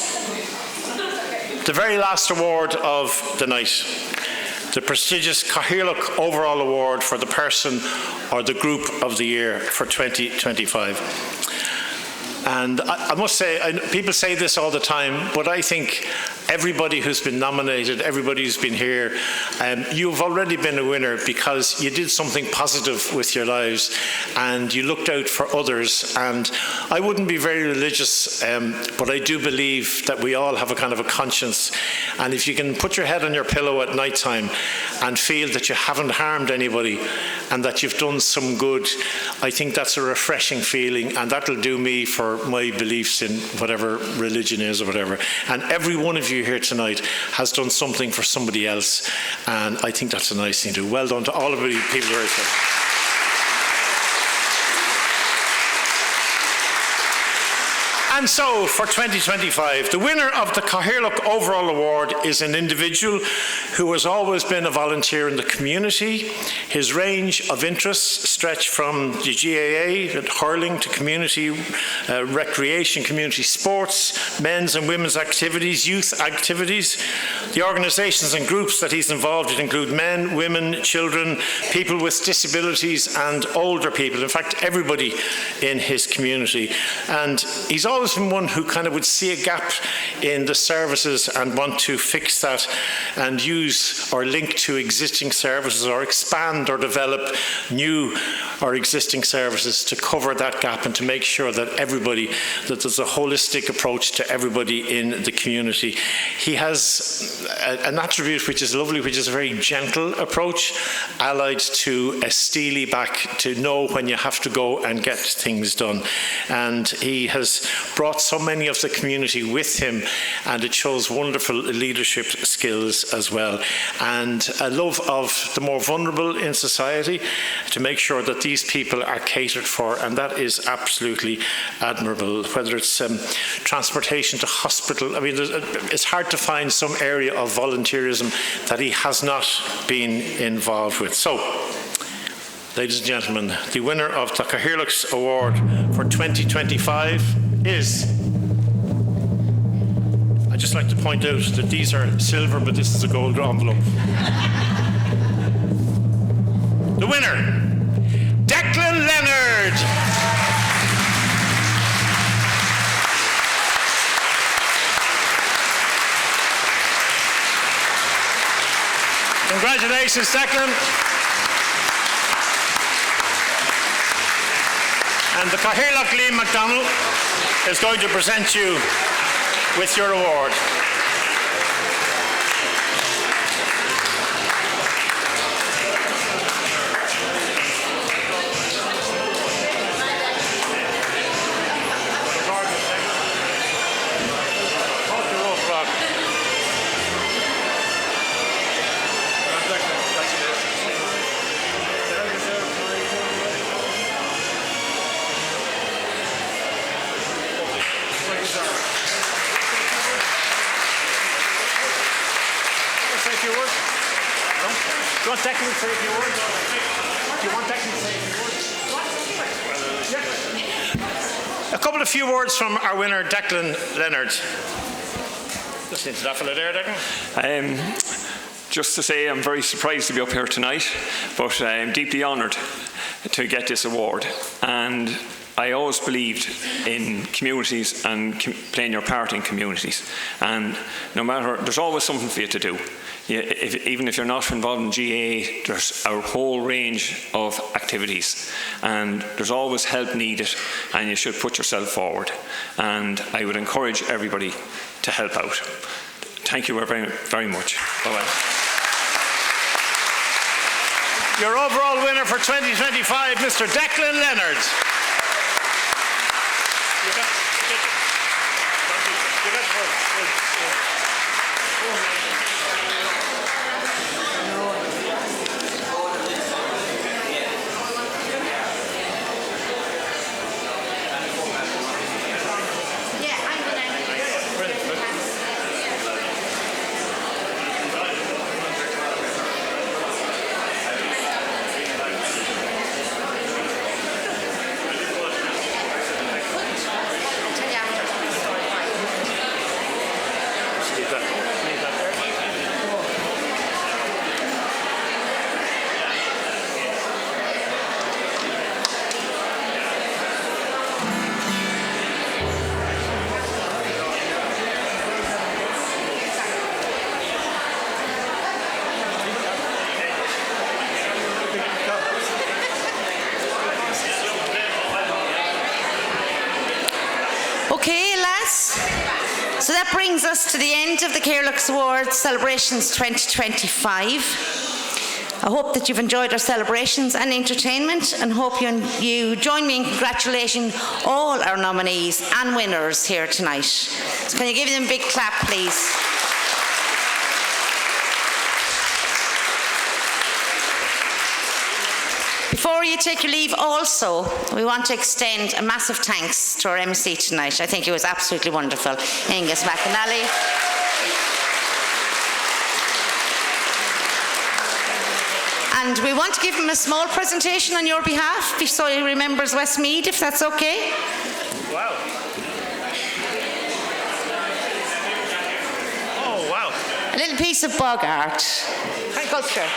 Speaker 2: The very last award of the night. The prestigious Cathaoirleach Overall Award for the person or the group of the year for 2025. And I must say, people say this all the time, but I think everybody who's been nominated, everybody who's been here, you've already been a winner because you did something positive with your lives and you looked out for others. And I wouldn't be very religious, but I do believe that we all have a kind of a conscience. And if you can put your head on your pillow at night time and feel that you haven't harmed anybody and that you've done some good, I think that's a refreshing feeling, and that'll do me for my beliefs in whatever religion is or whatever. And every one of you here tonight has done something for somebody else, and I think that's a nice thing to do. Well done to all of the people who are here. And so, for 2025, the winner of the Cathaoirleach Overall Award is an individual who has always been a volunteer in the community. His range of interests stretch from the GAA, hurling, to community recreation, community sports, men's and women's activities, youth activities. The organisations and groups that he's involved in include men, women, children, people with disabilities and older people. In fact, everybody in his community. And he's always been one who kind of would see a gap in the services and want to fix that and use or link to existing services or expand or develop new or existing services to cover that gap and to make sure that there's a holistic approach to everybody in the community. He has an attribute which is lovely, which is a very gentle approach, allied to a steely back to know when you have to go and get things done. And he has brought so many of the community with him, and it shows wonderful leadership skills as well, and a love of the more vulnerable in society to make sure that these people are catered for, and that is absolutely admirable. Whether it's transportation to hospital, I mean, it's hard to find some area of volunteerism that he has not been involved with. So, ladies and gentlemen, the winner of the Cathaoirleach Award for 2025 is... I'd just like to point out that these are silver, but this is a gold envelope. The winner, Declan Leonard. Congratulations, Declan. And the Cathaoirleach Liam MacDonald is going to present you with your award. Do you want Declan to say a few words? Do you want Declan to say a few words? A couple of few words from our winner, Declan Leonard. Listening to that fella there, Declan.
Speaker 11: Just to say I'm very surprised to be up here tonight, but I'm deeply honoured to get this award. And I always believed in communities and playing your part in communities. And no matter, there's always something for you to do. Even if you're not involved in GAA, there's a whole range of activities, and there's always help needed, and you should put yourself forward. And I would encourage everybody to help out. Thank you very, very much. Bye-bye.
Speaker 2: Your overall winner for 2025, Mr. Declan Leonard.
Speaker 6: Okay, lads. So that brings us to the end of the Cathaoirleach Awards Celebrations 2025. I hope that you've enjoyed our celebrations and entertainment, and hope you join me in congratulating all our nominees and winners here tonight. So can you give them a big clap, please? Before you take your leave also, we want to extend a massive thanks to our MC tonight. I think it was absolutely wonderful. Angus McAnally. And we want to give him a small presentation on your behalf, so he remembers Westmeath, if that's okay.
Speaker 2: Wow. Oh, wow.
Speaker 6: A little piece of bog art. Sculpture.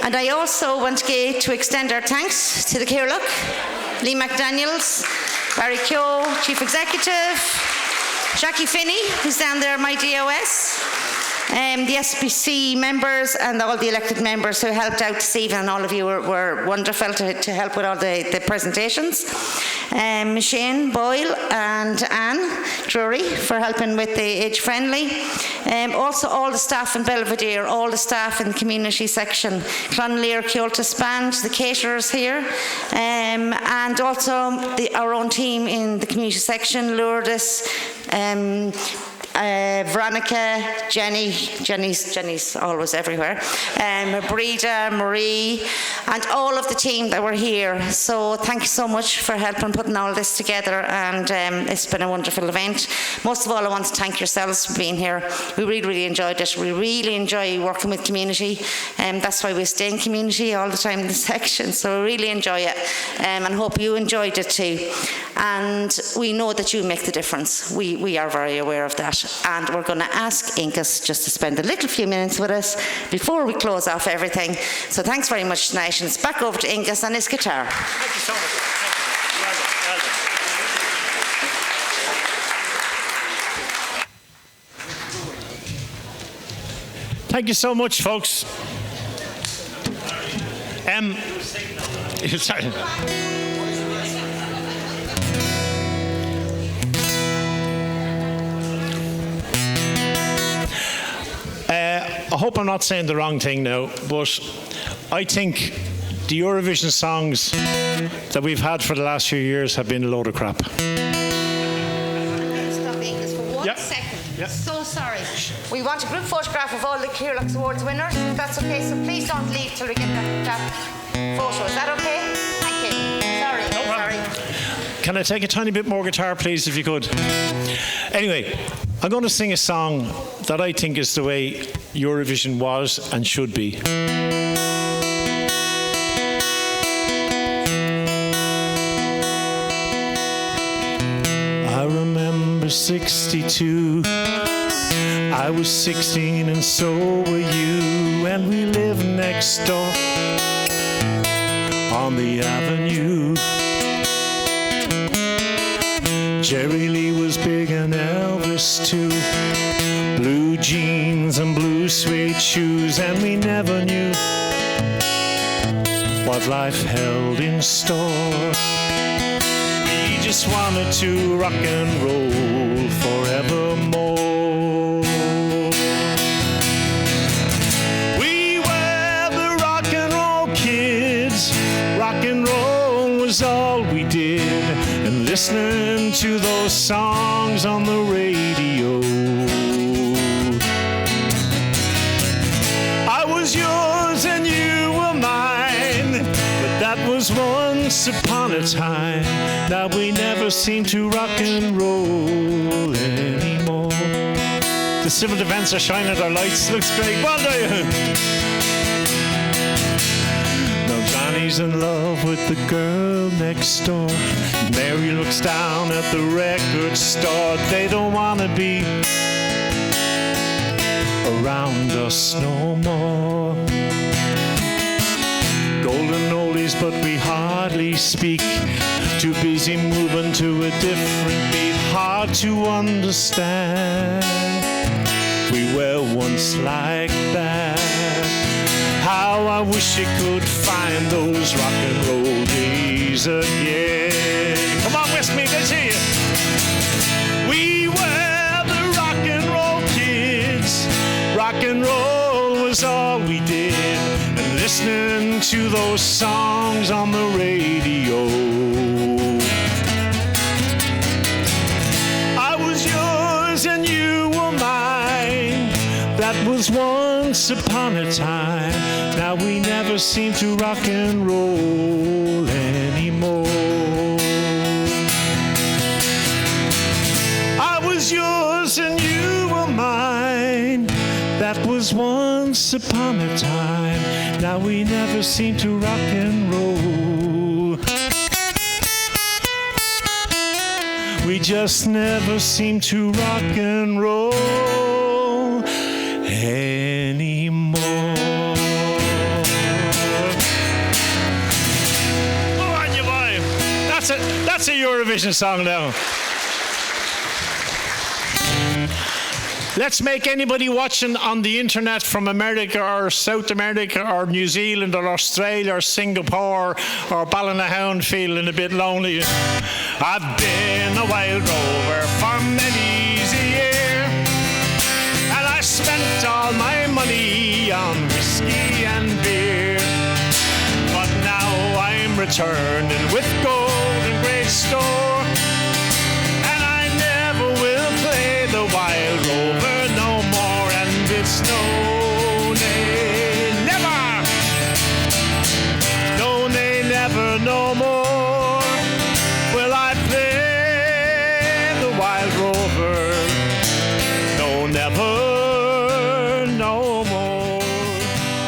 Speaker 6: And I also want to extend our thanks to the Cathaoirleach, Lee McDaniels, Barry Keogh, Chief Executive, Jackie Finney, who's down there, my DOS, the SBC members and all the elected members who helped out this evening. All of you were wonderful to help with all the presentations. Shane Boyle and Anne Drury for helping with the Age Friendly. Also all the staff in Belvedere, all the staff in the community section, Clonlear, Keoltas Band, the caterers here, and also our own team in the community section, Lourdes, Veronica, Jenny's always everywhere, Breda, Marie, and all of the team that were here. So thank you so much for helping putting all this together, and it's been a wonderful event. Most of all, I want to thank yourselves for being here. We really, really enjoyed it. We really enjoy working with community, and that's why we stay in community all the time in the section. So we really enjoy it, and hope you enjoyed it too. And we know that you make the difference. We are very aware of that. And we're going to ask Ingus just to spend a little few minutes with us before we close off everything. So thanks very much tonight, and it's back over to Ingus and his guitar.
Speaker 2: Thank you so much. Thank you so much, folks. Sorry. I hope I'm not saying the wrong thing now, but I think the Eurovision songs that we've had for the last few years have been a load of crap.
Speaker 6: Stop Ingus for 1 second.
Speaker 2: Yep.
Speaker 6: So sorry. We want a group photograph of all the Cathaoirleach Awards winners, if that's okay. So please don't leave till we get that photo. Is that okay? Thank you. Sorry.
Speaker 2: No problem. Can I take a tiny bit more guitar, please, if you could? Anyway, I'm going to sing a song that I think is the way Eurovision was and should be. I remember 62. I was 16 and so were you, and we lived next door on the avenue. Jerry Lee was big and Elvis too. Blue jeans and blue suede shoes, and we never knew what life held in store. We just wanted to rock and roll forevermore. We were the rock and roll kids. Rock and roll was all we did, and listening to those songs on the radio. I was yours and you were mine, but that was once upon a time. Now we never seem to rock and roll anymore. The civil defence are shining their lights. Looks great. Well done. Now Johnny's in love with the girl next door. Mary looks down at the record store. They don't want to be around us no more. Golden oldies, but we hardly speak. Too busy moving to a different beat. Hard to understand. We were once like that. How I wish you could find those rock and roll days again. Come on, Westmeath, let's hear you. We were the rock and roll kids. Rock and roll was all we did, and listening to those songs on the radio. I was yours and you were mine. That was once upon a time. Now we never seem to rock and roll anymore. I was yours and you were mine. That was once upon a time. Now we never seem to rock and roll. We just never seem to rock and roll anymore. Oh, on you boy. That's a Eurovision song now. Let's make anybody watching on the internet from America or South America or New Zealand or Australia or Singapore or Ballynahound feeling a bit lonely. I've been a wild rover for many's a year, and I spent all my money on whiskey and beer. But now I'm returning with gold and great store, and I never will play the wild rover no more. And it's no, nay, never, no, nay, never, no more will I play the wild rover. No, never, no more.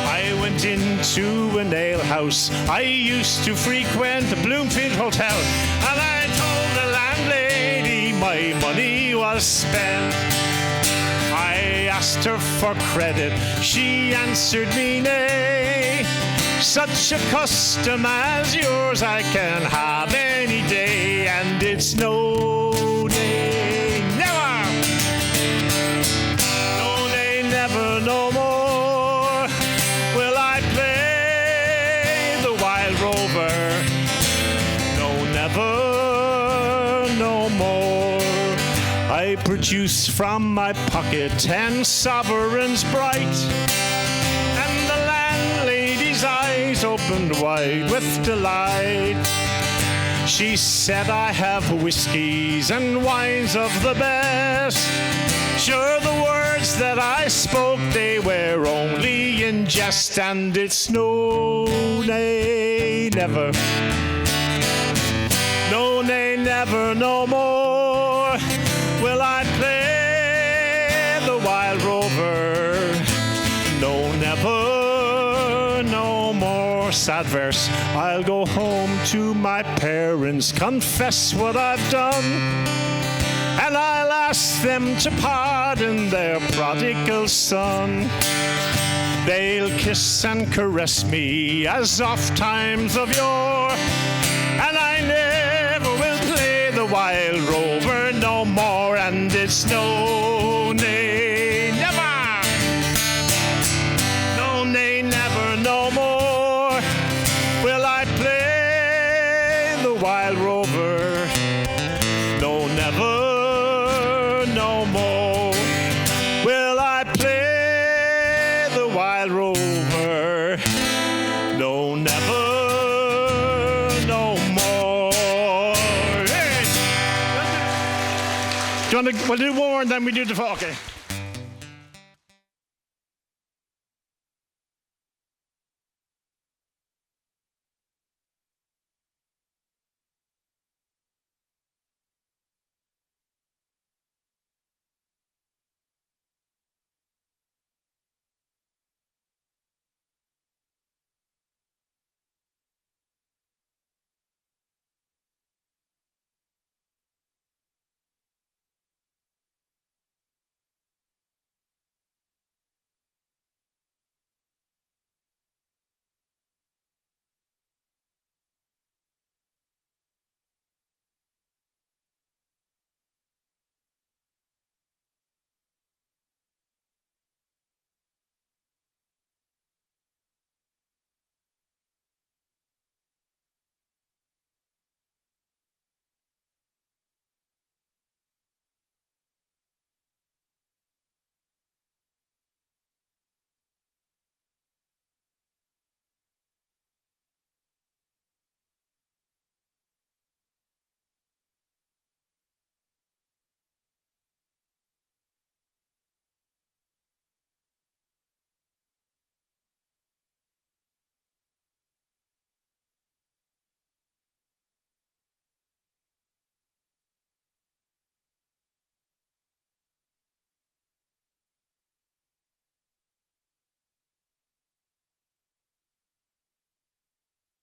Speaker 2: I went into an alehouse I used to frequent, the Bloomfield Hotel, and I told the landlady my money was spent. I asked her for credit, she answered me nay. Such a custom as yours I can have any day, and it's no, nay, never, no, nay, never, no more will I play the wild rover. No, never, no more. I produce from my pocket 10 sovereigns bright, and the landlady's eyes opened wide with delight. She said I have whiskies and wines of the best. Sure, the words that I spoke, they were only in jest, and it's no, nay, never, no, nay, never, no more will I play the wild rover. more sad verse. I'll go home to my parents, confess what I've done, and I'll ask them to pardon their prodigal son. They'll kiss and caress me as oft times of yore, and I never will play the wild rover no more, and it's no, nay, never, no, nay, never, no more will I play the wild rover, no, never, no more will I play the wild rover, no, never, no more. Hey. Do you want to, we'll do one more and then we do the, okay.